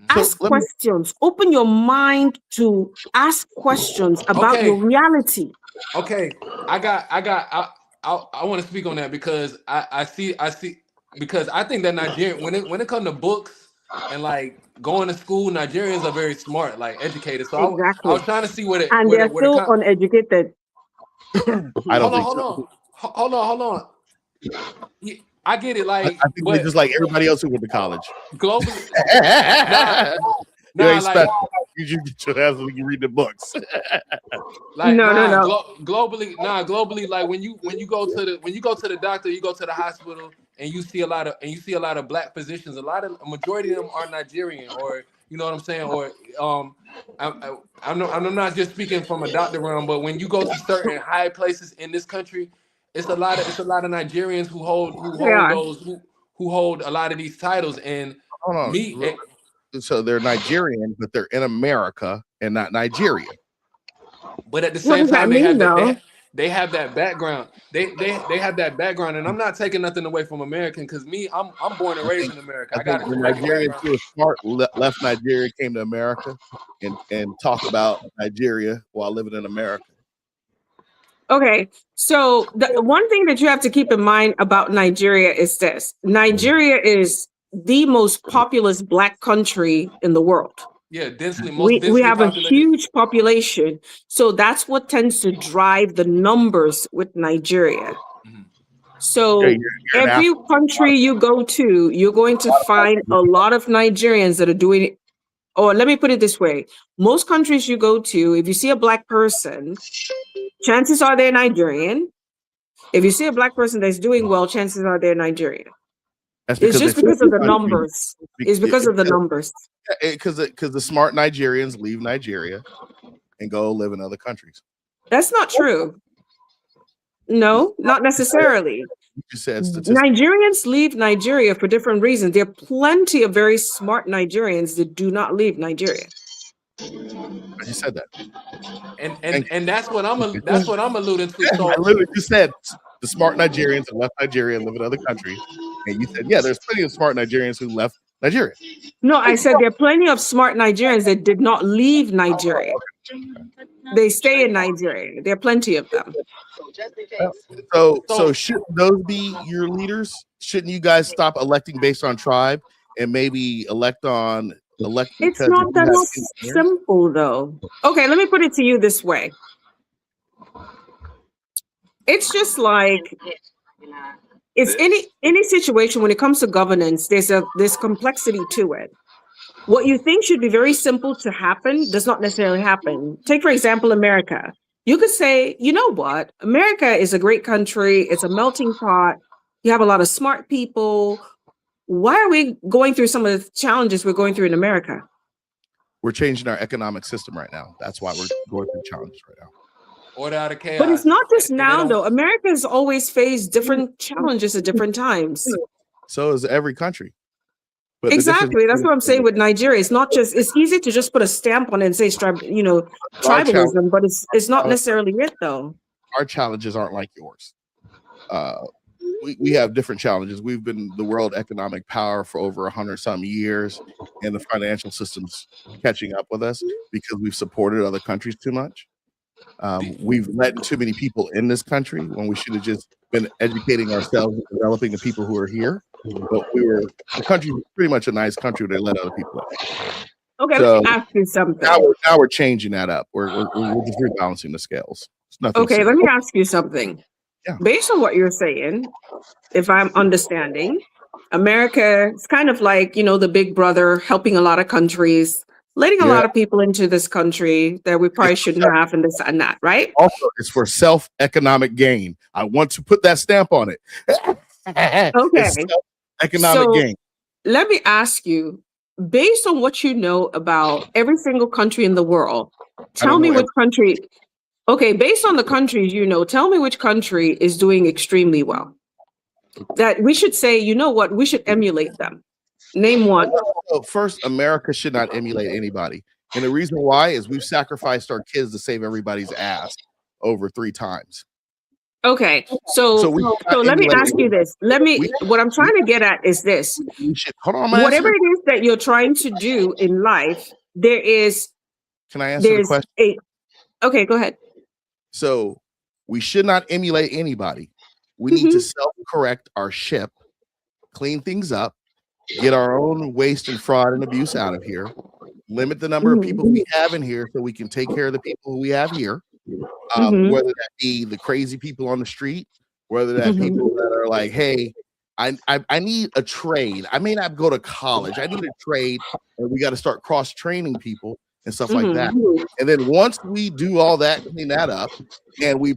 Ask questions. Open your mind to ask questions about your reality. Okay, I want to speak on that because I see because I think that Nigeria, when it comes to books and like going to school, Nigerians are very smart, like educated. So exactly. I was trying to see where they're still uneducated. I don't think so. Hold on. I get it. Like, I think they're just like everybody else who went to college. Globally, You ain't like, special. You get your ass when you read the books. Like, no. Globally, like when you go to the doctor, you go to the hospital, and you see a lot of black physicians. A majority of them are Nigerian, or you know what I'm saying, or I'm not just speaking from a doctor realm, but when you go to certain high places in this country, it's a lot of Nigerians who hold a lot of these titles, and Hold on. me. So they're Nigerian, but they're in America and not Nigeria. But at the same time, they have that background. They have that background, and I'm not taking nothing away from American, because I'm born and raised in America. I got the Nigerians who are smart left Nigeria, came to America, and talk about Nigeria while living in America. Okay, so the one thing that you have to keep in mind about Nigeria is this: Nigeria is the most populous black country in the world. Yeah, we have a huge population, so that's what tends to drive the numbers with Nigeria. So every country you go to, you're going to find a lot of Nigerians that are doing it. Or let me put it this way: most countries you go to, if you see a black person, chances are they're Nigerian. If you see a black person that's doing well, chances are they're Nigerian. It's just because of the numbers. It's because of the numbers. Because the smart Nigerians leave Nigeria and go live in other countries. That's not true. No, not necessarily. You said Nigerians leave Nigeria for different reasons. There are plenty of very smart Nigerians that do not leave Nigeria. You said that, and that's what I'm alluding to. So I literally just said the smart Nigerians that left Nigeria and live in other countries, and you said, yeah, there's plenty of smart Nigerians who left Nigeria. No, I said there are plenty of smart Nigerians that did not leave Nigeria. They stay in Nigeria. There are plenty of them. So shouldn't those be your leaders? Shouldn't you guys stop electing based on tribe and maybe elect? It's not that simple, though. Okay, let me put it to you this way. It's just like it's any situation when it comes to governance. There's complexity to it. What you think should be very simple to happen does not necessarily happen. Take, for example, America. You could say, you know what? America is a great country. It's a melting pot. You have a lot of smart people. Why are we going through some of the challenges we're going through in America? We're changing our economic system right now. That's why we're going through challenges right now. Order out of chaos. But it's not just now, though. America has always faced different challenges at different times. So is every country. But exactly. That's what I'm saying with Nigeria. It's not just, it's easy to just put a stamp on it and say, tribalism, but it's not necessarily it, though. Our challenges aren't like yours. We have different challenges. We've been the world economic power for over 100-some years, and the financial system's catching up with us because we've supported other countries too much. We've let too many people in this country when we should have just been educating ourselves and developing the people who are here. But the country was pretty much a nice country. They let other people in. Okay, so, let me ask you something. Now we're changing that up. We're just rebalancing the scales. Okay, let me ask you something. Yeah. Based on what you're saying, if I'm understanding, America is kind of like, the big brother helping a lot of countries, letting a lot of people into this country that we probably shouldn't have, and this and that, right? Also, it's for self-economic gain. I want to put that stamp on it. Okay. Economic gain. Let me ask you, based on what you know about every single country in the world, tell me which country. Okay, based on the countries tell me which country is doing extremely well. That we should say, you know what, we should emulate them. Name one. First, America should not emulate anybody. And the reason why is we've sacrificed our kids to save everybody's ass over 3 times. Okay, so let me ask you this. What I'm trying to get at is this. Whatever it is that you're trying to do in life, there is. Can I answer the question? Okay, go ahead. So we should not emulate anybody. We need to self-correct our ship, clean things up, get our own waste and fraud and abuse out of here, limit the number of people we have in here so we can take care of the people who we have here, whether that be the crazy people on the street, whether that people that are like, hey, I need a trade. I may not go to college. I need a trade, and we got to start cross training people and stuff like that. And then once we do all that, clean that up, and we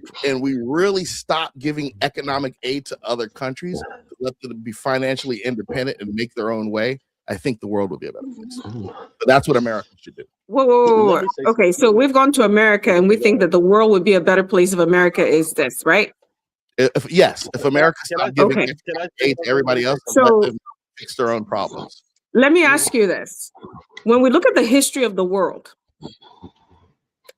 really stop giving economic aid to other countries, let them be financially independent and make their own way, I think the world will be a better place. But that's what America should do. Whoa. Okay, so we've gone to America, and we think that the world would be a better place if America is this, right? If America stopped giving aid to everybody else, so let them fix their own problems. Let me ask you this. When we look at the history of the world,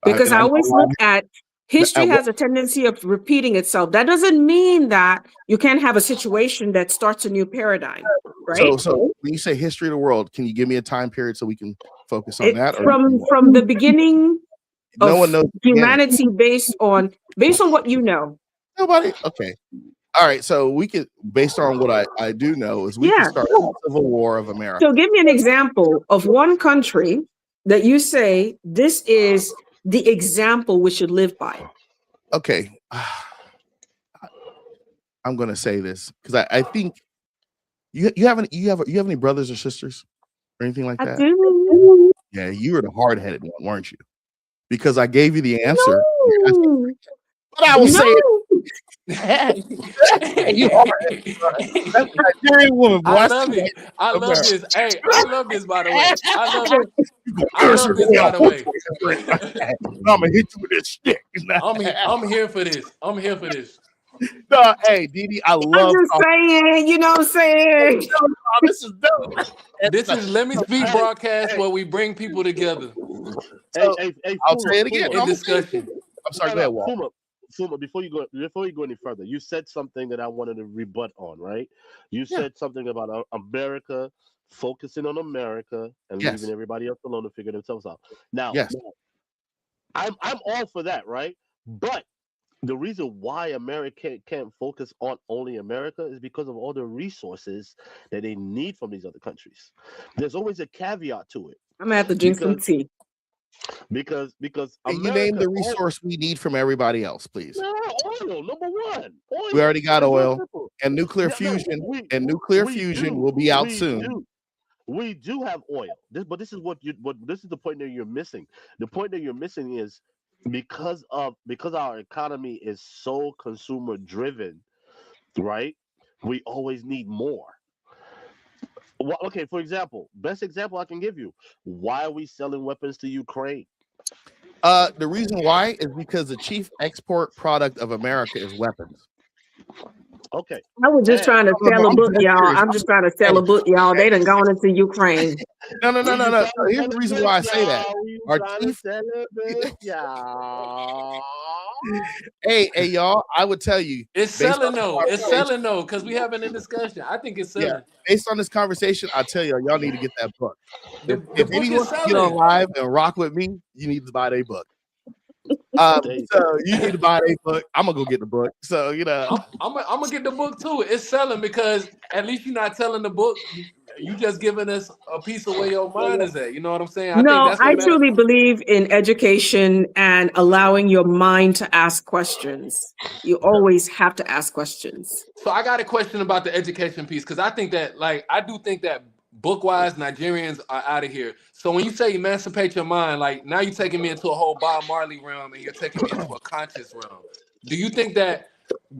because I always look at history has a tendency of repeating itself. That doesn't mean that you can't have a situation that starts a new paradigm, right? So when you say history of the world, can you give me a time period so we can focus on that? From the beginning no one knows humanity based on what you know. Nobody. Okay. All right. So we could, based on what I do know, is we can start a civil war of America. So give me an example of one country that you say this is the example we should live by. Okay. I'm going to say this because I think you have any brothers or sisters or anything like that? I do. Yeah, you were the hard-headed one, weren't you? Because I gave you the answer. No. But I will say it. You hard-headed. That's a Nigerian woman, boy. I love it. I love this. Hey, I love this, by the way. I love this, by the way. I'm gonna hit you with this stick. I'm here for this. I'm here for this. No, hey, Didi, I love. I'm just saying, you know what I'm saying? This is dope. This is Let Me Speak broadcast where we bring people together. So, I'll say it again. In discussion. I'm sorry, go ahead, Walt. Fuma, before you go any further, you said something that I wanted to rebut on, right? You said something about America focusing on America and leaving everybody else alone to figure themselves out. Now, I'm all for that, right? But the reason why America can't focus on only America is because of all the resources that they need from these other countries. There's always a caveat to it. I'm gonna have to drink some tea. Because America, you name the resource we need from everybody else, please. Oil, number one. Oil. We already got oil and nuclear fusion, and nuclear fusion will be out soon. We do have oil, but this is this is the point that you're missing. The point that you're missing is because our economy is so consumer driven, right? We always need more. Well, okay, for example, best example I can give you. Why are we selling weapons to Ukraine? The reason why is because the chief export product of America is weapons. Okay. I was just trying to sell a book, y'all. I'm just trying to sell a book, y'all. They done gone into Ukraine. No. Here's the reason why I say that. Our chief... Hey, y'all, I would tell you. It's selling though. It's selling though, because we having a discussion. I think it's selling. Yeah. Based on this conversation, I tell y'all need to get that book. If anyone can get on live and rock with me, you need to buy their book. So you need to buy a book. I'm gonna go get the book. So I'm gonna get the book too. It's selling because at least you're not telling the book. You just giving us a piece of where your mind is at. You know what I'm saying? I truly believe in education and allowing your mind to ask questions. You always have to ask questions. So I got a question about the education piece because I think that, I do think that book-wise, Nigerians are out of here. So when you say emancipate your mind, now you're taking me into a whole Bob Marley realm and you're taking me into a conscious realm. Do you think that,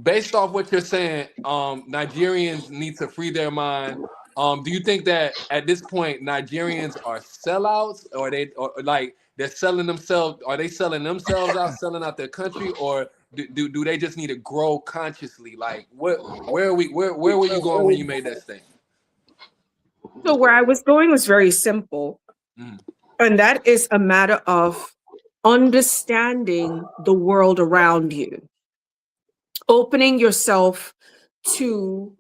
based off what you're saying, Nigerians need to free their mind? Do you think that at this point Nigerians are sellouts, or they're selling themselves? Are they selling themselves out, selling out their country, or do they just need to grow consciously? Where were you going when you made that statement? So where I was going was very simple, and that is a matter of understanding the world around you, opening yourself to.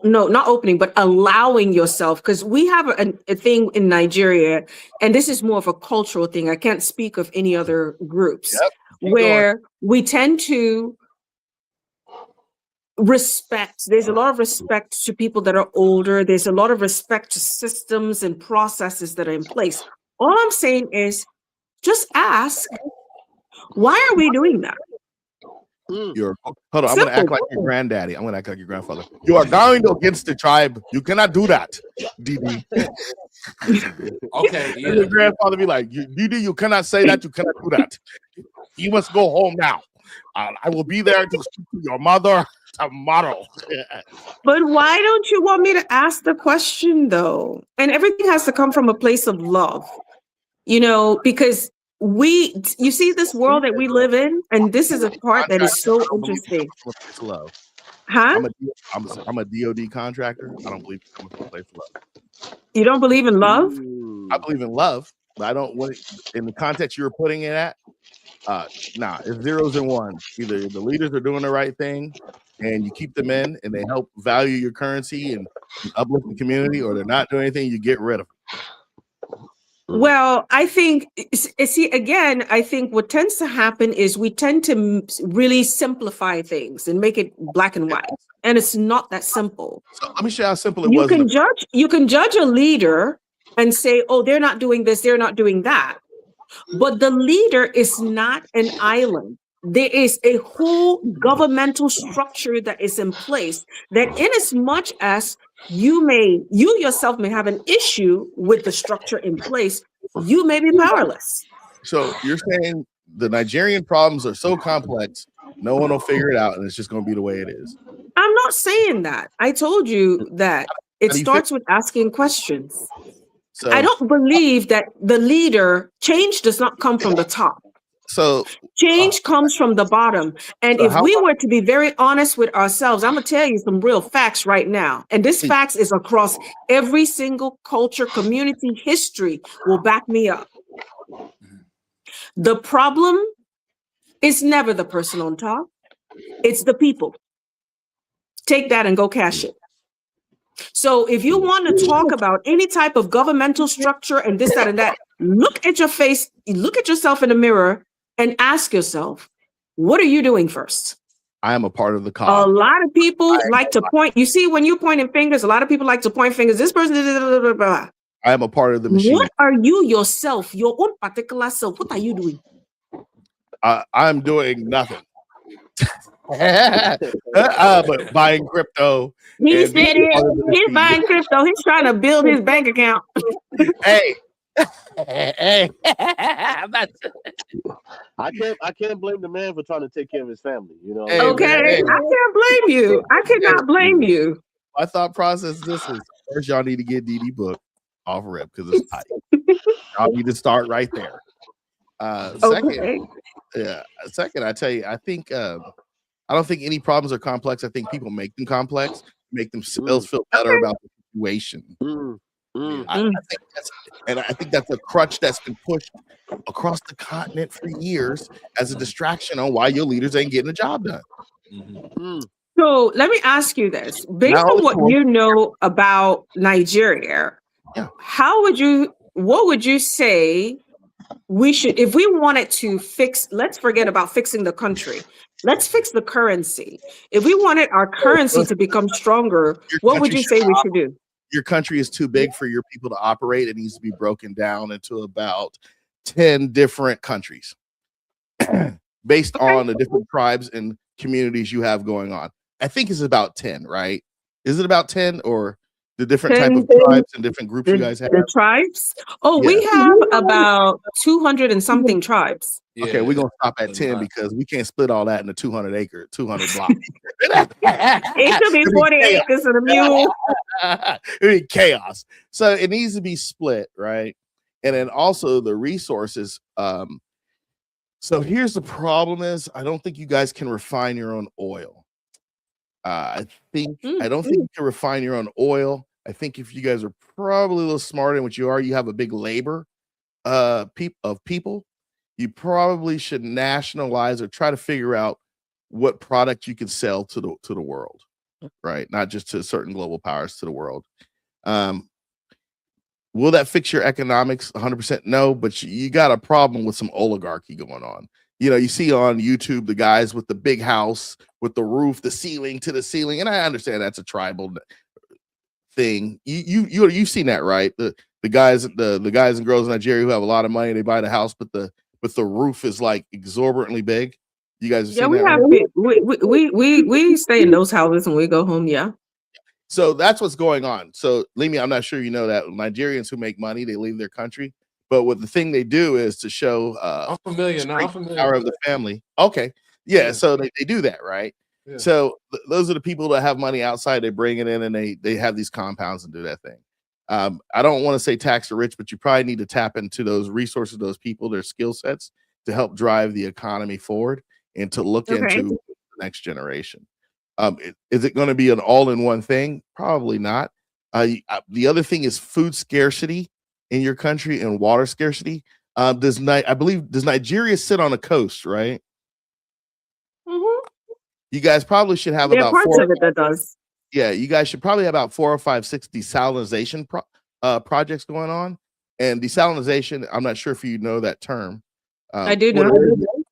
No, not opening, but allowing yourself, because we have a thing in Nigeria, and this is more of a cultural thing. I can't speak of any other groups where we tend to respect. There's a lot of respect to people that are older. There's a lot of respect to systems and processes that are in place. All I'm saying is just ask, why are we doing that? Hold on, I'm gonna act like your granddaddy. I'm gonna act like your grandfather. You are going against the tribe. You cannot do that, DD. Okay, yeah. And your grandfather be like, DD, you cannot say that. You cannot do that. You must go home now. I will be there to speak to your mother tomorrow. But why don't you want me to ask the question though? And everything has to come from a place of love, because you see this world that we live in, and this is a part that is so interesting. Love. Huh? I'm a DOD contractor. I don't believe I'm a place of love. You don't believe in love? I believe in love, but I don't want in the context you're putting it at. It's zeros and ones. Either the leaders are doing the right thing and you keep them in and they help value your currency and uplift the community, or they're not doing anything, you get rid of them. Well, I think, I think what tends to happen is we tend to really simplify things and make it black and white. And it's not that simple. So let me show you how simple it was. You can judge a leader and say, oh, they're not doing this, they're not doing that. But the leader is not an island. There is a whole governmental structure that is in place that, in as much as you yourself may have an issue with the structure in place, you may be powerless. So you're saying the Nigerian problems are so complex, no one will figure it out, and it's just going to be the way it is. I'm not saying that. I told you that it starts with asking questions. So, I don't believe that change does not come from the top. So change comes from the bottom. And if we were to be very honest with ourselves, I'm going to tell you some real facts right now. And this facts is across every single culture, community, history will back me up. The problem is never the person on top. It's the people. Take that and go cash it. So if you want to talk about any type of governmental structure and this, that, and that, look at your face, look at yourself in the mirror and ask yourself, what are you doing first? I am a part of the cause. A lot of people like to point. You see, when you're pointing fingers, a lot of people like to point fingers. This person, blah, blah, blah. I am a part of the machine. What are you yourself, your own particular self? What are you doing? I'm doing nothing. But buying crypto. He said it. He's buying crypto. He's trying to build his bank account. Hey. I can't blame the man for trying to take care of his family, Hey, okay, man. I can't blame you. I cannot blame you. My thought process this is first y'all need to get DD book off rip because it's tight. Y'all need to start right there. Second, I tell you, I think I don't think any problems are complex. I think people make them complex, make themselves feel better about the situation. I think that's a crutch that's been pushed across the continent for years as a distraction on why your leaders ain't getting the job done. So let me ask you this: based on what you know about Nigeria, what would you say we should, if we wanted to fix? Let's forget about fixing the country. Let's fix the currency. If we wanted our currency to become stronger, what would you say we should do? Your country is too big for your people to operate. It needs to be broken down into about 10 different countries based on the different tribes and communities you have going on. I think it's about 10, right? Is it about 10 or the different type of tribes and different groups you guys have? The tribes? Oh, yeah. We have about 200 and something tribes. Yeah. Okay, we're going to stop at 10 because we can't split all that in a 200 block. It should be 40 acres of the mule. It'd be chaos. So it needs to be split, right? And then also the resources. So here's the problem is I don't think you guys can refine your own oil. I don't think you can refine your own oil. I think if you guys are probably a little smarter than what you are, you have a big labor of people. You probably should nationalize or try to figure out what product you can sell to the world, right? Not just to certain global powers, to the world. Will that fix your economics? 100% no, but you got a problem with some oligarchy going on. You see on YouTube the guys with the big house with the roof, the ceiling to the ceiling, and I understand that's a tribal thing. You've seen that, right? The guys and girls in Nigeria who have a lot of money, they buy the house, but the roof is like exorbitantly big. You guys have Yeah, seen we that? have we stay in those houses when we go home. Yeah. So that's what's going on. So, Lemi, I'm not sure you know that Nigerians who make money, they leave their country. But what the thing they do is to show I'm familiar now. I'm familiar. Power of the family. Okay. Yeah. So they do that, right? Yeah. So those are the people that have money outside. They bring it in and they have these compounds and do that thing. I don't want to say tax the rich, but you probably need to tap into those resources, those people, their skill sets to help drive the economy forward and to look into the next generation. Is it going to be an all-in-one thing? Probably not. The other thing is food scarcity in your country and water scarcity. Does Nigeria sit on a coast, right? Mm-hmm. You guys probably should have about parts of it that does. Yeah, you guys should probably have about 4 or 5, 6 desalination projects going on. And desalination, I'm not sure if you know that term. I do know.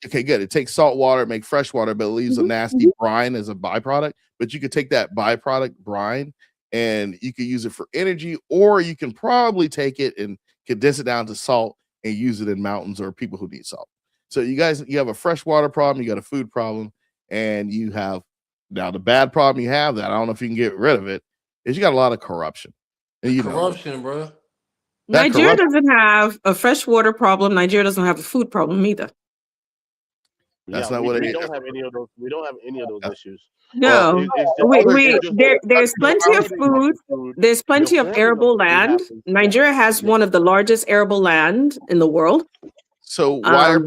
Okay, good. It takes salt water, make fresh water, but it leaves a nasty brine as a byproduct. But you could take that byproduct brine and you could use it for energy, or you can probably take it and condense it down to salt and use it in mountains or people who need salt. So you have a fresh water problem, you got a food problem, and you have now the bad problem you have that I don't know if you can get rid of it is you got a lot of corruption. And corruption, bro. Nigeria doesn't have a freshwater problem. Nigeria doesn't have a food problem either. That's not what it is. We don't have any of those. We don't have any of those issues. No, there's plenty of food. There's plenty of arable land. Nigeria has one of the largest arable land in the world. So why are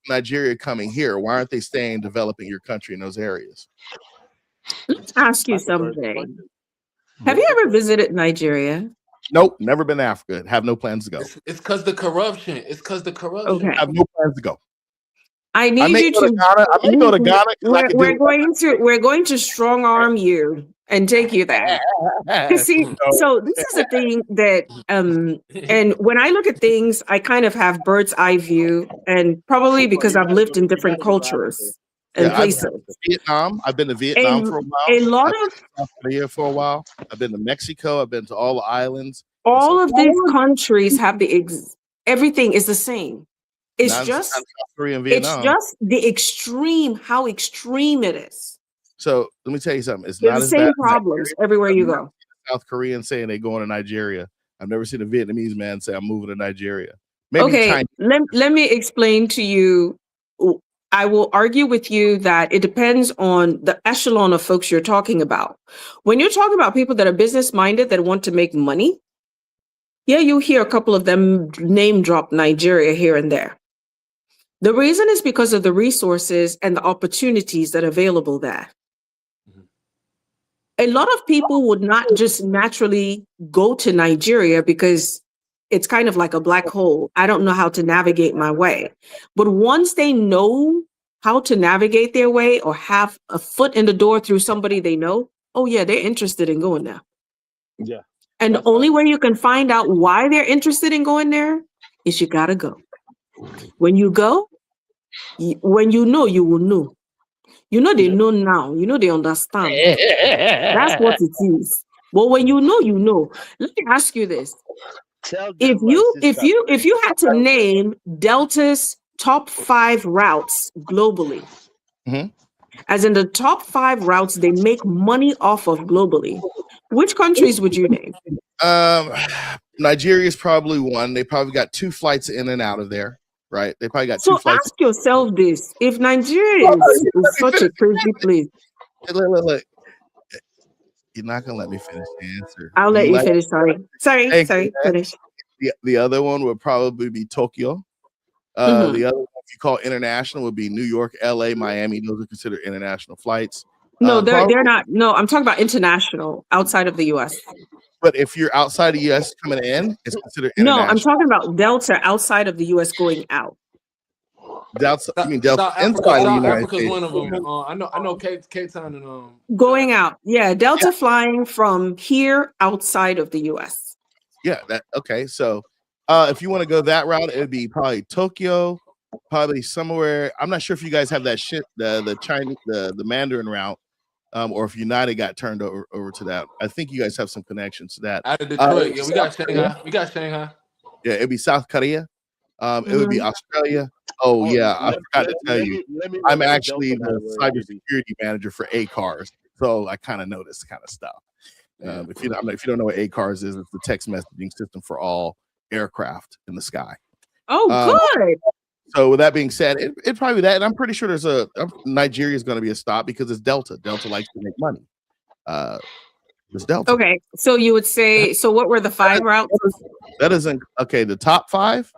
Nigeria coming here? Why aren't they staying developing your country in those areas? Let's ask you something. Have you ever visited Nigeria? Nope, never been to Africa. Have no plans to go. It's because the corruption. Okay. I have no plans to go. I need you to. Ghana. I may go to Ghana. We're going to strong arm you and take you there. See, so this is the thing that and when I look at things, I kind of have bird's eye view, and probably because I've lived in different cultures and places. I've been to Vietnam for a while. A lot of South Korea for a while. I've been to Mexico. I've been to all the islands. All of these countries have everything is the same. It's just the extreme, how extreme it is. So let me tell you something. It's There's not the as same bad problems everywhere you go. South Koreans saying they're going to Nigeria. I've never seen a Vietnamese man say I'm moving to Nigeria. Okay, let me explain to you. I will argue with you that it depends on the echelon of folks you're talking about. When you're talking about people that are business minded that want to make money, yeah, you hear a couple of them name drop Nigeria here and there. The reason is because of the resources and the opportunities that are available there. A lot of people would not just naturally go to Nigeria because it's kind of like a black hole. I don't know how to navigate my way. But once they know how to navigate their way or have a foot in the door through somebody they know, oh yeah, they're interested in going there. Yeah. And the only way you can find out why they're interested in going there is you gotta go. When you go, when you know, you will know. You know they know now. You know they understand. That's what it is. But when you know, you know. Let me ask you this: if you had to name Delta's top 5 routes globally, as in the top 5 routes they make money off of globally, which countries would you name? Nigeria is probably one. They probably got 2 flights in and out of there. Right, they probably got 2 flights. So ask yourself this: if Nigeria is such a crazy place, look, you're not gonna let me finish the answer. I'll let you finish. Sorry. Finish. The other one would probably be Tokyo. The other one, if you call international, would be New York, LA, Miami. Those are considered international flights. No, they're not. No, I'm talking about international, outside of the U.S. But if you're outside the U.S. coming in, it's considered international. No, I'm talking about Delta outside of the U.S. going out. Delta, you mean Delta inside the United States? One of them. I know Cape Town and going out. Yeah, Delta flying from here outside of the U.S. Yeah. Okay. So, if you want to go that route, it would be probably Tokyo, probably somewhere. I'm not sure if you guys have that shit, the Chinese, the Mandarin route. Or if United got turned over to that. I think you guys have some connections to that. Out of Detroit, we got Shanghai. Yeah, it'd be South Korea. It would be Australia. Oh yeah, I forgot to tell you. I'm know actually Delta the got it. cybersecurity manager for ACARS, so I kind of know this kind of stuff. If you don't know what ACARS is, it's the text messaging system for all aircraft in the sky. Oh, good. So with that being said, it probably that, and I'm pretty sure there's Nigeria is going to be a stop because it's Delta. Delta likes to make money. It's Delta. Okay, so you would say, so what were the 5 routes? That isn't okay. The top 5,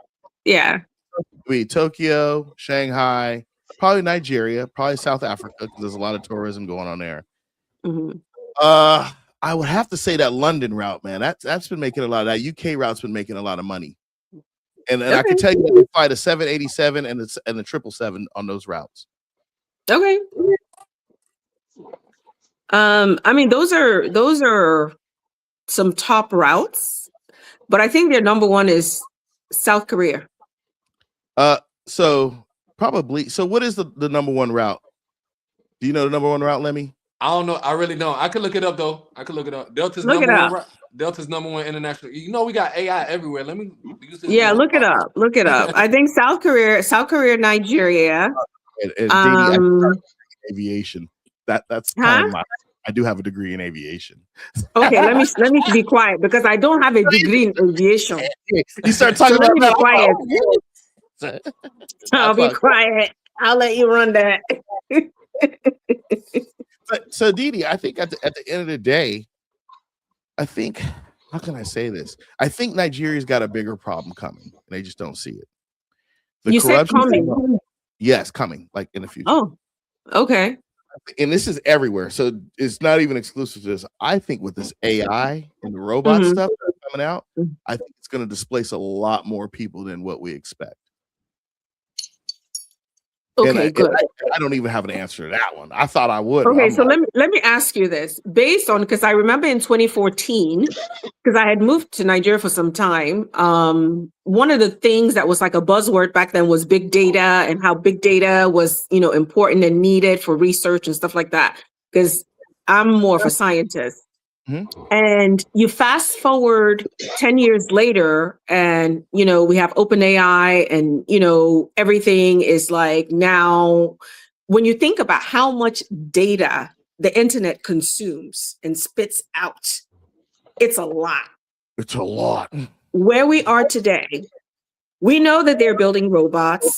Yeah, would be Tokyo, Shanghai, probably Nigeria, probably South Africa because there's a lot of tourism going on there. mm-hmm. I would have to say that London route, man. That's been making a lot of that. UK route's been making a lot of money. And I can tell you that they fly the 787 and the 777 on those routes. Okay. I mean, those are some top routes, but I think their number one is South Korea. So probably. So what is the number one route? Do you know the number one route, Lemmy? I don't know. I really don't. I could look it up though. I could look it up. Delta's Look number it one. up. Route. Delta's number one international. You know we got AI everywhere. Let me. Yeah, look it up. Look it up. I think South Korea, Nigeria. And aviation. That's kind of my. I do have a degree in aviation. Okay, let me be quiet because I don't have a degree in aviation. You start talking so about let me be quiet. I'll be quiet. I'll let you run that. So Didi, I think at the end of the day, I think, how can I say this? I think Nigeria's got a bigger problem coming. They just don't see it. You said coming. Yes, coming, like in the future. Oh, okay. And this is everywhere. So it's not even exclusive to this. I think with this AI and the robot stuff that's coming out, I think it's going to displace a lot more people than what we expect. Okay, good. I don't even have an answer to that one. I thought I would. Okay, so let me ask you this. Based on, because I remember in 2014, because I had moved to Nigeria for some time, one of the things that was like a buzzword back then was big data and how big data was, important and needed for research and stuff like that. Because I'm more of a scientist. Mm-hmm. And you fast forward 10 years later and, we have OpenAI and, everything is like now, when you think about how much data the internet consumes and spits out, it's a lot. It's a lot. Where we are today, we know that they're building robots.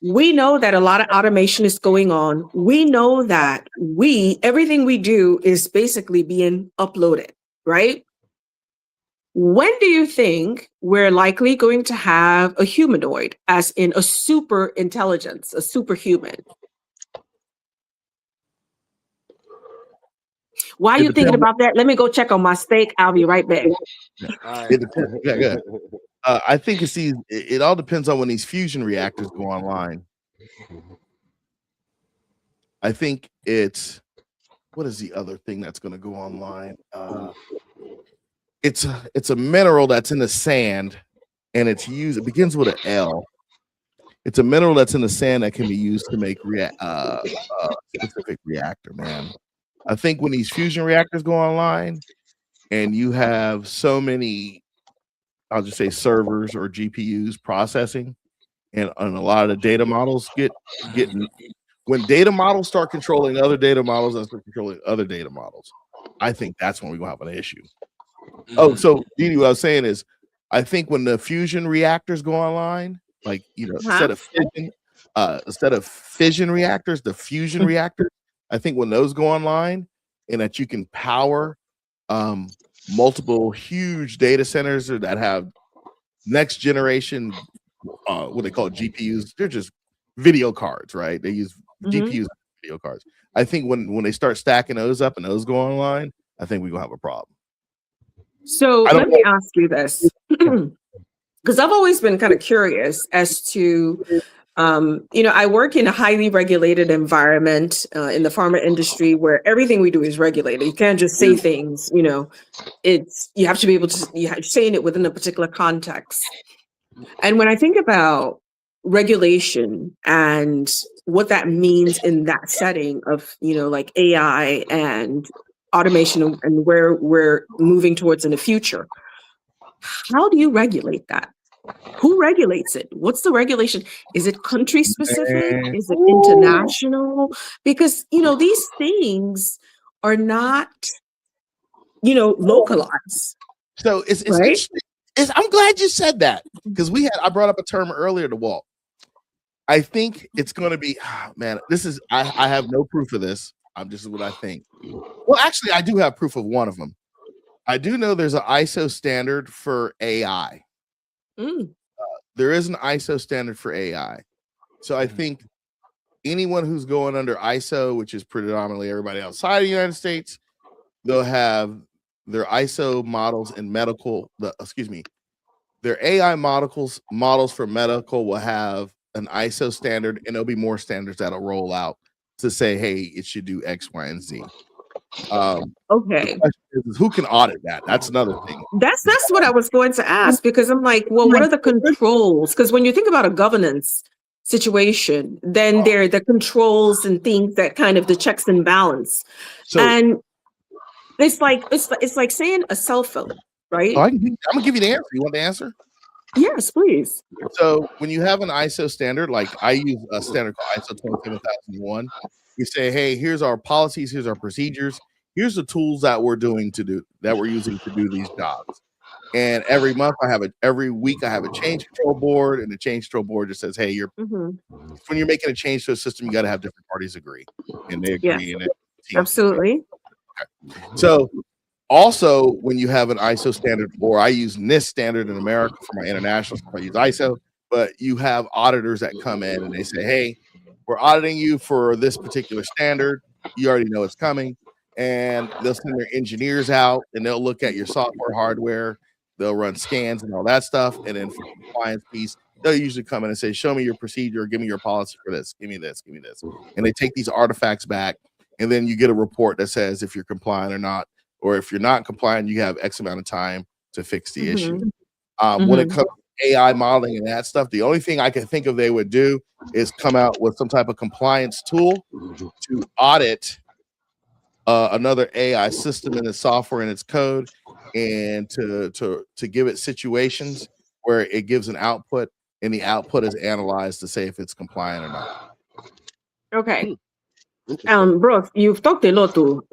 We know that a lot of automation is going on. We know that everything we do is basically being uploaded, right? When do you think we're likely going to have a humanoid, as in a super intelligence, a superhuman? Why are you thinking about that? Let me go check on my steak. I'll be right back. Good. I think it all depends on when these fusion reactors go online. I think what is the other thing that's going to go online? It's a mineral that's in the sand, and it begins with an L. It's a mineral that's in the sand that can be used to make specific reactor, man. I think when these fusion reactors go online, and you have so many, I'll just say servers or GPUs processing, and a lot of the data models when data models start controlling other data models and start controlling other data models, I think that's when we're gonna have an issue. Oh, so Didi, what I was saying is, I think when the fusion reactors go online, like instead of fission reactors, the fusion reactors, I think when those go online, and that you can power multiple huge data centers that have next generation, what they call GPUs. They're just video cards, right? They use GPUs as video cards. I think when they start stacking those up and those go online, I think we're gonna have a problem. So let me ask you this, because I've always been kind of curious as to, I work in a highly regulated environment in the pharma industry where everything we do is regulated. You can't just say things, you have to be able to, you're saying it within a particular context. And when I think about regulation and what that means in that setting of, like AI and automation and where we're moving towards in the future, how do you regulate that? who regulates it? What's the regulation? Is it country specific? Is it international? Because, these things are not, localized. So it's right? interesting. I'm glad you said that, because I brought up a term earlier to Walt. I think it's going to be, man, I have no proof of this. This is what I think. Well, actually, I do have proof of one of them. I do know there's an ISO standard for AI. There is an ISO standard for AI. So I think anyone who's going under ISO, which is predominantly everybody outside of the United States, they'll have their ISO models in their AI models for medical will have an ISO standard, and there'll be more standards that'll roll out to say, hey, it should do X, Y, and Z. Okay. The question is, who can audit that? That's another thing. That's what I was going to ask, because I'm like, well, what are the controls? Because when you think about a governance situation, then there are the controls and things that kind of the checks and balance. And it's like saying a cell phone, right? I'm gonna give you the answer. You want the answer? Yes, please. So when you have an ISO standard, like I use a standard called ISO 27001, you say, hey, here's our policies, here's our procedures, here's the tools that we're using to do these jobs. And every week I have a change control board, and the change control board just says, hey, when you're making a change to a system, you got to have different parties agree, and they agree. Yeah. Absolutely. Okay. So also, when you have an ISO standard, or I use NIST standard in America for my international stuff, I use ISO, but you have auditors that come in and they say, hey, we're auditing you for this particular standard. You already know it's coming. And they'll send their engineers out, and they'll look at your software, hardware. They'll run scans and all that stuff. And then for the compliance piece, they'll usually come in and say, show me your procedure, give me your policy for this, give me this, give me this. And they take these artifacts back, and then you get a report that says if you're compliant or not. Or if you're not compliant, you have X amount of time to fix the issue. When it comes to AI modeling and that stuff, the only thing I can think of they would do is come out with some type of compliance tool to audit another AI system in its software and its code, and to give it situations where it gives an output, and the output is analyzed to say if it's compliant or not. Okay. Bro, you've talked a lot too.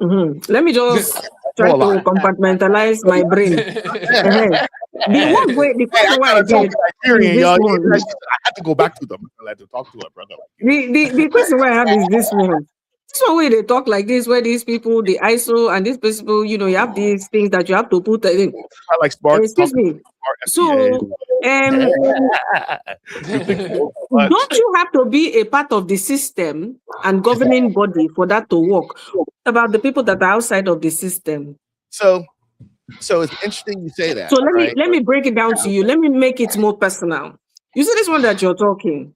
Let me just try to compartmentalize my brain. The question why I did I had to go back to them. I had to talk to her brother. The question why I have is this one. So way they talk like this, where these people, the ISO and these people, you have these things that you have to put in. I like smart. Excuse me. So, don't you have to be a part of the system and governing body for that to work? What about the people that are outside of the system? So it's interesting you say that. So let me break it down to you. Let me make it more personal. You see this one that you're talking.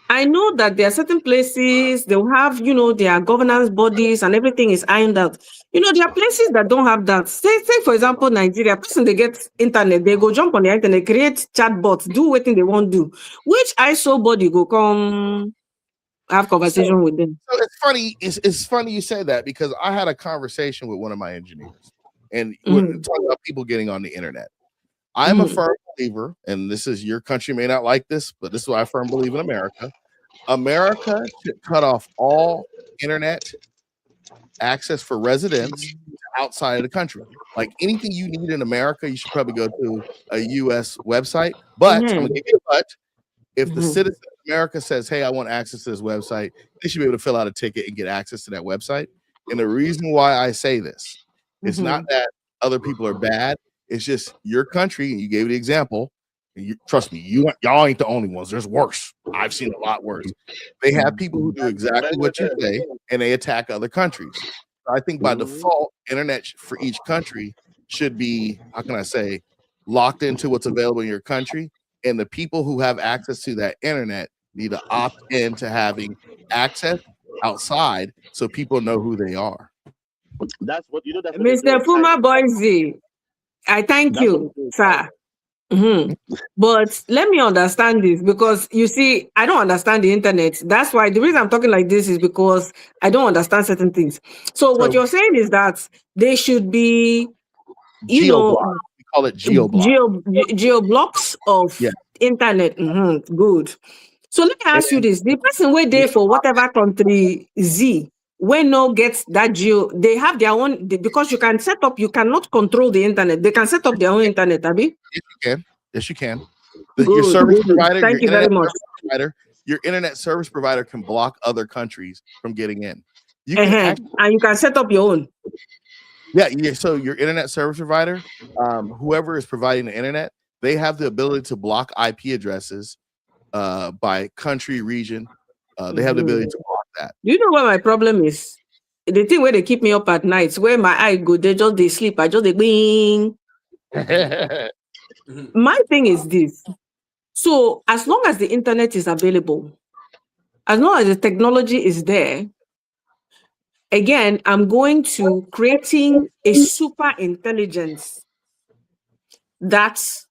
I know that there are certain places they'll have, their governance bodies and everything is ironed out. There are places that don't have that. Say for example, Nigeria, person they get internet, they go jump on the internet, create chatbots, do what they want to do. Which ISO body go come have conversation with them? So it's funny. It's funny you say that, because I had a conversation with one of my engineers, and we're talking about people getting on the internet. I'm a firm believer, and your country may not like this, but this is why I firmly believe in America. America should cut off all internet access for residents outside of the country. Like anything you need in America, you should probably go to a U.S. website. But I'm gonna give you a but. If the citizen of America says, hey, I want access to this website, they should be able to fill out a ticket and get access to that website. And the reason why I say this, it's not that other people are bad. It's just your country, and you gave the example. And trust me, y'all ain't the only ones. There's worse. I've seen a lot worse. They have people who do exactly what you say, and they attack other countries. So I think by default, internet for each country should be, how can I say, locked into what's available in your country. And the people who have access to that internet need to opt into having access outside, so people know who they are. That's what That's Mr. Puma Boise. I thank you, sir. But let me understand this, because you see, I don't understand the internet. That's why the reason I'm talking like this is because I don't understand certain things. So what you're saying is that they should be, we call it geo blocks of internet. Good. So let me ask you this: the person wait there for whatever country Z, when no gets that geo, they have their own, because you can set up. You cannot control the internet. They can set up their own internet, Abby. Yes, you can. Your service provider. Thank you very much. Your internet service provider can block other countries from getting in. You can and you can set up your own. Yeah. So your internet service provider, whoever is providing the internet, they have the ability to block IP addresses by country, region. They have the ability to block that. You know what my problem is? The thing where they keep me up at nights, where my eye go, they sleep. I just bing. My thing is this. So as long as the internet is available, as long as the technology is there, again, I'm going to creating a super intelligence that's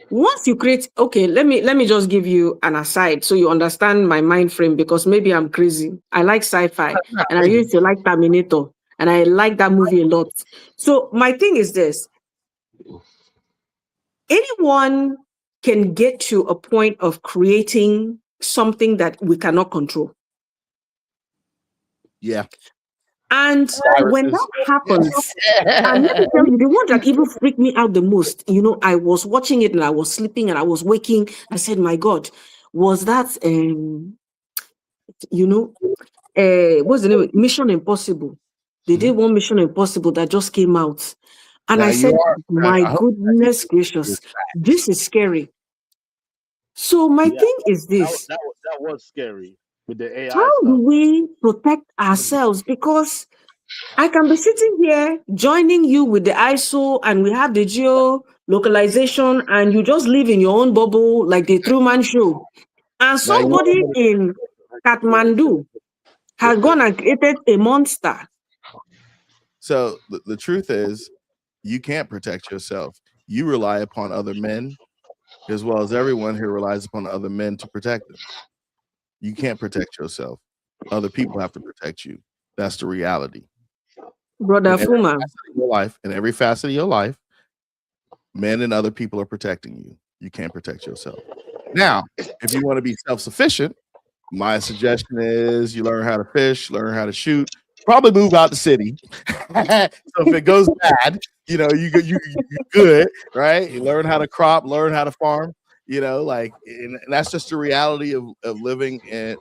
once you create, okay, let me just give you an aside so you understand my mind frame, because maybe I'm crazy. I like sci-fi and I used to like Terminator and I like that movie a lot. So my thing is this. Anyone can get to a point of creating something that we cannot control. Yeah. And when that happens, and let me tell you, the one that even freaked me out the most, I was watching it and I was sleeping and I was waking. I said, my God, was that, what's the name? Mission Impossible. They did one Mission Impossible that just came out. And I said, my goodness gracious, this is scary. So my thing is this. That was scary with the AI How do we protect ourselves? Because I can be sitting here joining you with the ISO and we have the geo localization and you just live in your own bubble like the Truman Show. And somebody in Kathmandu has gone and created a monster. So the truth is, you can't protect yourself. You rely upon other men, as well as everyone who relies upon other men to protect them. You can't protect yourself. Other people have to protect you. That's the reality. Brother Fuma. In every facet of your life, men and other people are protecting you. You can't protect yourself. Now, if you want to be self-sufficient, my suggestion is you learn how to fish, learn how to shoot, probably move out the city. So if it goes bad, you good, right? You learn how to crop, learn how to farm, and that's just the reality of living in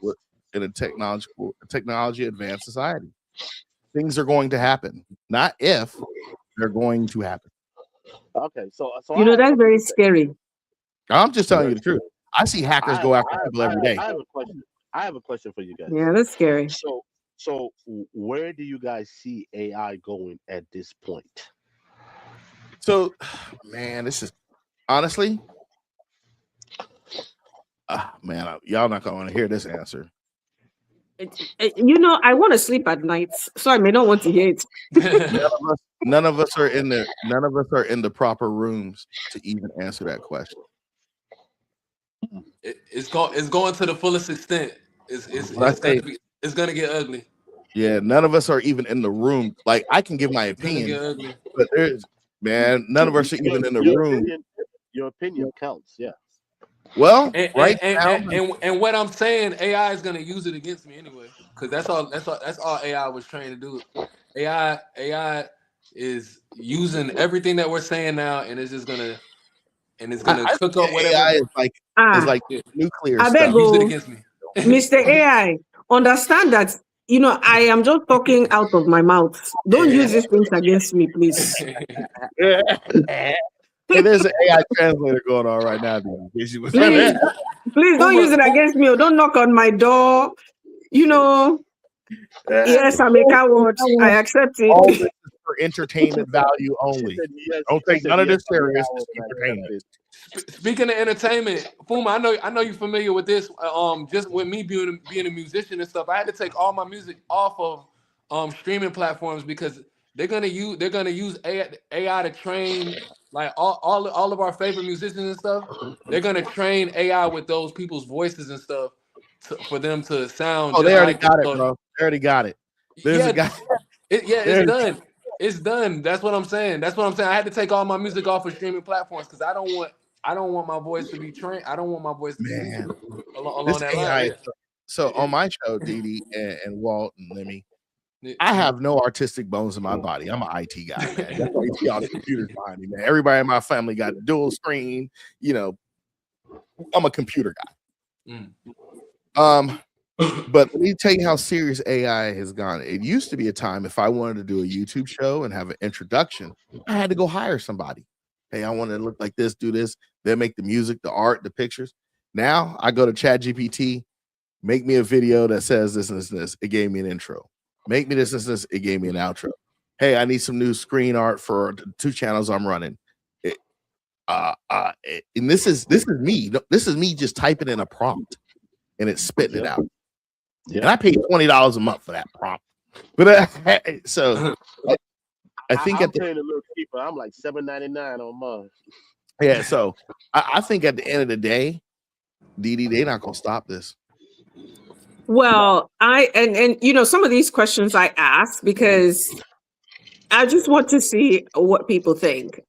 a technology advanced society. Things are going to happen, not if, they're going to happen. Okay, so that's very scary. I'm just telling you the truth. I see hackers go after people every day. I have a question for you guys. Yeah, that's scary. So where do you guys see AI going at this point? So, man, this is honestly, y'all not gonna want to hear this answer. I want to sleep at night, so I may not want to hear it. None of us are in the proper rooms to even answer that question. It's going to the fullest extent. It's gonna get ugly. Yeah, none of us are even in the room. Like, I can give my opinion, but none of us are even in the room. Your opinion counts, yeah. Well, and what I'm saying, AI is gonna use it against me anyway, because that's all AI was trained to do. AI is using everything that we're saying now, and it's just gonna cook up whatever. AI is like nuclear stuff. Use it against me. Mr. AI, understand that I am just talking out of my mouth. Don't use these things against me, please. Hey, there's an AI translator going on right now. Please don't use it against me. Or don't knock on my door. Yes, I'm a coward. I accept it. All this is for entertainment value only. Don't take none of this serious. Entertainment. Speaking of entertainment, Fuma, I know you're familiar with this. Just with me being a musician and stuff, I had to take all my music off of streaming platforms because they're gonna use AI to train like all of our favorite musicians and stuff. They're gonna train AI with those people's voices and stuff for them to sound. Oh, they already got it, bro. They already got it. There's a guy. It's done. It's done. That's what I'm saying. I had to take all my music off of streaming platforms because I don't want my voice to be trained. I don't want my voice to be used along that line. Yeah. So on my show, Dee and Walt and Lemmy, I have no artistic bones in my body. I'm an IT guy, man. That's why you see all the computers behind me, man. Everybody in my family got dual screen. I'm a computer guy. But let me tell you how serious AI has gone. It used to be a time if I wanted to do a YouTube show and have an introduction, I had to go hire somebody. Hey, I want to look like this, do this. They'll make the music, the art, the pictures. Now I go to ChatGPT, make me a video that says this and this and this. It gave me an intro. Make me this and this. It gave me an outro. Hey, I need some new screen art for 2 channels I'm running. And this is me. This is me just typing in a prompt and it's spitting it out. Yeah. And I paid $20 a month for that prompt. But so I think I'm paying a little cheaper. I'm like $7.99 on mine. Yeah, so I think at the end of the day, Dee, they're not gonna stop this. Well, and some of these questions I ask because I just want to see what people think.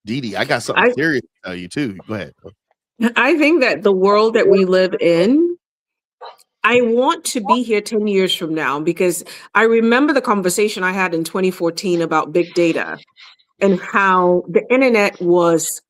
Dee, I got something serious to tell you too. Go ahead. I think that the world that we live in, I want to be here 10 years from now because I remember the conversation I had in 2014 about big data and how the internet was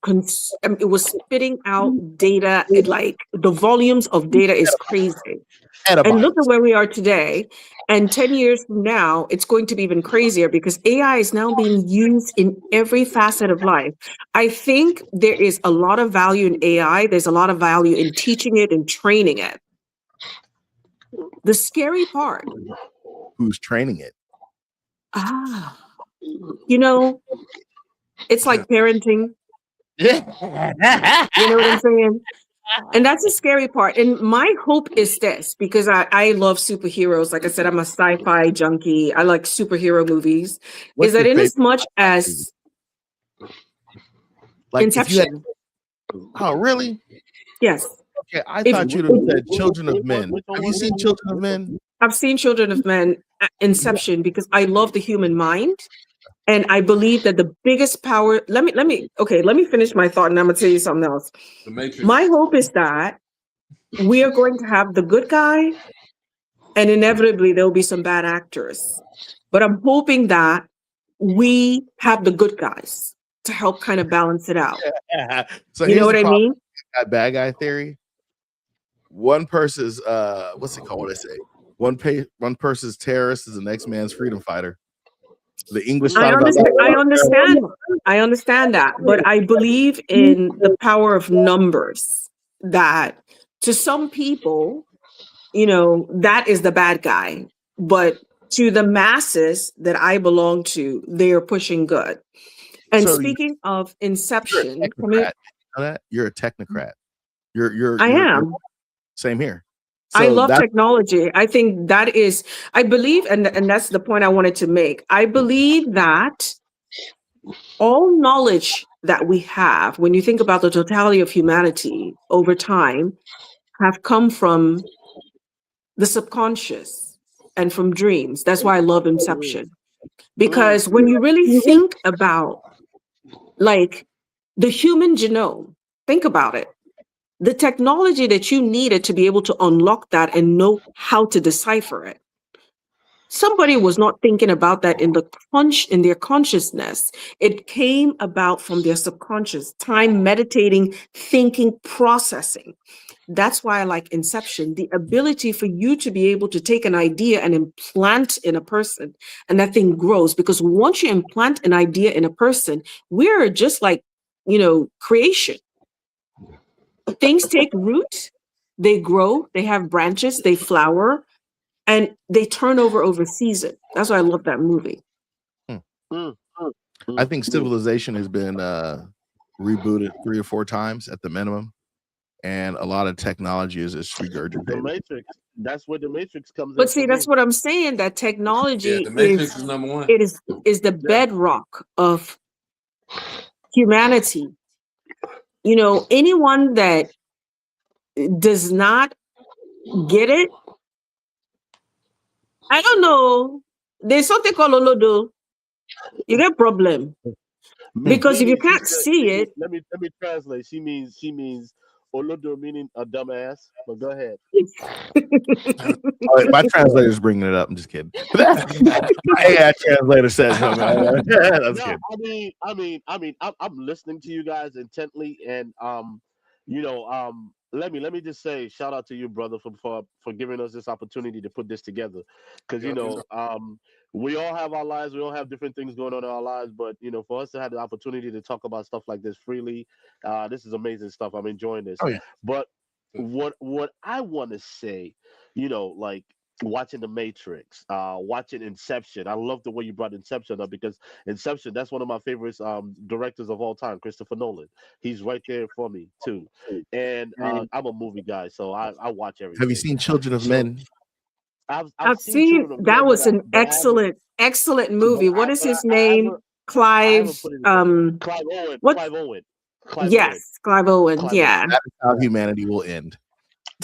spitting out data. Like the volumes of data is crazy. And look at where we are today. And 10 years from now, it's going to be even crazier because AI is now being used in every facet of life. I think there is a lot of value in AI. There's a lot of value in teaching it and training it. The scary part. Who's training it? It's like parenting. Yeah. You know what I'm saying? And that's the scary part. And my hope is this, because I love superheroes. Like I said, I'm a sci-fi junkie. I like superhero movies. Is that in as much as like Inception? Oh, really? Yes. Okay, I thought you'd have said Children of Men. Have you seen Children of Men? I've seen Children of Men, Inception, because I love the human mind. And I believe that the biggest power, let me finish my thought and I'm gonna tell you something else. The Matrix. My hope is that we are going to have the good guy and inevitably there'll be some bad actors. But I'm hoping that we have the good guys to help kind of balance it out. So you know what I mean? That bad guy theory. One person's what's it called? What I say? One person's terrorist is the next man's freedom fighter. The English. I understand that, but I believe in the power of numbers. That to some people, that is the bad guy, but to the masses that I belong to, they are pushing good. And so speaking of Inception, you're a technocrat. I am. Same here. So I love technology. I think that is, I believe, and that's the point I wanted to make. I believe that all knowledge that we have, when you think about the totality of humanity over time, have come from the subconscious and from dreams. That's why I love Inception. Because when you really think about like the human genome, think about it. The technology that you needed to be able to unlock that and know how to decipher it. Somebody was not thinking about that in their consciousness. It came about from their subconscious, time meditating, thinking, processing. That's why I like Inception, the ability for you to be able to take an idea and implant in a person, and that thing grows. Because once you implant an idea in a person, we're just like, creation. Things take root, they grow, they have branches, they flower, and they turn over season. That's why I love that movie. I think civilization has been rebooted 3 or 4 times at the minimum, and a lot of technology is regurgitated. The Matrix. That's where the Matrix comes in. But see, that's what I'm saying. That technology the Matrix is number one. It is the bedrock of humanity. Anyone that does not get it, I don't know. There's something called Olodo. You got problem. Because if you can't see it, let me translate. She means Olodo, meaning a dumbass. But go ahead. My translator's bringing it up. I'm just kidding. My AI translator says something. I'm listening to you guys intently, and let me just say shout out to you, brother, for giving us this opportunity to put this together, because we all have our lives, we all have different things going on in our lives, but for us to have the opportunity to talk about stuff like this freely, this is amazing stuff. I'm enjoying this. Oh, yeah. But what I want to say, like watching The Matrix, watching Inception. I love the way you brought Inception up, because Inception, that's one of my favorites directors of all time, Christopher Nolan. He's right there for me too. And I'm a movie guy, so I watch everything. Have you seen Children of Men? I've seen that. Was an excellent movie. What is his name? Clive. Clive Owen. Clive Owen. Yes, Clive Owen. Yeah. That is how humanity will end.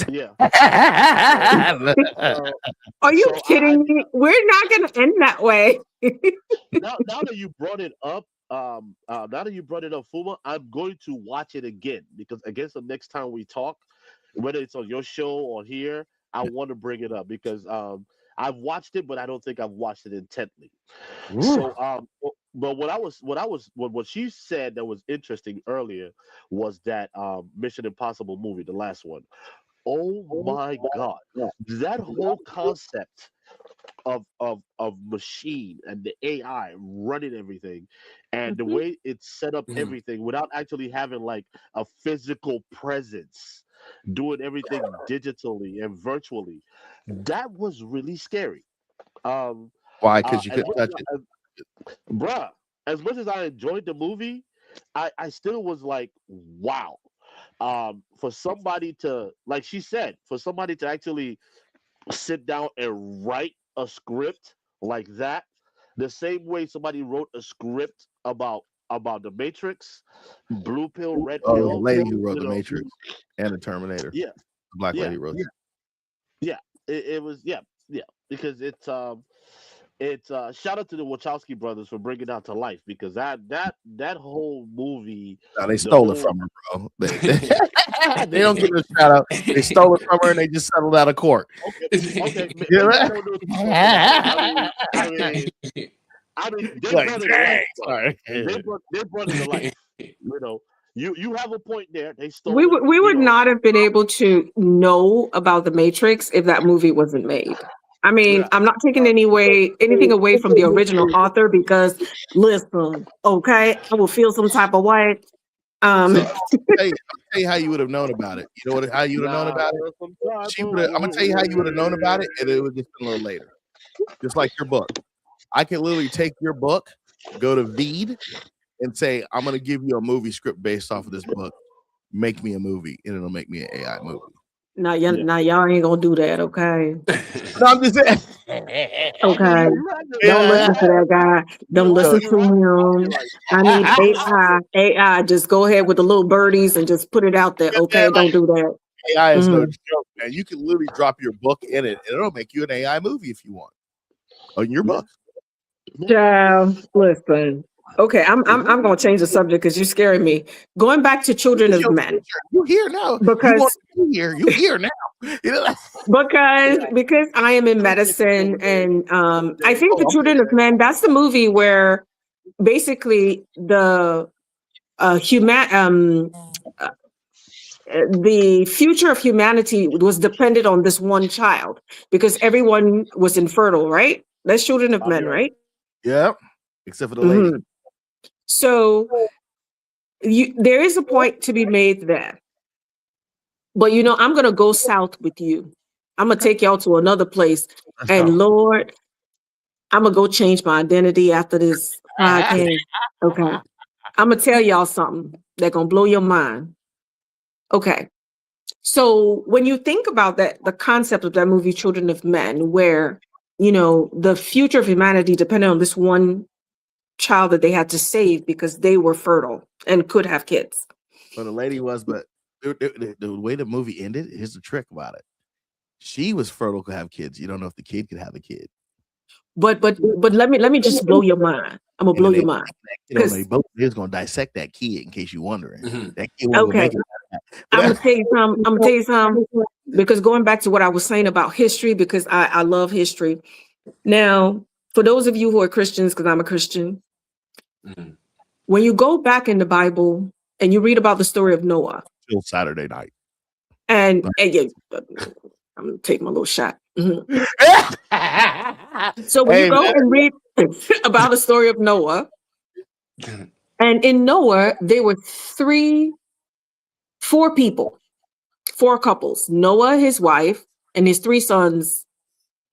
Yeah. Are you kidding me? We're not going to end that way. now that you brought it up, Fuma, I'm going to watch it again, because I guess the next time we talk, whether it's on your show or here, I want to bring it up, because I've watched it, but I don't think I've watched it intently. Ooh. So, but what she said that was interesting earlier was that Mission Impossible movie, the last one. Oh my God, that whole concept of machine and the AI running everything, and the way it set up everything without actually having like a physical presence, doing everything digitally and virtually, that was really scary. Why? Because you couldn't touch it. Bruh, as much as I enjoyed the movie, I still was like, wow. For somebody to, like she said, for somebody to actually sit down and write a script like that, the same way somebody wrote a script about the Matrix, Blue Pill, Red Pill. The lady who wrote the Matrix and the Terminator. Yeah, the black lady wrote it. Yeah, it was because it's shout out to the Wachowski brothers for bringing that to life, because that whole movie. No, they stole it from her, bro. They don't get a shout out. They stole it from her and they just settled out of court. Okay. I mean, they brought it to life. You have a point there. They stole. We would not have been able to know about the Matrix if that movie wasn't made. I mean, I'm not taking anything away from the original author, because listen, okay, I will feel some type of way. I'll tell you how you would have known about it. You know how you would have known about it? I'm gonna tell you how you would have known about it, and it would just been a little later. Just like your book. I can literally take your book, go to Veed, and say, I'm gonna give you a movie script based off of this book. Make me a movie, and it'll make me an AI movie. Now y'all ain't gonna do that, okay? No, I'm just saying. Okay. Don't listen to that guy. Don't listen to him. I need AI. Just go ahead with the little birdies and just put it out there, okay? Don't do that. AI is no joke, man. You can literally drop your book in it, and it'll make you an AI movie if you want. On your book. Child, listen. Okay, I'm gonna change the subject because you're scaring me. Going back to Children of Men. You're here now. Because you're here now. because I am in medicine, and I think the Children of Men, that's the movie where basically the future of humanity was dependent on this one child, because everyone was infertile, right? That's Children of Men, right? Yeah, except for the lady. So there is a point to be made there. But I'm going to go south with you. I'm going to take y'all to another place. And Lord, I'm going to go change my identity after this podcast. Okay. I'm going to tell y'all something that's going to blow your mind. Okay. So when you think about that, the concept of that movie, Children of Men, where, the future of humanity depended on this one child that they had to save because they were fertile and could have kids. Well, the lady was, but the way the movie ended, here's the trick about it. She was fertile, could have kids. You don't know if the kid could have a kid. But let me just blow your mind. I'm gonna blow your mind. They both is gonna dissect that kid in case you're wondering. That kid okay. I'm gonna tell you something. Because going back to what I was saying about history, because I love history. Now, for those of you who are Christians, because I'm a Christian, when you go back in the Bible and you read about the story of Noah, till Saturday night, and yeah, I'm gonna take my little shot. So when you go and read about the story of Noah, and in Noah, there were 4 people, 4 couples: Noah, his wife, and his 3 sons,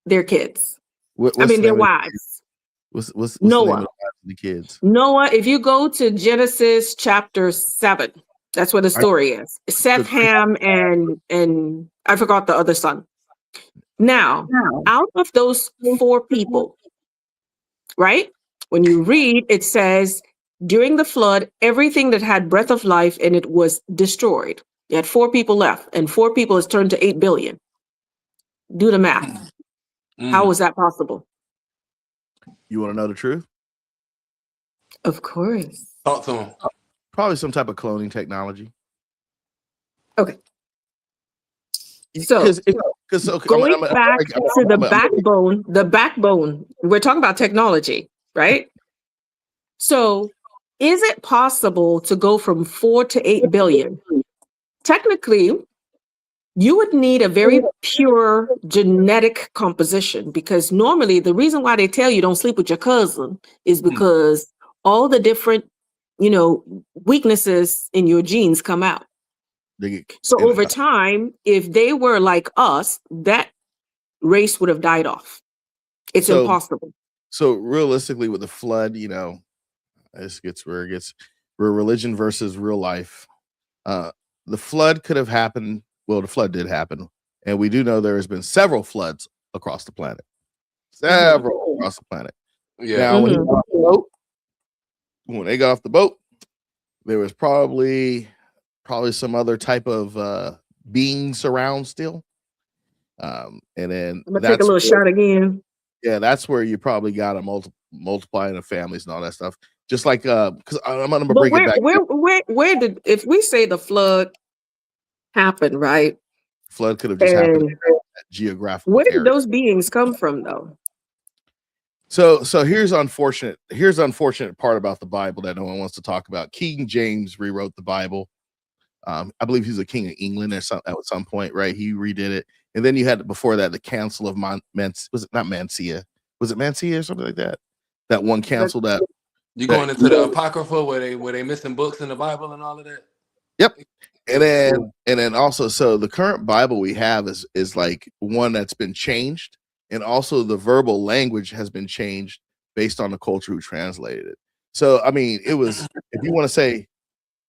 their kids. Their wives. What's Noah. The name of the kids? Noah, if you go to Genesis chapter 7, that's where the story is. Seth, Ham, and I forgot the other son. Now, out of those 4 people, right? When you read, it says, during the flood, everything that had breath of life in it was destroyed. You had 4 people left, and 4 people has turned to 8 billion. Do the math. How is that possible? You want to know the truth? Of course. Talk to him. Probably some type of cloning technology. Okay. So going back to the backbone, we're talking about technology, right? So is it possible to go from 4 to 8 billion? Technically, you would need a very pure genetic composition, because normally the reason why they tell you don't sleep with your cousin is because all the different, weaknesses in your genes come out. So over time, if they were like us, that race would have died off. It's impossible. So realistically, with the flood, this gets where it gets religion versus real life. The flood could have happened. Well, the flood did happen, and we do know there has been several floods across the planet. Several across the planet. Yeah. Now, when they got off the boat, there was probably some other type of beings around still. And then I'm gonna take a little shot again. Yeah, that's where you probably got to multiplying the families and all that stuff. Just like because I'm gonna break it back. Where did, if we say the flood happened, right? Flood could have just happened geographically. Where did those beings come from, though? So here's unfortunate part about the Bible that no one wants to talk about. King James rewrote the Bible. I believe he's a king of England at some point, right? He redid it, and then you had before that the Council of was it not Mancia? Was it Mancia or something like that? That one council that you going into the Apocrypha where they missing books in the Bible and all of that. Yep. And then also, so the current Bible we have is like one that's been changed, and also the verbal language has been changed based on the culture who translated it. So I mean, it was, if you want to say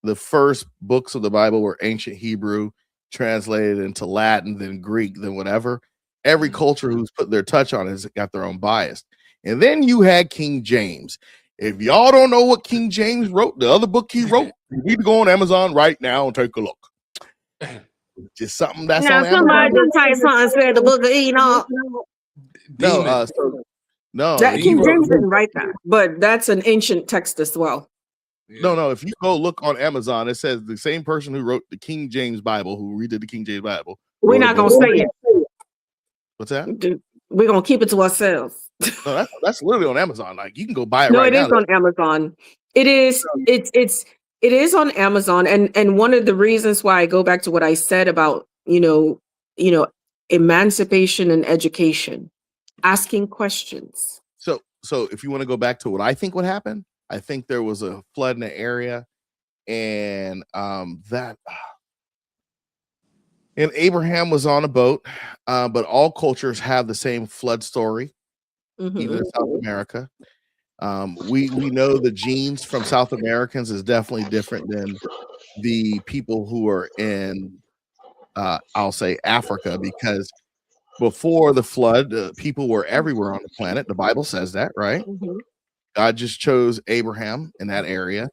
the first books of the Bible were ancient Hebrew translated into Latin, then Greek, then whatever. Every culture who's put their touch on it has got their own bias. And then you had King James. If y'all don't know what King James wrote, the other book he wrote, you need to go on Amazon right now and take a look. Just something that's on Amazon. Somebody just typed something, said the book of Enoch. No, that King James didn't write that, but that's an ancient text as well. No. If you go look on Amazon, it says the same person who wrote the King James Bible, who redid the King James Bible. We're not gonna say it. What's that? We're gonna keep it to ourselves. No, that's literally on Amazon. Like you can go buy it. No, right now. No, it is on Amazon. It is. It is on Amazon, and one of the reasons why I go back to what I said about emancipation and education, asking questions. So if you want to go back to what I think would happen, I think there was a flood in the area, and and Abraham was on a boat, but all cultures have the same flood story, even in South America. We know the genes from South Americans is definitely different than the people who are in, I'll say Africa, because before the flood, people were everywhere on the planet. The Bible says that, right? God just chose Abraham in that area,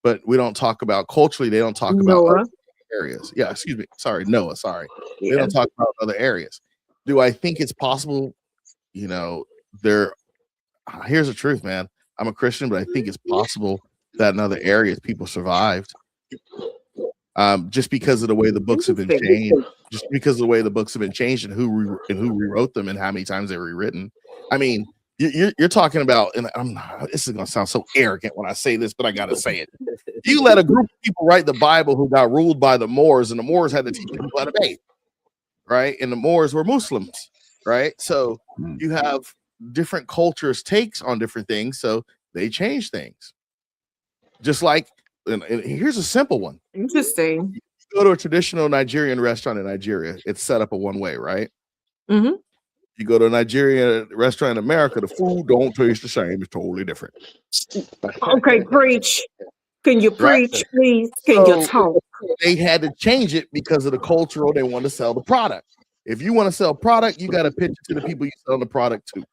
but we don't talk about culturally. They don't talk about other areas. Yeah, excuse me. Sorry, Noah. Sorry, they don't talk about other areas. Do I think it's possible? There here's the truth, man. I'm a Christian, but I think it's possible that in other areas people survived. Just because of the way the books have been changed, and who rewrote them and how many times they were rewritten. I mean, you're talking about, and this is gonna sound so arrogant when I say this, but I gotta say it. You let a group of people write the Bible who got ruled by the Moors, and the Moors had to teach people how to bathe, right? And the Moors were Muslims, right? So you have different cultures' takes on different things, so they change things. Just like, and here's a simple one. Interesting. You go to a traditional Nigerian restaurant in Nigeria, it's set up a one way, right? Mm-hmm. You go to a Nigerian restaurant in America, the food don't taste the same. It's totally different. Okay, preach. Can you preach, please? Can you talk? They had to change it because of the cultural. They want to sell the product. If you want to sell product, you got to pitch it to the people you sell the product to.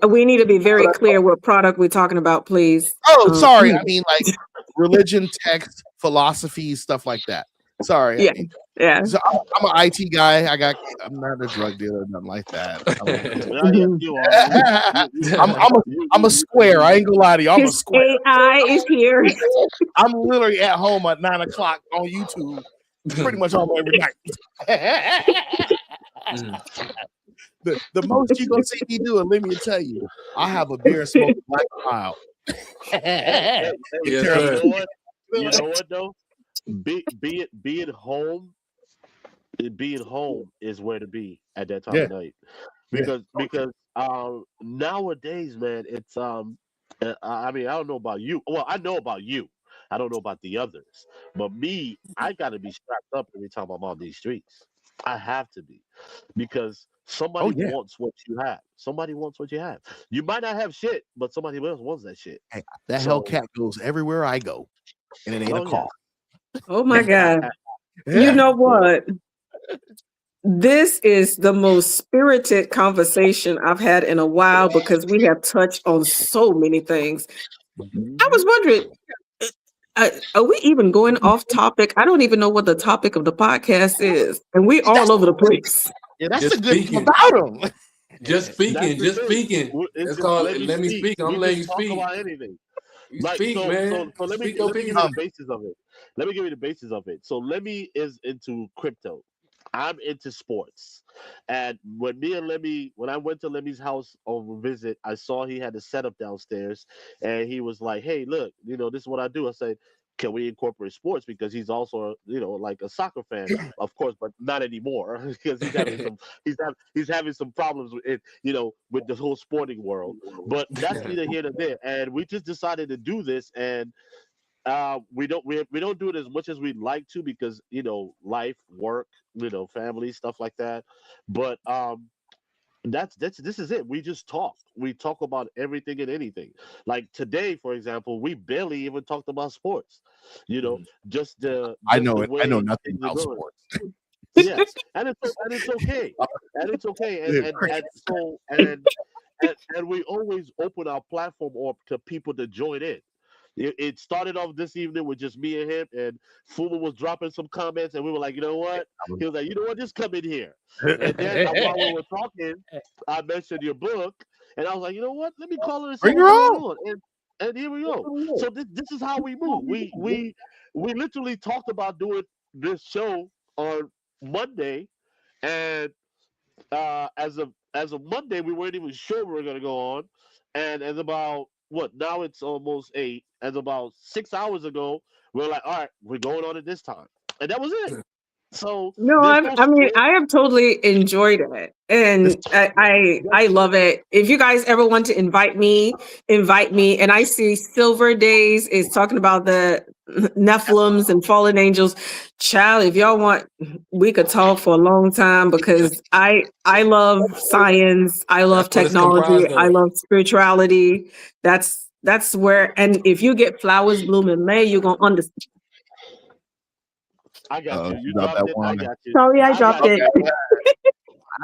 We need to be very clear what product we're talking about, please. Oh, sorry. I mean, like religion, text, philosophy, stuff like that. Sorry. Yeah. I mean, Yeah. so I'm an IT guy. I'm not a drug dealer, nothing like that. I'm a square. I ain't gonna lie to you. I'm a square. AI is here. I'm literally at home at 9:00 on YouTube, pretty much almost every night. The most you gonna see me do, and let me tell you, I have a beer and smoke a black cloud. You know what though? Be it home. Being home is where to be at that time of night, because nowadays, man, it's I mean, I don't know about you. Well, I know about you. I don't know about the others. But me, I got to be strapped up every time I'm on these streets. I have to be, because somebody wants what you have. Somebody wants what you have. You might not have shit, but somebody else wants that shit. Hey, that Hellcat goes everywhere I go, and it ain't a car. Oh my God. You know what? This is the most spirited conversation I've had in a while, because we have touched on so many things. I was wondering, are we even going off topic? I don't even know what the topic of the podcast is, and we're all over the place. Yeah, that's a good thing about them. Just speaking. It's called Let Me Speak. I'm letting you speak. Talk about anything. Speak, man. So let me give you the basis of it. Let me give you the basis of it. So Lemmy is into crypto. I'm into sports. And when I went to Lemmy's house on a visit, I saw he had a setup downstairs, and he was like, "Hey, look, this is what I do." I said, "Can we incorporate sports?" Because he's also, like a soccer fan, of course, but not anymore, because he's having some problems with it, with the whole sporting world. But that's neither here nor there. And we just decided to do this, and we don't do it as much as we'd like to, because life, work, family, stuff like that. But this is it. We just talk. We talk about everything and anything. Like today, for example, we barely even talked about sports. Just the I know nothing about sports. Yes, and it's okay. And it's okay. And we always open our platform up to people to join in. It started off this evening with just me and him, and Fuma was dropping some comments, and we were like, you know what? He was like, you know what? Just come in here. And then while we were talking, I mentioned your book, and I was like, you know what? Let me call her and see what's going on. And here we go. So this is how we move. We literally talked about doing this show on Monday, and as of Monday, we weren't even sure we were going to go on, and as about now it's almost 8. As about 6 hours ago, we're like, all right, we're going on at this time, and that was it. So I have totally enjoyed it, and I love it. If you guys ever want to invite me. And I see Silver Days is talking about the Nephilims and fallen angels. Child, if y'all want, we could talk for a long time, because I love science, I love technology, I love spirituality. That's where, and if you get Flowers Bloom in May, you're gonna understand. I got you. You dropped it. I got you. Sorry, I dropped it.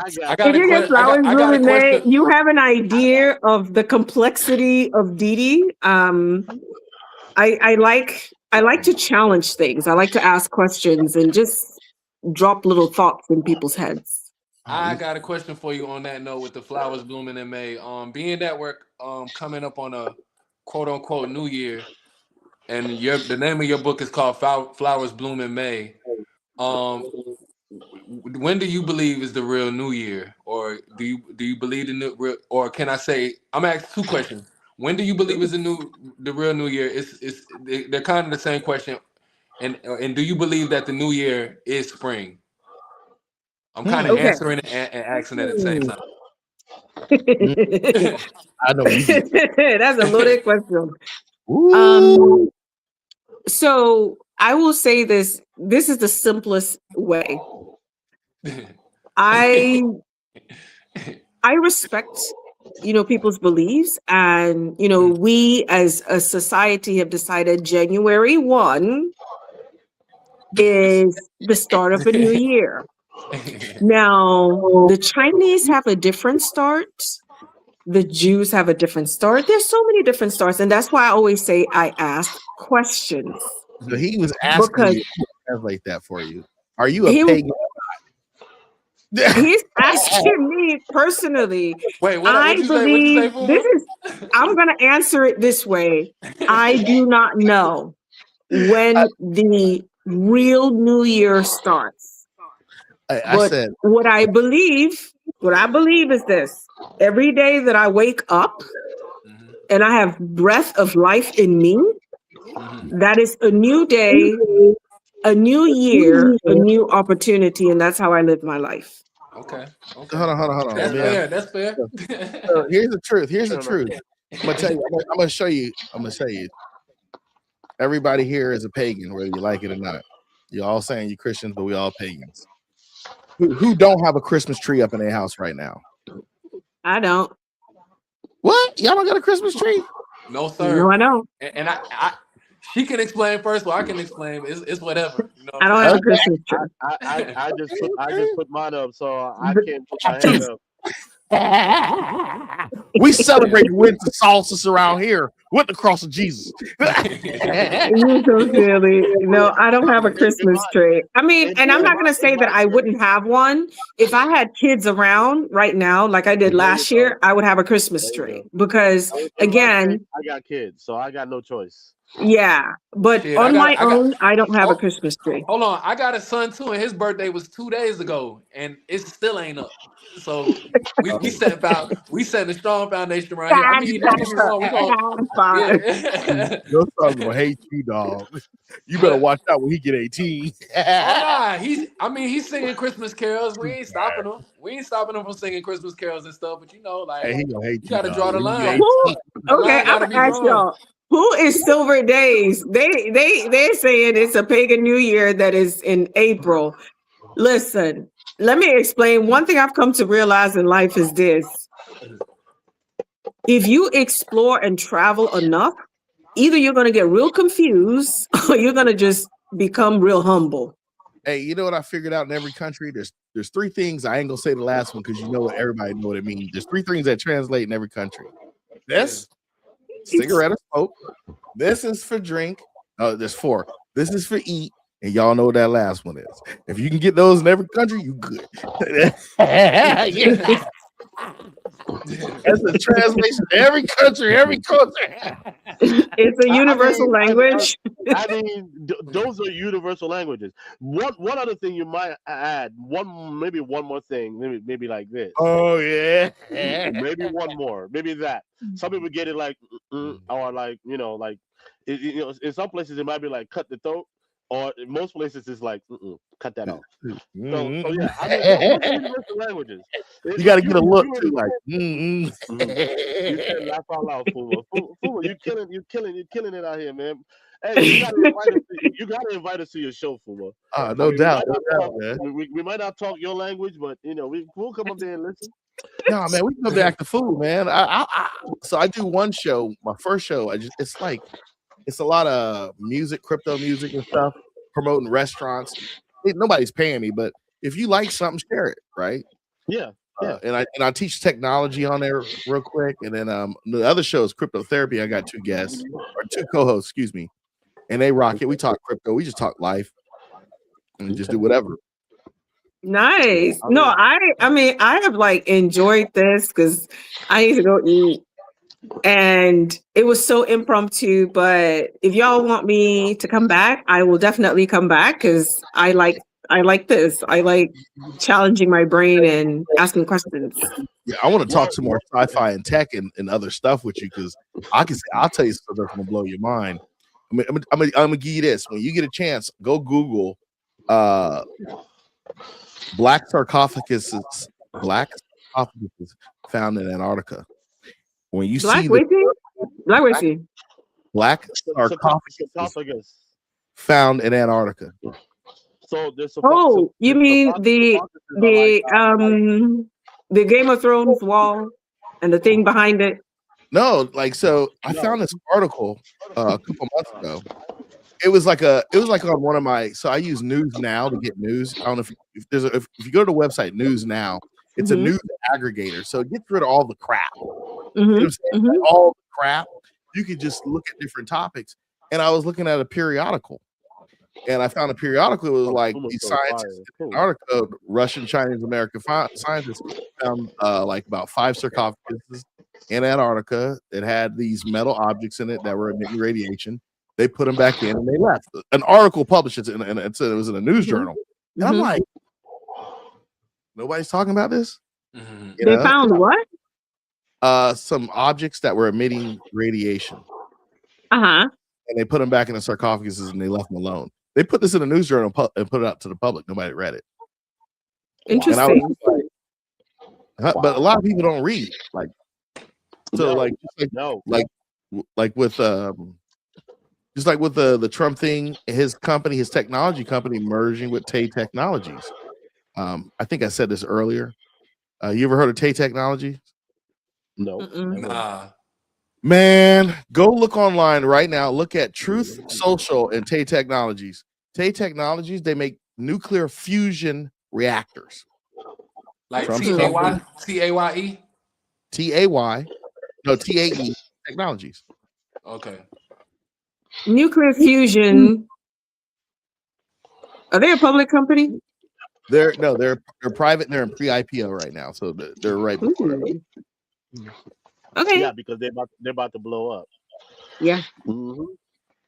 If you get Flowers Bloom in May, you have an idea of the complexity of Didi. I like to challenge things. I like to ask questions and just drop little thoughts in people's heads. I got a question for you on that note with the flowers blooming in May. Being that we're coming up on a quote unquote New Year, and the name of your book is called Flowers Bloom in May. When do you believe is the real New Year, or do you believe in the real? Or can I say I'm gonna ask two questions? When do you believe is the real New Year? They're kind of the same question, and do you believe that the New Year is spring? I'm kind of answering and asking at the same time. I know you did. That's a loaded question. So I will say this. This is the simplest way. I respect, people's beliefs, and we as a society have decided January 1 is the start of a new year. Now, the Chinese have a different start. The Jews have a different start. There's so many different starts, and that's why I always say I ask questions. So he was asking you to translate that for you. Are you a pagan? He's asking me personally. Wait, I believe this is. I'm going to answer it this way. I do not know when the real New Year starts. What I believe is this: every day that I wake up and I have breath of life in me, that is a new day, a new year, a new opportunity, and that's how I live my life. Okay. Hold on. That's fair. Here's the truth. I'm gonna tell you. I'm gonna show you. Everybody here is a pagan, whether you like it or not. You're all saying you're Christians, but we all pagans. Who don't have a Christmas tree up in their house right now? I don't. What? Y'all don't got a Christmas tree? No, sir. No, I don't. And I she can explain first, or I can explain. It's whatever. I don't have a Christmas tree. I just put mine up, so I can't put my hand up. We celebrate winter solstice around here with the cross of Jesus. You're so silly. No, I don't have a Christmas tree. I mean, and I'm not going to say that I wouldn't have one. If I had kids around right now, like I did last year, I would have a Christmas tree because, again, I got kids, so I got no choice. Yeah, but on my own, I don't have a Christmas tree. Hold on, I got a son too, and his birthday was 2 days ago, and it still ain't up. So we set a strong foundation around here. I mean, don't get me wrong, Your son will hate you, dog. You better watch out when he get 18. He's singing Christmas carols. We ain't stopping him. We ain't stopping him from singing Christmas carols and stuff. But hey, he gonna hate you gotta draw the line. Okay, I'm gonna ask y'all. Who is Silver Days? They're saying it's a pagan New Year that is in April. Listen, let me explain. One thing I've come to realize in life is this. If you explore and travel enough, either you're going to get real confused or you're going to just become real humble. Hey, you know what I figured out in every country? There's three things. I ain't going to say the last one because you know what everybody know what it means. There's three things that translate in every country. This cigarette or smoke. This is for drink. There's four. This is for eat. And y'all know what that last one is. If you can get those in every country, you good. That's a translation to every country, every culture. It's a universal language. Those are universal languages. One other thing you might add, one more thing, maybe like this. Oh yeah. Maybe one more, maybe that. Some people get it like, or like in some places it might be like cut the throat. Or in most places, it's like, cut that off. So yeah, I mean, universal languages. You got to get a look too, like, You can't laugh out loud, Fuma. Fuma, you're killing it out here, man. Hey, you gotta invite us to your show, Fuma. No doubt, man. We might not talk your language, but we'll come up there and listen. No, man, we can come back to food, man. So I do one show, my first show. It's a lot of music, crypto music and stuff, promoting restaurants. Nobody's paying me, but if you like something, share it, right? Yeah. And I teach technology on there real quick. And then the other show is crypto therapy. I got two guests or two co-hosts, excuse me. And they rock it. We talk crypto. We just talk life and just do whatever. Nice. No, I mean, I have like enjoyed this because I need to go eat. And it was so impromptu, but if y'all want me to come back, I will definitely come back because I like this. I like challenging my brain and asking questions. Yeah, I want to talk some more sci-fi and tech and other stuff with you because I'll tell you something that's gonna blow your mind. I'm gonna give you this. When you get a chance, go Google black sarcophaguses found in Antarctica. When you see black sarcophagus found in Antarctica. So there's you mean the Game of Thrones wall and the thing behind it? No, like so I found this article a couple months ago. It was like on one of my, so I use News Now to get news. I don't know if you go to the website News Now, it's a news aggregator. So it gets rid of all the crap. You know what I'm saying? All the crap. You could just look at different topics. And I was looking at a periodical. And I found a periodical. It was like these scientists in Antarctica, Russian, Chinese, American scientists found like about 5 sarcophaguses in Antarctica that had these metal objects in it that were emitting radiation. They put them back in and they left. An article published it, and it said it was in a news journal. And I'm like, nobody's talking about this? They found what? Some objects that were emitting radiation. And they put them back in the sarcophaguses and they left them alone. They put this in a news journal and put it out to the public. Nobody read it. Interesting. But a lot of people don't read. Like, so like with just like with the Trump thing, his company, his technology company merging with Tay Technologies. I think I said this earlier. You ever heard of Tay Technologies? No. Nah. Man, go look online right now. Look at Truth Social and Tay Technologies. Tay Technologies, they make nuclear fusion reactors. Like T-A-Y? T-A-Y-E? T-A-Y. No, T-A-E Technologies. Okay. Nuclear fusion. Are they a public company? They're private and they're in pre-IPO right now. So they're right before that. Okay. Yeah, because they're about to blow up. Yeah.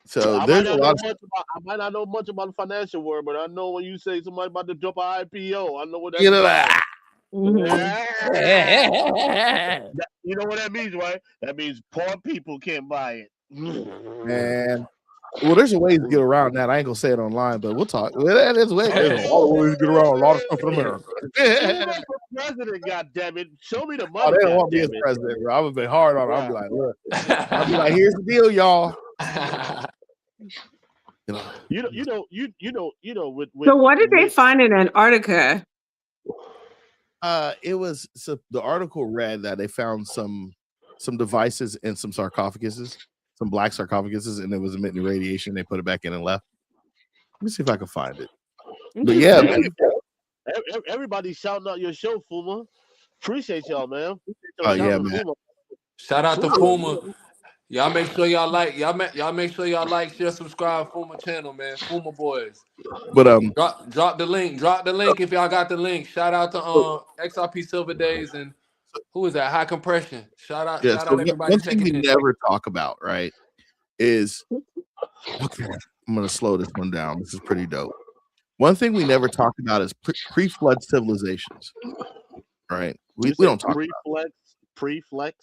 So there's a lot I might not know much about the financial world, but I know when you say somebody about to drop an IPO, I know what that means. You know what that means, right? That means poor people can't buy it. Man. Well, there's a way to get around that. I ain't gonna say it online, but we'll talk. There's a lot of ways to get around a lot of stuff in America. President, goddammit. Show me the money. They don't want me as president, bro. I would be hard on it. I'll be like, look. I'll be like, here's the deal, y'all. With so what did they find in Antarctica? It was the article read that they found some devices in some sarcophaguses, some black sarcophaguses, and it was emitting radiation. They put it back in and left. Let me see if I can find it. But yeah, man. Everybody's shouting out your show, Fuma. Appreciate y'all, man. Oh yeah, man. Shout out to Fuma. Y'all make sure y'all like, share, subscribe Fuma channel, man. Fuma boys. But drop the link. Drop the link if y'all got the link. Shout out to XRP Silver Days and who is that? High Compression. Shout out everybody. One thing we never talk about, right, is okay. I'm gonna slow this one down. This is pretty dope. One thing we never talk about is pre-flood civilizations. Right? We don't talk about pre-flood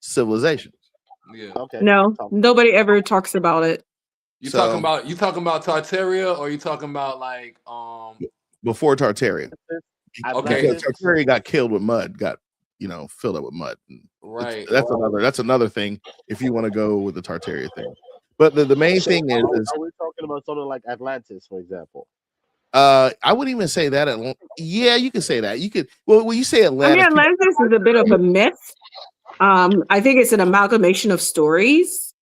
civilizations. Yeah. Okay. No, nobody ever talks about it. You talking about Tartaria, or you talking about like before Tartaria? Okay. Because Tartaria got killed with mud, got filled up with mud. Right. That's another thing if you want to go with the Tartaria thing. But the main thing is are we talking about something like Atlantis, for example? I wouldn't even say that. Yeah, you can say that. You could. Well, when you say Atlantis, Atlantis is a bit of a myth. I think it's an amalgamation of stories,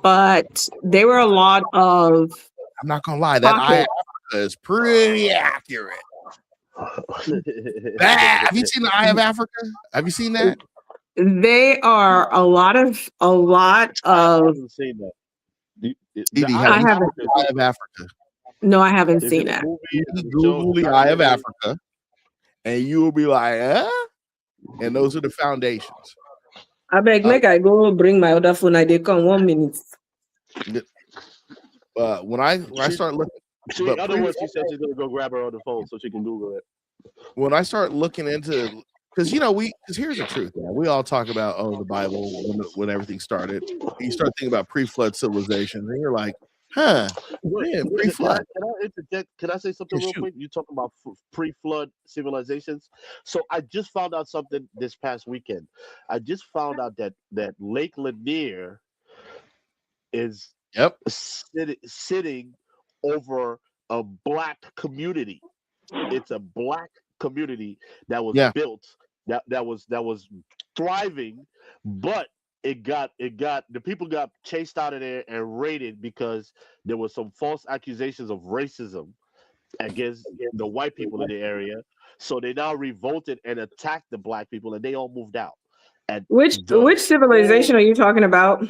but there were a lot of. I'm not gonna lie, that Eye of Africa is pretty accurate. Have you seen the Eye of Africa? Have you seen that? They are a lot of. I haven't seen that. I haven't. Eye of Africa. No, I haven't seen that. You Google the Eye of Africa, and you will be like, and those are the foundations. I beg, make I go bring my other phone. I did come 1 minute. When I start looking, otherwise she said she's gonna go grab her on the phone so she can Google it. When I start looking into, because here's the truth, man. We all talk about the Bible when everything started. You start thinking about pre-flood civilizations, and you're like, pre-flood. Can I interject? Can I say something real quick? You talking about pre-flood civilizations? So I just found out something this past weekend. I just found out that Lake Lanier is sitting over a black community. It's a black community that was built that was thriving, but the people got chased out of there and raided because there was some false accusations of racism against the white people in the area. So they now revolted and attacked the black people, and they all moved out. And which civilization are you talking about?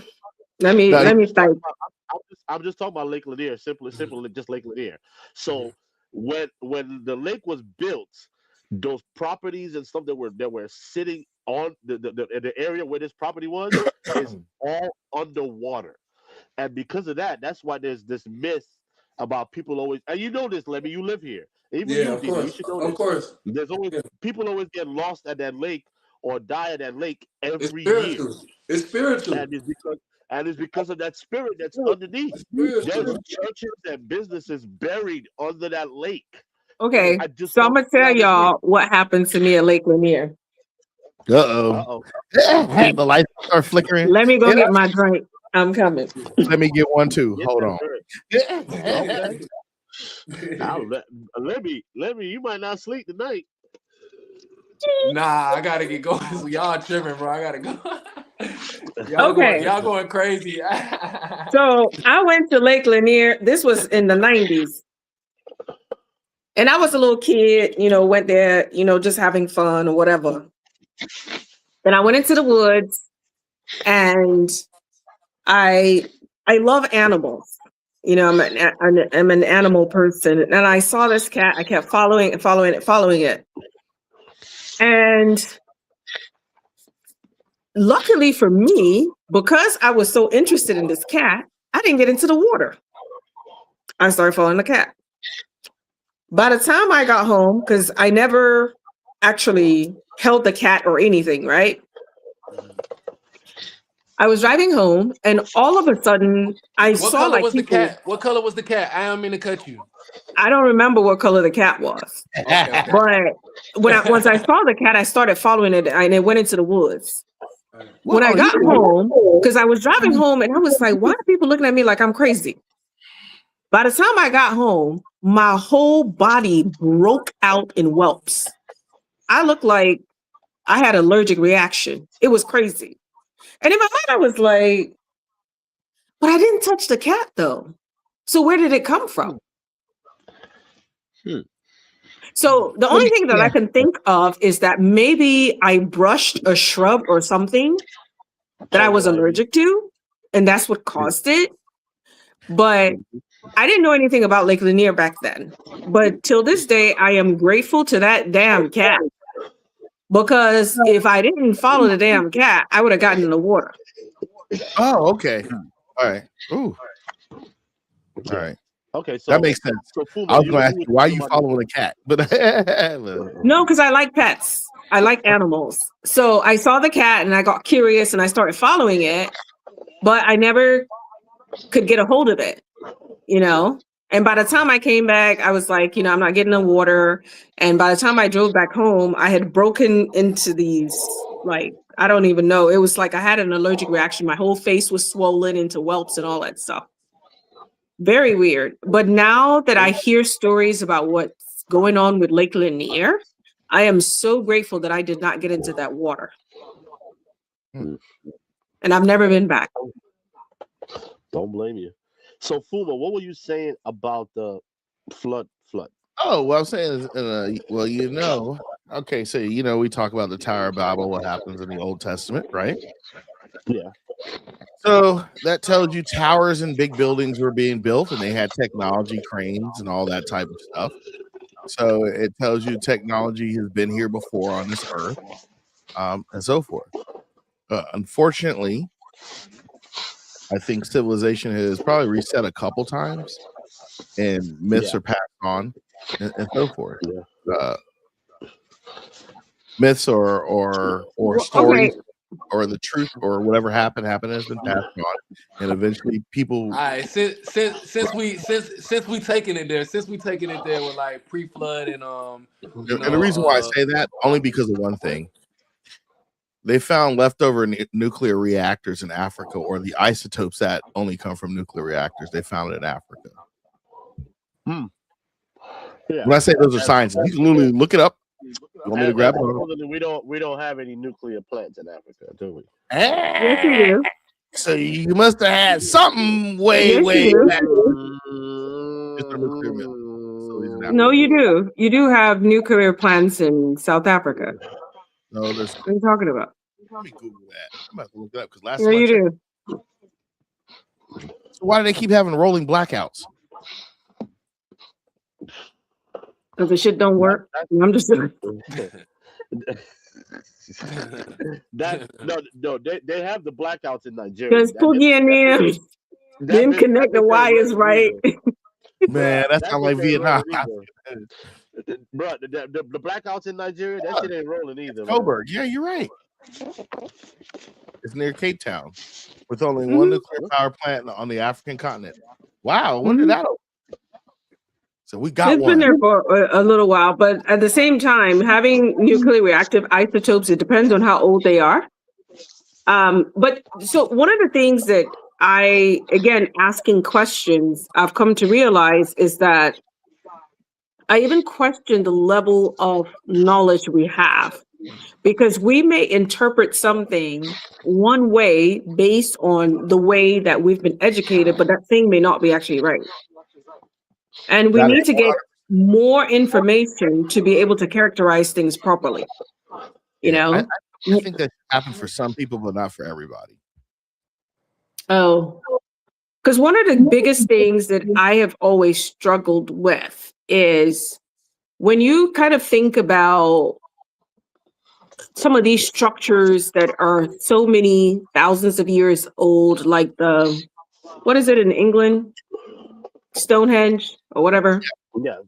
Let me think. I'm just talking about Lake Lanier, simple, just Lake Lanier. So when the lake was built, those properties and stuff that were sitting on the area where this property was is all underwater, and because of that, that's why there's this myth about people always. And you know this, Lemmy, you live here. Even you, of course. You should know of this. course. There's always people always get lost at that lake or die at that lake every year. It's spiritual. And it's because of that spirit that's underneath. There's churches and businesses buried under that lake. Okay, so I'm gonna tell y'all what happened to me at Lake Lanier. Uh-oh. The lights start flickering. Let me go get my drink. I'm coming. Let me get one too. Hold on. Lemmy, you might not sleep tonight. Nah, I gotta get going. Y'all tripping, bro. I gotta go. Y'all going crazy. So I went to Lake Lanier. This was in the 90s. And I was a little kid, went there, just having fun or whatever. And I went into the woods, and I love animals. I'm an animal person. And I saw this cat. I kept following it. And luckily for me, because I was so interested in this cat, I didn't get into the water. I started following the cat. By the time I got home, because I never actually held the cat or anything, right? I was driving home, and all of a sudden, I saw like people. The cat? What color was the cat? I don't mean to cut you. I don't remember what color the cat was. Okay. But once I saw the cat, I started following it, and it went into the woods. When I got home, because I was driving home, and I was like, why are people looking at me like I'm crazy? By the time I got home, my whole body broke out in whelps. I looked like I had an allergic reaction. It was crazy. And in my mind, I was like, but I didn't touch the cat, though. So where did it come from? So the only thing that I can think of is that maybe I brushed a shrub or something that I was allergic to, and that's what caused it. But I didn't know anything about Lake Lanier back then. But till this day, I am grateful to that damn cat. Because if I didn't follow the damn cat, I would have gotten in the water. Oh, okay. All right. Ooh. All right. Okay, so that makes sense. So, I was going to ask you, why are you following the cat? But no, because I like pets. I like animals. So I saw the cat and I got curious and I started following it, but I never could get a hold of it, And by the time I came back, I was like, I'm not getting in the water. And by the time I drove back home, I had broken into these, I don't even know. It was like I had an allergic reaction. My whole face was swollen into whelps and all that stuff. Very weird. But now that I hear stories about what's going on with Lake Lanier, I am so grateful that I did not get into that water. And I've never been back. Don't blame you. So, Fuma, what were you saying about the flood? Oh, what I'm saying is, okay, so, we talk about the Tower of Babel, what happens in the Old Testament, right? Yeah. So that tells you towers and big buildings were being built, and they had technology, cranes, and all that type of stuff. So it tells you technology has been here before on this earth, and so forth. Unfortunately, I think civilization has probably reset a couple times, and myths are passed on, and so forth. Myths or stories. Okay. Or the truth or whatever happened has been passed on, and eventually people. All right, since we taking it there with like pre-flood and and the reason why I say that only because of one thing. They found leftover nuclear reactors in Africa, or the isotopes that only come from nuclear reactors. They found it in Africa. Yeah. When I say those are science, you can literally look it up. You want me to grab it? We don't have any nuclear plants in Africa, do we? Yes, you do. So you must have had something way back. No, you do. You do have nuclear plants in South Africa. No, there's. What are you talking about? Let me Google that. I'm about to look it up because last time you do. So why do they keep having rolling blackouts? Because the shit don't work. I'm just that no, they have the blackouts in Nigeria. Because Poogie and them didn't connect the wires right. Man, that's not like Vietnam. Bro, the blackouts in Nigeria, that shit ain't rolling either. Coburg, yeah, you're right. It's near Cape Town, with only one nuclear power plant on the African continent. Wow, when did that open? So we got It's been there for a little while, but at the same time, having nuclear reactive isotopes, it depends on how old they are. But so one of the things that again, asking questions, I've come to realize is that I even question the level of knowledge we have, because we may interpret something one way based on the way that we've been educated, but that thing may not be actually right. And we need to get more information to be able to characterize things properly. You know? I think that happened for some people, but not for everybody. Oh, because one of the biggest things that I have always struggled with is when you kind of think about some of these structures that are so many thousands of years old, like what is it in England? Stonehenge or whatever. Yeah,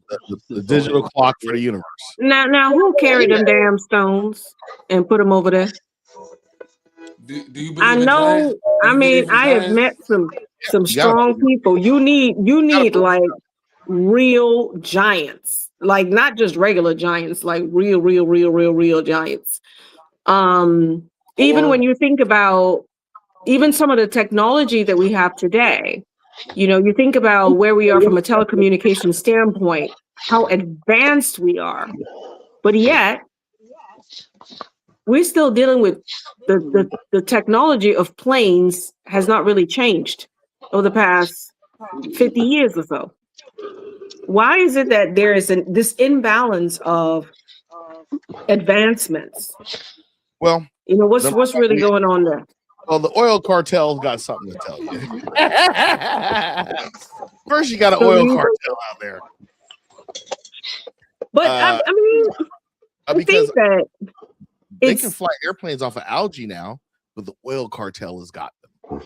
the digital clock for the universe. Now, who carried them damn stones and put them over there? Do you believe I know. I mean, I have met some strong people. You need like real giants, like not just regular giants, like real giants. Even when you think about even some of the technology that we have today. You know, you think about where we are from a telecommunication standpoint, how advanced we are, but yet we're still dealing with the technology of planes has not really changed over the past 50 years or so. Why is it that there is this imbalance of advancements? Well, you know, what's really going on there? Well, the oil cartel's got something to tell you. First, you got an oil cartel out there. But I mean, I think that they can fly airplanes off of algae now, but the oil cartel has got them.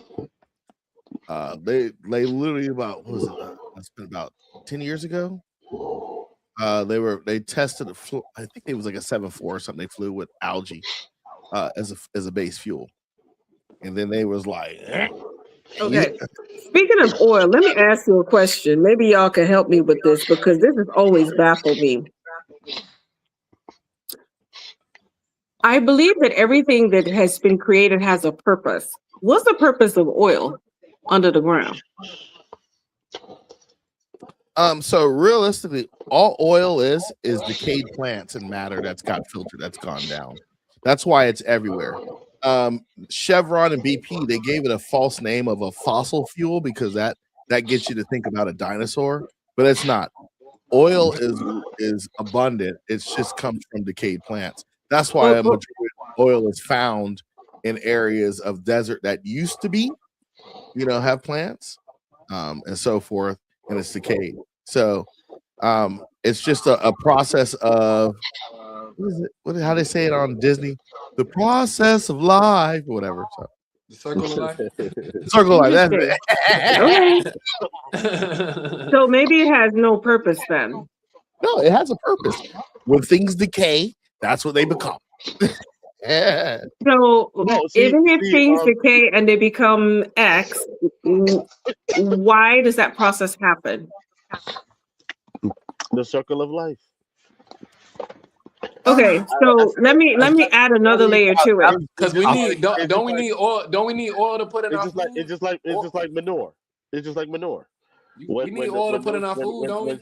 They literally it's been about 10 years ago. They tested I think it was like a 747 or something. They flew with algae as a base fuel. And then they was like, Okay. Speaking of oil, let me ask you a question. Maybe y'all can help me with this because this has always baffled me. I believe that everything that has been created has a purpose. What's the purpose of oil under the ground? So realistically, all oil is decayed plants and matter that's got filtered, that's gone down. That's why it's everywhere. Chevron and BP, they gave it a false name of a fossil fuel because that gets you to think about a dinosaur, but it's not. Oil is abundant. It just comes from decayed plants. That's why a majority of oil is found in areas of desert that used to be have plants, and so forth, and it's decayed. So it's just a process of what is it? How they say it on Disney? The process of life, or whatever. So The circle of life. Circle of life. That's it. Okay. So maybe it has no purpose then. No, it has a purpose. When things decay, that's what they become. Yeah. So even if things decay and they become X, why does that process happen? The circle of life. Okay, so let me add another layer to it. Because we need don't we need oil to put in our food? It's just like manure. It's just like manure. We need oil to put in our food, don't we?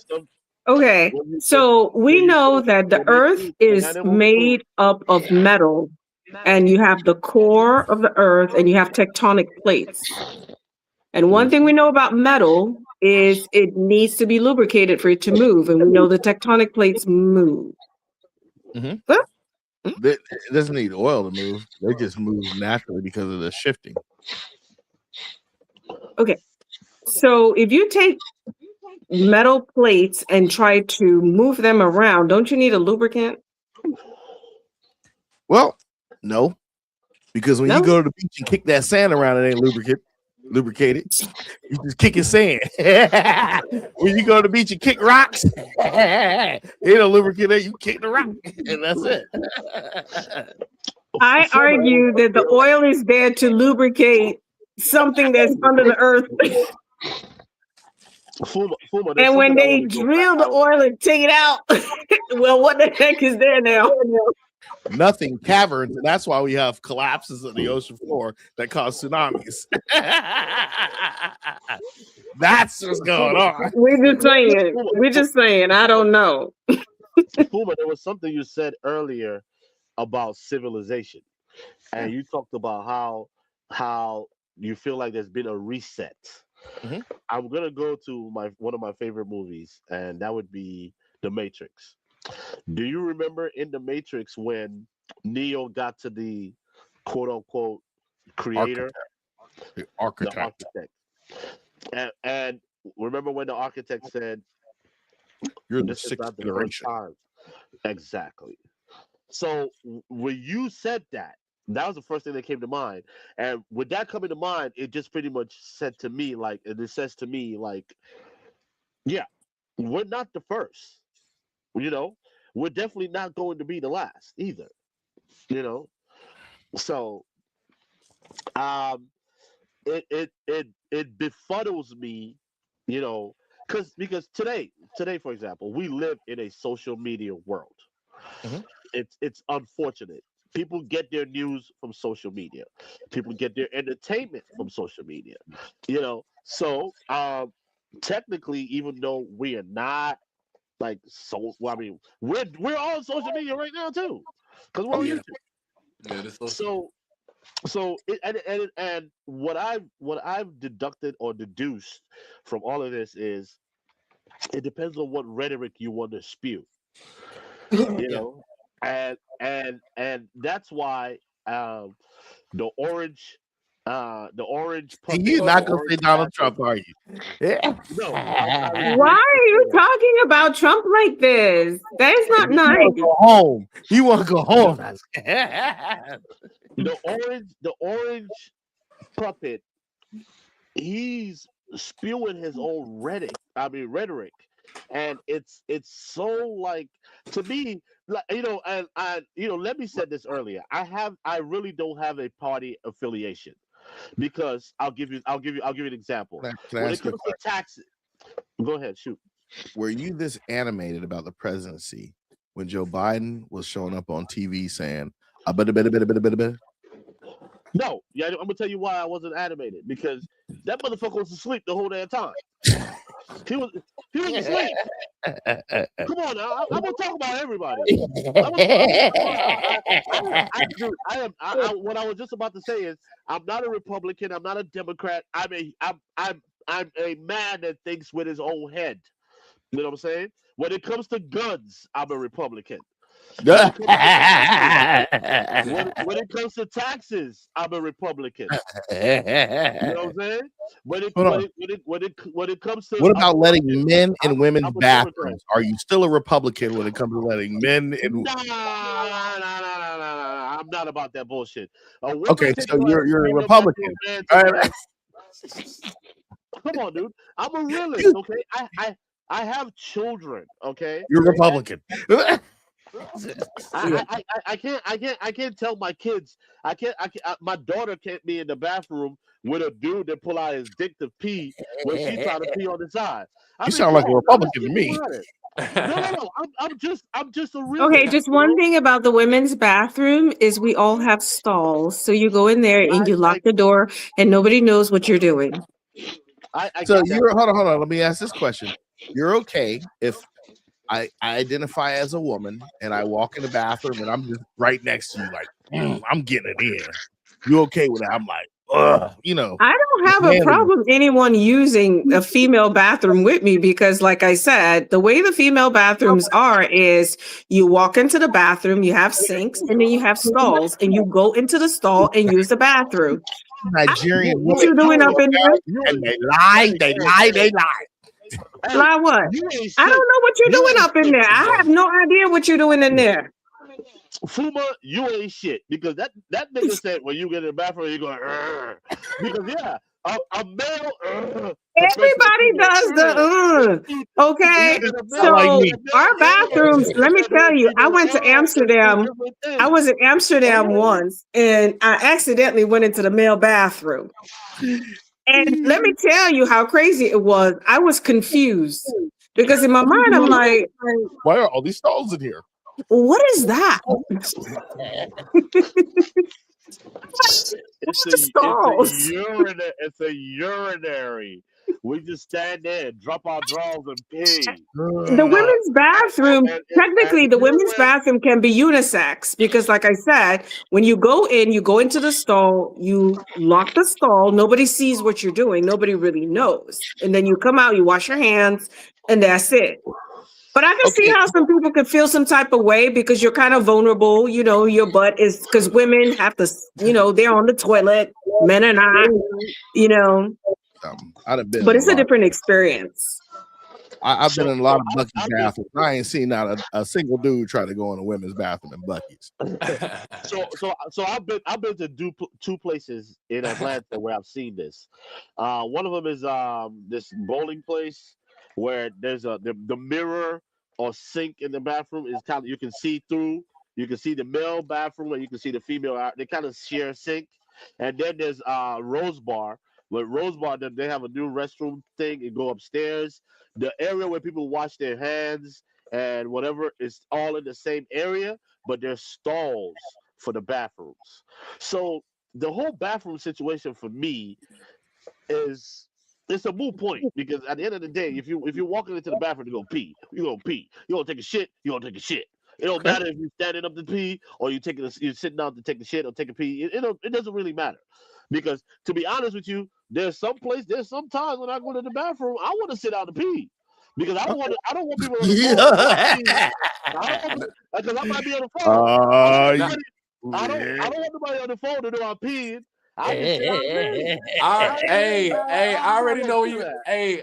Okay, so we know that the earth is made up of metal, and you have the core of the earth and you have tectonic plates. And one thing we know about metal is it needs to be lubricated for it to move, and we know the tectonic plates move. It doesn't need oil to move. They just move naturally because of the shifting. Okay, so if you take metal plates and try to move them around, don't you need a lubricant? Well, no, because when you go to the beach and kick that sand around, it ain't lubricated. You just kicking sand. When you go to the beach and kick rocks, ain't no lubricant. You kick the rock, and that's it. I argue that the oil is there to lubricate something that's under the earth. And when they drill the oil and take it out, well, what the heck is there now? Nothing, caverns, and that's why we have collapses of the ocean floor that cause tsunamis. That's what's going on. We're just saying. I don't know. Puma, there was something you said earlier about civilization, and you talked about how you feel like there's been a reset. I'm gonna go to one of my favorite movies, and that would be The Matrix. Do you remember in The Matrix when Neo got to the quote unquote creator? The architect. And remember when the architect said, "You're the sixth generation." Exactly. So when you said that was the first thing that came to mind. And with that coming to mind, it just pretty much said to me, like, and it says to me, like, yeah, we're not the first. We're definitely not going to be the last either. So it befuddles me, because today, for example, we live in a social media world. It's unfortunate. People get their news from social media. People get their entertainment from social media. So technically, even though we are not like we're on social media right now too, because we're on YouTube. And what I've deducted or deduced from all of this is it depends on what rhetoric you want to spew. And that's why the orange puppet. You're not gonna say Donald Trump, are you? Yeah. No. Why are you talking about Trump like this? That is not nice. Go home. You want to go home? The orange puppet. He's spewing his own rhetoric, and it's so like, to me, like, and let me say this earlier. I really don't have a party affiliation, because I'll give you an example. When it comes to taxes, go ahead, shoot. Were you this animated about the presidency when Joe Biden was showing up on TV saying, "I better"? No, I'm gonna tell you why I wasn't animated, because that motherfucker was asleep the whole damn time. He was asleep. Come on now, I'm gonna talk about everybody. What I was just about to say is, I'm not a Republican. I'm not a Democrat. I'm a man that thinks with his own head. You know what I'm saying? When it comes to guns, I'm a Republican. When it comes to taxes, I'm a Republican. You know what I'm saying? When it comes to what about letting men in women's bathrooms? Are you still a Republican when it comes to letting men in? Nah. I'm not about that bullshit. Okay, so you're a Republican. Come on, dude. I'm a realist. Okay, I have children. Okay, you're Republican. I can't tell my kids. My daughter can't be in the bathroom with a dude that pull out his dick to pee when she's trying to pee on the side. You sound like a Republican to me. No. I'm just a real. Okay, just one thing about the women's bathroom is we all have stalls, so you go in there and you lock the door, and nobody knows what you're doing. So you're hold on. Let me ask this question: you're okay if I identify as a woman and I walk in the bathroom and I'm just right next to you, like I'm getting it in. You okay with that? I'm like, you know. I don't have a problem anyone using a female bathroom with me because, like I said, the way the female bathrooms are is you walk into the bathroom, you have sinks, and then you have stalls, and you go into the stall and use the bathroom. Nigerian what you doing up in there? And they lie. Lie what? I don't know what you're doing up in there. I have no idea what you're doing in there. Fuma, you ain't shit because that nigga said when you get in the bathroom you go because a male everybody does the okay. So our bathrooms, let me tell you, I went to Amsterdam. I was in Amsterdam once and I accidentally went into the male bathroom. And let me tell you how crazy it was. I was confused because in my mind I'm like, why are all these stalls in here? What is that? It's a urinary. We just stand there and drop our drawers and pee. The women's bathroom, technically the women's bathroom can be unisex because like I said, when you go into the stall, you lock the stall, nobody sees what you're doing, nobody really knows. And then you come out, you wash your hands, and that's it. But I can see how some people can feel some type of way because you're kind of vulnerable. You know, your butt is because women have to, they're on the toilet. Men are not, But it's a different experience. I've been in a lot of Buc-ee's bathrooms. I ain't seen not a single dude try to go in a women's bathroom in Buc-ee's. So I've been to two places in Atlanta where I've seen this. One of them is this bowling place where there's the mirror or sink in the bathroom is kind of you can see through. You can see the male bathroom and you can see the female. They kind of share a sink. And then there's Rose Bar. With Rose Bar, they have a new restroom thing and go upstairs. The area where people wash their hands and whatever is all in the same area, but there's stalls for the bathrooms. So the whole bathroom situation for me is it's a moot point because at the end of the day, if you're walking into the bathroom to go pee, you're gonna pee. You gonna take a shit, you're gonna take a shit. It don't matter if you're standing up to pee or you're sitting down to take a shit or take a pee. It doesn't really matter. Because to be honest with you, there's some times when I go to the bathroom, I want to sit down to pee. Because I don't want people on the phone. Because I might be on the phone. I don't want nobody on the phone to know I'm peeing. I already know you. Hey,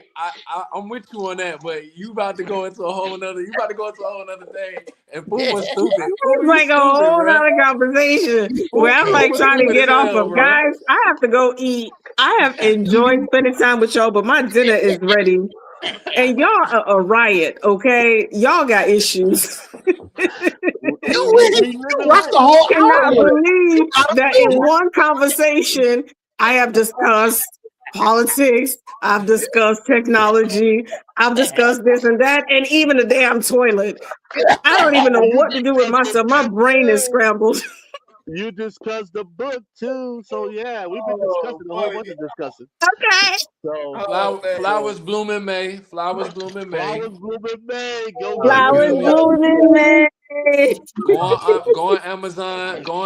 I'm with you on that, but you about to go into a whole nother thing. And Pooh was stupid. It's like a whole other conversation where I'm like trying to get off of guys. I have to go eat. I have enjoyed spending time with y'all, but my dinner is ready. And y'all are a riot, okay? Y'all got issues. Watch the whole I cannot believe that in one conversation I have discussed politics, I've discussed technology, I've discussed this and that, and even the damn toilet. I don't even know what to do with myself. My brain is scrambled. You discussed the book too, so yeah, we've been discussing a whole bunch of discussing. Okay. So flowers bloom in May. Flowers bloom in May. Flowers bloom in May. Go flowers bloom in May. Go on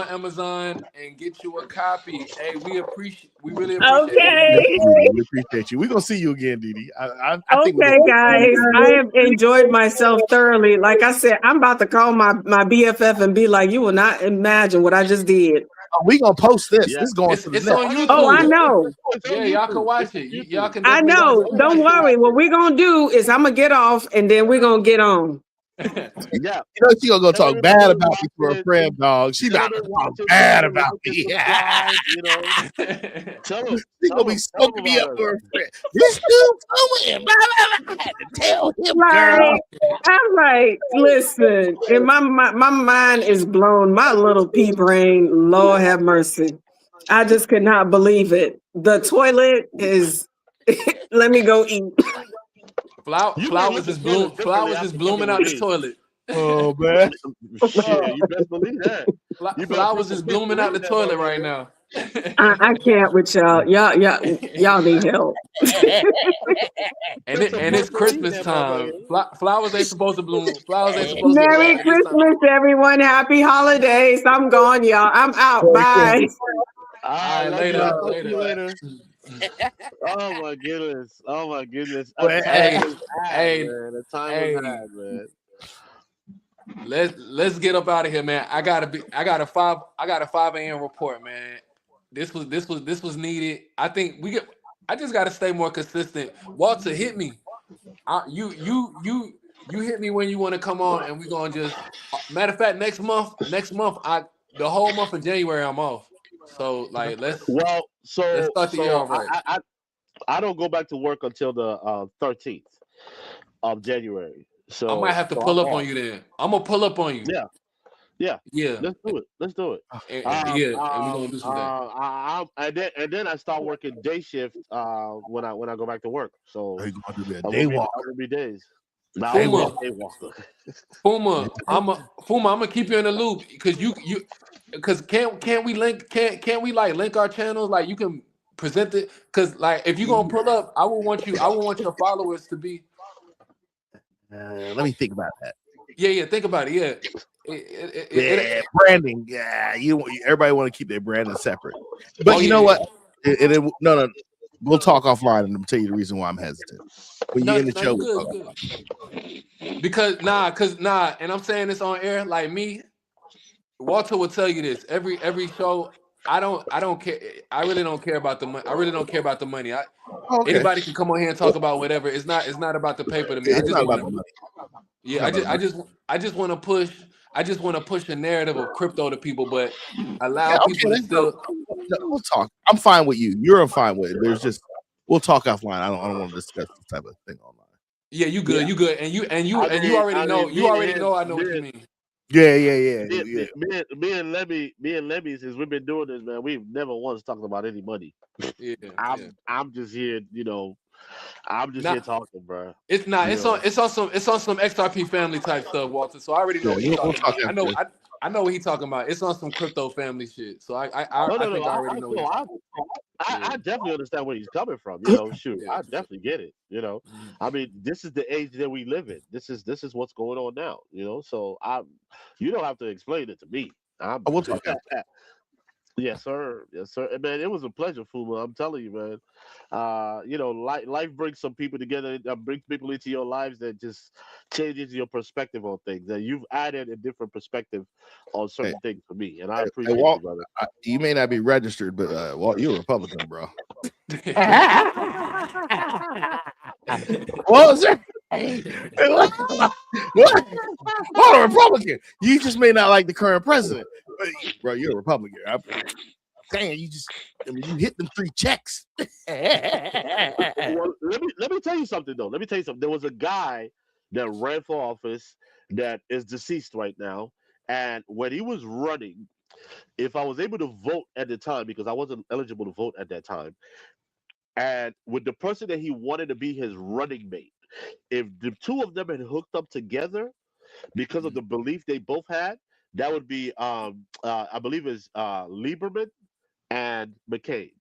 Amazon and get you a copy. Hey, we really appreciate Okay. We appreciate you. We're gonna see you again, Didi. I think Okay, guys. I have enjoyed myself thoroughly. Like I said, I'm about to call my BFF and be like, you will not imagine what I just did. We gonna post this. Yeah. This is going to the it's net. on YouTube. Oh, I know. Yeah, y'all can watch it. Y'all can I definitely know. watch it. Don't worry. What we're gonna do is I'm gonna get off and then we're gonna get on. Yeah. You know she gonna go talk bad about me to her friend, dog. She about to talk bad about me. You know, tell them. She gonna be smoking me up for her friend. This dude and blah blah blah. I had to tell him, girl. I'm like, listen, and my mind is blown. My little pea brain, Lord have mercy. I just could not believe it. The toilet is. Let me go eat. Flowers is blooming out the toilet. Oh man, shit, you best believe that. Flowers is blooming out the toilet right now. I can't with y'all. Y'all need help. and it's Christmas time. Flowers ain't supposed to bloom. Flowers ain't supposed to bloom. Merry Christmas, everyone. Happy holidays. I'm gone, y'all. I'm out. Bye. All right, later. Oh my goodness. Hey, the time was had, man. Let's get up out of here, man. I got a 5 a.m. report, man. This was needed. I think I just gotta stay more consistent. Walter, hit me. You hit me when you want to come on, and we're gonna just matter of fact, next month, the whole month of January I'm off. So like let's start the year off right. I don't go back to work until the 13th of January. So I might have to pull up on you then. I'm gonna pull up on you. Yeah. Let's do it. And we're gonna do something. And then I start working day shift when I go back to work. So you gonna do that day walk? That will be days. Puma, I'm gonna keep you in the loop because can't we link our channels, like you can present it, because like if you're gonna pull up, I would want your followers to be let me think about that. Yeah, think about it. Yeah. Branding. Yeah, everybody want to keep their branding separate. But you know what? No. We'll talk offline and I'll tell you the reason why I'm hesitant. When you in the show, because and I'm saying this on air, like me, Walter will tell you this every show. I don't care. I really don't care about the money. I really don't care about the money. Anybody can come on here and talk about whatever. It's not about the paper to me. I just want to push. I just want to push a narrative of crypto to people, but allow people to still. We'll talk. I'm fine with you. You're fine with it. We'll talk offline. I don't want to discuss this type of thing online. Yeah, you good. You good. And you already know. You already know. I know what you mean. Yeah. Me and Lemmy, since we've been doing this, man, we've never once talked about any money. Yeah, I'm just here, I'm just here talking, bro. It's not. It's on some XRP family type stuff, Walter. So I already know what he's talking about. I know what he's talking about. It's on some crypto family shit. So I already know. I definitely understand where he's coming from. Shoot, I definitely get it. I mean, this is the age that we live in. This is what's going on now. So you don't have to explain it to me. We'll talk. Yes, sir. And man, it was a pleasure, Fuma. I'm telling you, man. Life brings some people together, brings people into your lives that just changes your perspective on things. That you've added a different perspective on certain things for me, and I appreciate you, brother. You may not be registered, but Walt, you're a Republican, bro. What was that? What a Republican! You just may not like the current president, but bro, you're a Republican. Damn, you hit them 3 checks. Well, let me tell you something though. There was a guy that ran for office that is deceased right now, and when he was running, if I was able to vote at the time, because I wasn't eligible to vote at that time, and with the person that he wanted to be his running mate, if the two of them had hooked up together because of the belief they both had, that would be I believe it's Lieberman and McCain.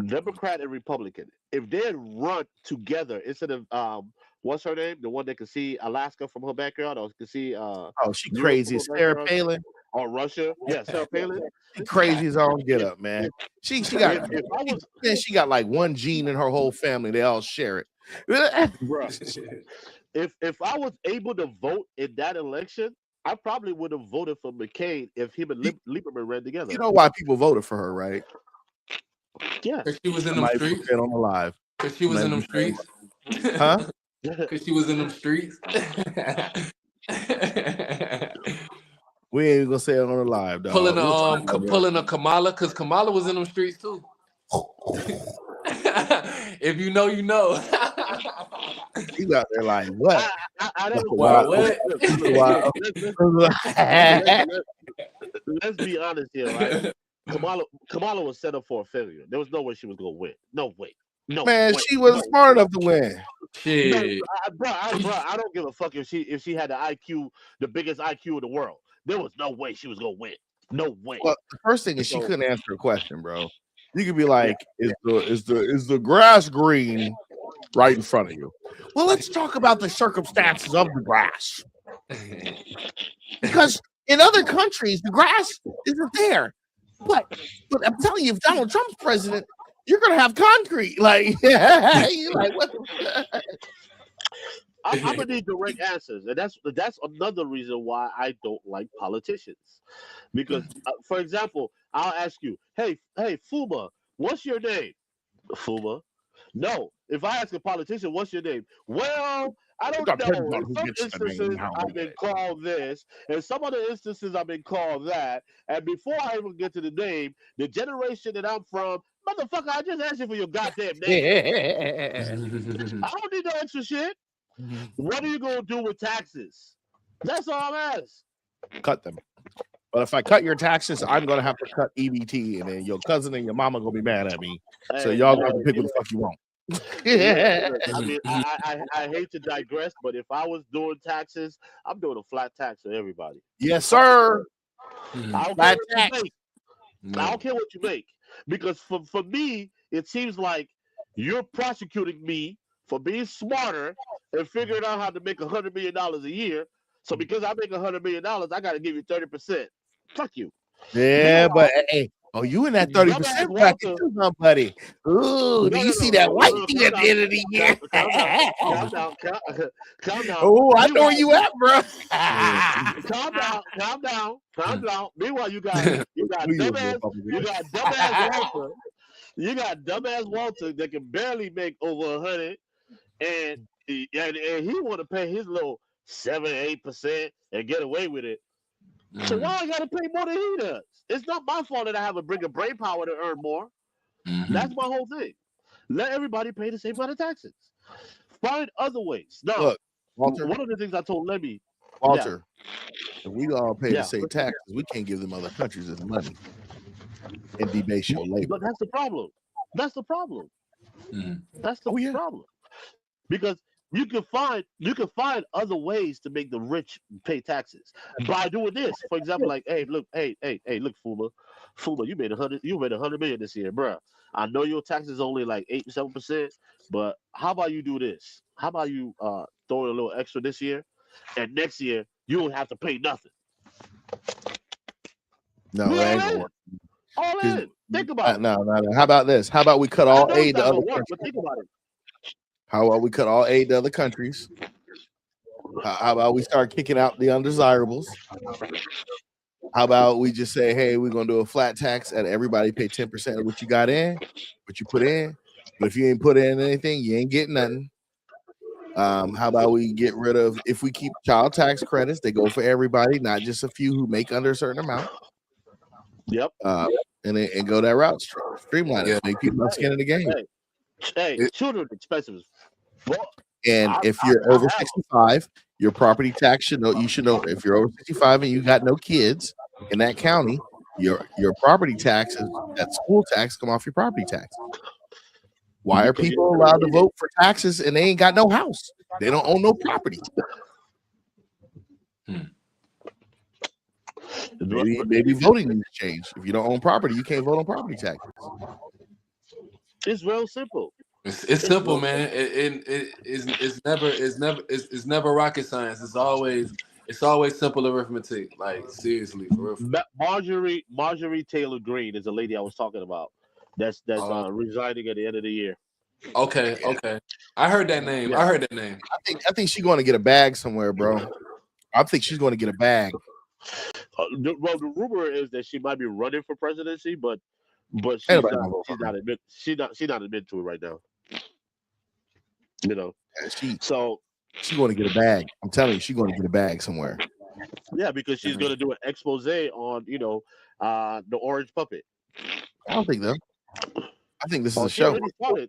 Democrat and Republican, if they had run together instead of what's her name, the one that could see Alaska from her backyard, or could see she Europe crazy. from her Sarah backyard, Palin. or Russia, yeah, Sarah Palin. She crazy as all get up, man. She got she got like one gene in her whole family. They all share it. Bruh, if I was able to vote in that election, I probably would have voted for McCain if him and Lieberman ran together. You know why people voted for her, right? Yeah, because she was in them streets. On the live. Because she was in them streets. Huh? Because she was in them streets. We ain't gonna say it on the live, dog. Pulling a Kamala, because Kamala was in them streets too. If you know, you know. You out there like what? Let's be honest here, right? Kamala was set up for a failure. There was no way she was gonna win. No way. No, man, she was smart enough to win. Shit. Bro, I don't give a fuck if she had the IQ, the biggest IQ in the world. There was no way she was gonna win. No way. Well, the first thing is she couldn't answer a question, bro. You could be like, is the grass green right in front of you? Well, let's talk about the circumstances of the grass. Because in other countries, the grass isn't there. But I'm telling you, if Donald Trump's president, you're gonna have concrete. Like, you're like, what? I'm gonna need direct answers, and that's another reason why I don't like politicians. Because, for example, I'll ask you, hey, Fuma, what's your name? Fuma. No, if I ask a politician, what's your name? Well, I don't know. In some instances, I've been called this, and some other instances, I've been called that. And before I even get to the name, the generation that I'm from, motherfucker, I just asked you for your goddamn name. I don't need no extra shit. What are you gonna do with taxes? That's all I'm asking. Cut them. But if I cut your taxes, I'm gonna have to cut EBT, and then your cousin and your mama gonna be mad at me. Hey, so y'all gonna pick what the fuck you want. I mean, I hate to digress, but if I was doing taxes, I'm doing a flat tax for everybody. Yes, sir. I don't care what you make. Because for me, it seems like you're prosecuting me for being smarter and figuring out how to make $100 million a year. So because I make $100 million, I got to give you 30%. Fuck you. Yeah, but hey, you in that 30% bracket too, buddy. Ooh, do you see that white thing at the end of the year? Calm down. Oh, I know where you at, bro. Calm down. Meanwhile, you got dumbass Walter that can barely make over 100, and he want to pay his little 7-8% and get away with it. So why I gotta pay more than he does? It's not my fault that I have a bigger brain power to earn more. That's my whole thing. Let everybody pay the same amount of taxes. Find other ways. No, look, Walter, one of the things I told Lemmy, Walter, if we all pay the same taxes, we can't give them other countries this money and debase your labor. But that's the problem. That's the problem. Because you can find other ways to make the rich pay taxes by doing this. For example, like, look, Fuma, you made $100 million this year, bro. I know your taxes only like 8-7%, but how about you do this? How about you throw in a little extra this year, and next year you don't have to pay nothing. No, that ain't gonna work. All in. Think about it. No. How about this? How about we cut all aid to other countries? But think about it. How about we cut all aid to other countries? How about we start kicking out the undesirables? How about we just say, hey, we're going to do a flat tax and everybody pay 10% of what you got in, what you put in. But if you ain't put in anything, you ain't getting nothing. How about we get rid of, if we keep child tax credits, they go for everybody, not just a few who make under a certain amount. Yep. And go that route. Streamline it. Make people not skin in the game. Children expenses. And if you're over 65, your property tax should know. You should know if you're over 65 and you got no kids in that county, your property taxes, that school tax, come off your property tax. Why are people allowed to vote for taxes and they ain't got no house? They don't own no property. Maybe voting needs to change. If you don't own property, you can't vote on property taxes. It's real simple. It's simple, man. It's never rocket science. It's always simple arithmetic. Like seriously, for real. Marjorie Taylor Greene is a lady I was talking about. That's resigning at the end of the year. Okay. I heard that name. Yeah. I heard that name. I think she's going to get a bag somewhere, bro. I think she's going to get a bag. The rumor is that she might be running for presidency, but she's not admitting to it right now. You know, she's going to get a bag. I'm telling you, she's going to get a bag somewhere. Yeah, because she's going to do an expose on the orange puppet. I don't think though. I think this is a show. Did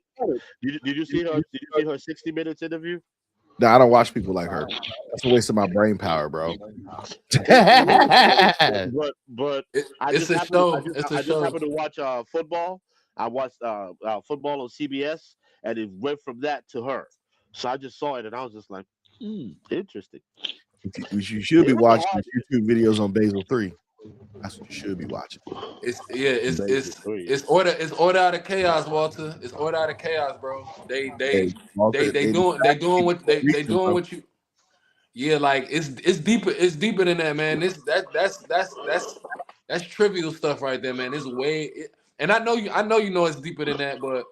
you see her? Did you see her 60 Minutes interview? No, I don't watch people like her. That's a waste of my brain power, bro. But I just happened to watch football. I watched football on CBS, and it went from that to her. So I just saw it, and I was just like, interesting. You should be watching YouTube videos on Basel 3. That's what you should be watching. It's order out of chaos, Walter. It's order out of chaos, bro. They doing what you. Yeah, like it's deeper than that, man. That's trivial stuff right there, man. It's way, and I know you know it's deeper than that, but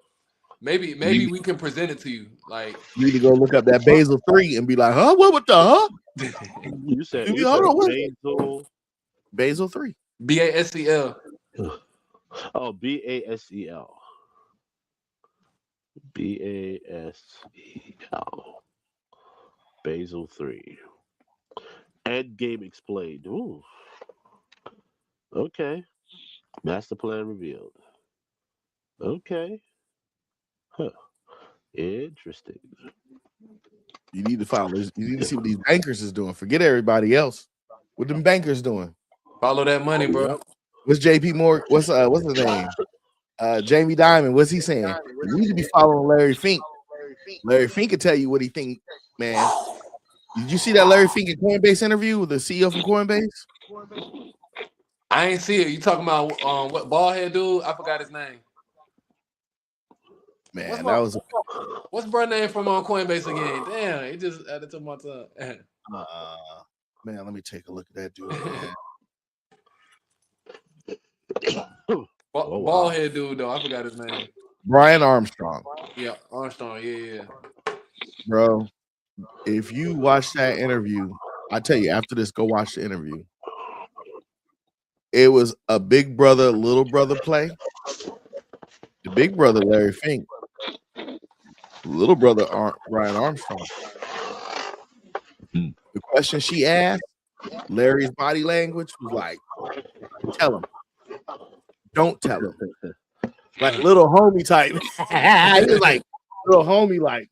maybe we can present it to you. Like you need to go look up that Basel 3 and be like, huh? What the huh? You said Basel 3. BASEL. Oh, BASEL. BASEL. Basel 3. End game explained. Ooh. Okay. Master plan revealed. Okay. Huh. Interesting. You need to follow this. You need to see what these bankers is doing. Forget everybody else. What them bankers doing? Follow that money, bro. What's JP Morgan? What's his name? Jamie Dimon. What's he saying? You need to be following Larry Fink. Larry Fink can tell you what he think, man. Did you see that Larry Fink and Coinbase interview with the CEO from Coinbase? I ain't see it. You talking about what bald head dude? I forgot his name. Man, what's bro name from Coinbase again? Damn, it just added to my tongue. Man, let me take a look at that dude. Bald head dude though, I forgot his name. Brian Armstrong. Yeah, Armstrong. Yeah. Bro, if you watch that interview, I tell you after this, go watch the interview. It was a big brother, little brother play. The big brother, Larry Fink. Little brother, Brian Armstrong. The question she asked, Larry's body language was like, tell him. Don't tell him. Like little homie type. He was like, little homie like.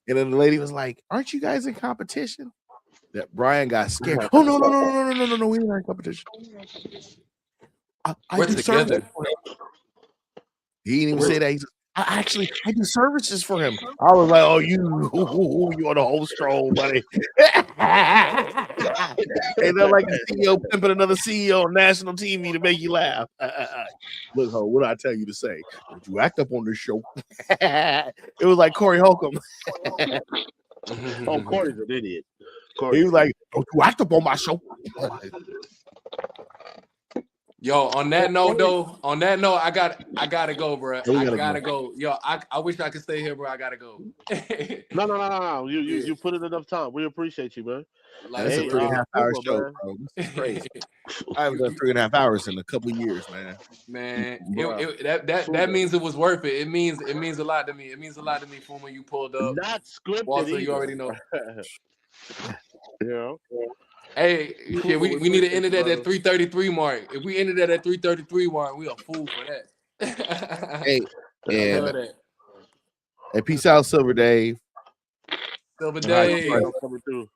And then the lady was like, aren't you guys in competition? That Brian got scared. Oh, no. We ain't in competition. We're together. He didn't even say that. He's I do services for him. I was like, oh, you are the whole stroll, buddy. And they're like the CEO pimping another CEO on national TV to make you laugh. Look, ho, what did I tell you to say? Did you act up on this show? It was like Corey Holcomb. Oh, Corey's an idiot. He was like, don't you act up on my show. Yo, on that note, I gotta go, bro. I gotta go. Yo, I wish I could stay here, bro. I gotta go. No. You put in enough time. We appreciate you, man. Like, it's a 3.5 hour show, bro. This is crazy. I haven't done 3.5 hours in a couple of years, man. Man, that means it was worth it. It means a lot to me. It means a lot to me from when you pulled up. Not scripted. Walter, you already know. Yeah. Hey, we need to end it at that 333 mark. If we ended at 333 mark, we a fool for that. Hey, peace out, Silver Dave. Silver Days.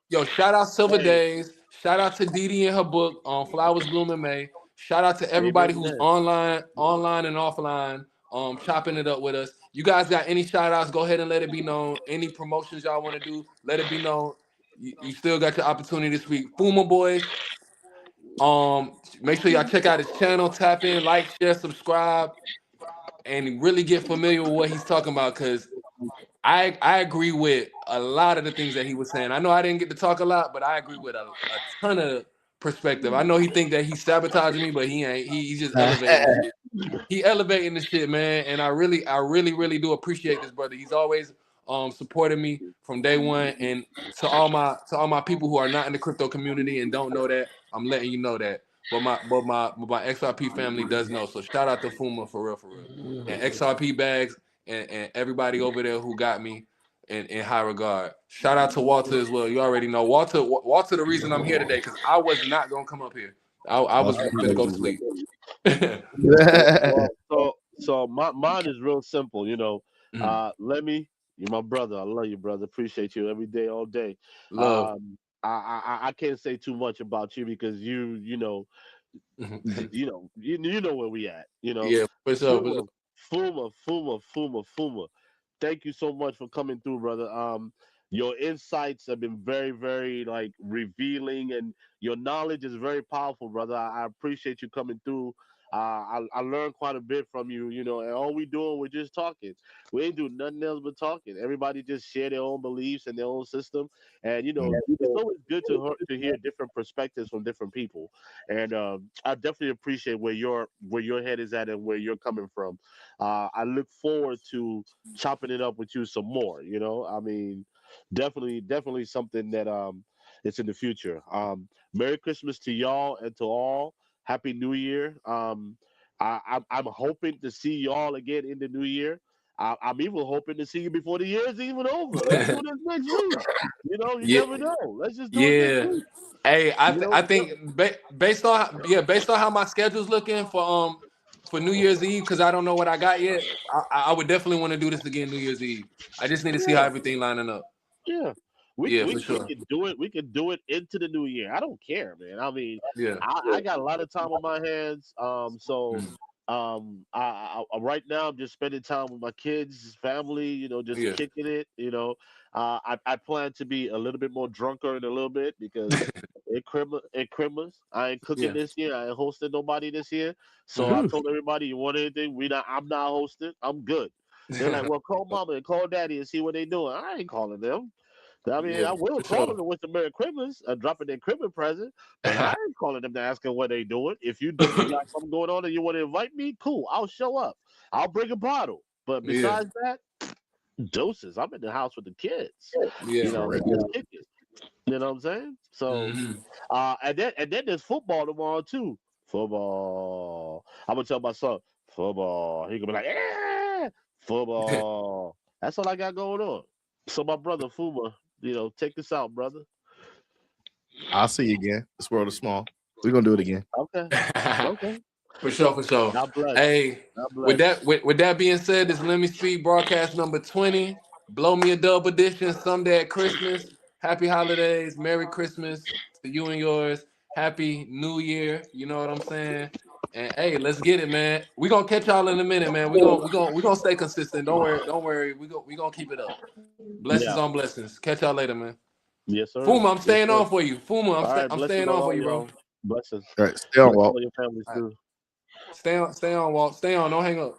Yo, shout out Silver Days. Shout out to Didi and her book on Flowers Bloom in May. Shout out to everybody who's online and offline, chopping it up with us. You guys got any shout outs? Go ahead and let it be known. Any promotions y'all want to do, let it be known. You still got your opportunity this week. Fuma Boys. Make sure y'all check out his channel, tap in, like, share, subscribe. and really get familiar with what he's talking about, because I agree with a lot of the things that he was saying. I know I didn't get to talk a lot, but I agree with a ton of perspective. I know he think that he's sabotaging me, but he ain't. He's just elevating the shit. He elevating the shit, man. And I really do appreciate this brother. He's always supported me from day one. And to all my people who are not in the crypto community and don't know that, I'm letting you know that. But my XRP family does know. So shout out to Fuma for real. And XRP bags and everybody over there who got me in high regard. Shout out to Walter as well. You already know Walter the reason I'm here today, because I was not gonna come up here. I was gonna go to sleep. So mine is real simple, you know. Lemmy, you're my brother. I love you, brother. Appreciate you every day, all day. Love. I can't say too much about you because you know where we at. You know. Yeah, for sure. Fuma. Thank you so much for coming through, brother. Your insights have been very, very like revealing, and your knowledge is very powerful, brother. I appreciate you coming through. I learned quite a bit from you, you know, and all we doing, we're just talking. We ain't doing nothing else but talking. Everybody just share their own beliefs and their own system, and you know, it's always good to hear different perspectives from different people. And I definitely appreciate where your head is at and where you're coming from. I look forward to chopping it up with you some more. You know, I mean, definitely something that it's in the future. Merry Christmas to y'all and to all. Happy New Year. I'm hoping to see y'all again in the new year. I'm even hoping to see you before the year's even over. Let's do this next week. You know, you never know. Let's just do it next week. Hey, I think based on how my schedule's looking for New Year's Eve, because I don't know what I got yet. I would definitely want to do this again New Year's Eve. I just need to see how everything lining up. Yeah. We can do it. We can do it into the new year. I don't care, man. I mean, I got a lot of time on my hands. I right now I'm just spending time with my kids, family. You know, just kicking it. You know, I plan to be a little bit more drunker in a little bit because at Christmas I ain't cooking this year. I ain't hosting nobody this year. So I told everybody, you want anything? I'm not hosting. I'm good. They're like, well, call mama and call daddy and see what they doing. I ain't calling them. I mean, I will call them to wish them Merry Christmas, dropping their Christmas present, but I ain't calling them to ask them what they doing. If you got something going on and you want to invite me, cool, I'll show up. I'll bring a bottle. But besides that, doses. I'm in the house with the kids. You know what I'm saying? So, and then there's football tomorrow too. Football. I'm gonna tell my son football. He gonna be like, football. That's all I got going on. So my brother Fuma, you know, take this out, brother. I'll see you again. This world is small. We're gonna do it again. Okay. For sure. God bless. Hey, with that being said, this Let Me Speak broadcast number 20. Blow me a dub edition someday at Christmas. Happy holidays, Merry Christmas to you and yours. Happy New Year. You know what I'm saying? And hey, let's get it, man. We're gonna catch y'all in a minute, man. We're gonna stay consistent. Don't worry. We're gonna keep it up. Blessings on blessings. Catch y'all later, man. Yes, sir. Fuma, I'm staying on for you. Fuma, I'm staying on for you, bro. Blessings. All right, stay on, Walt. Your families too. Stay on, Walt. Stay on. Don't hang up.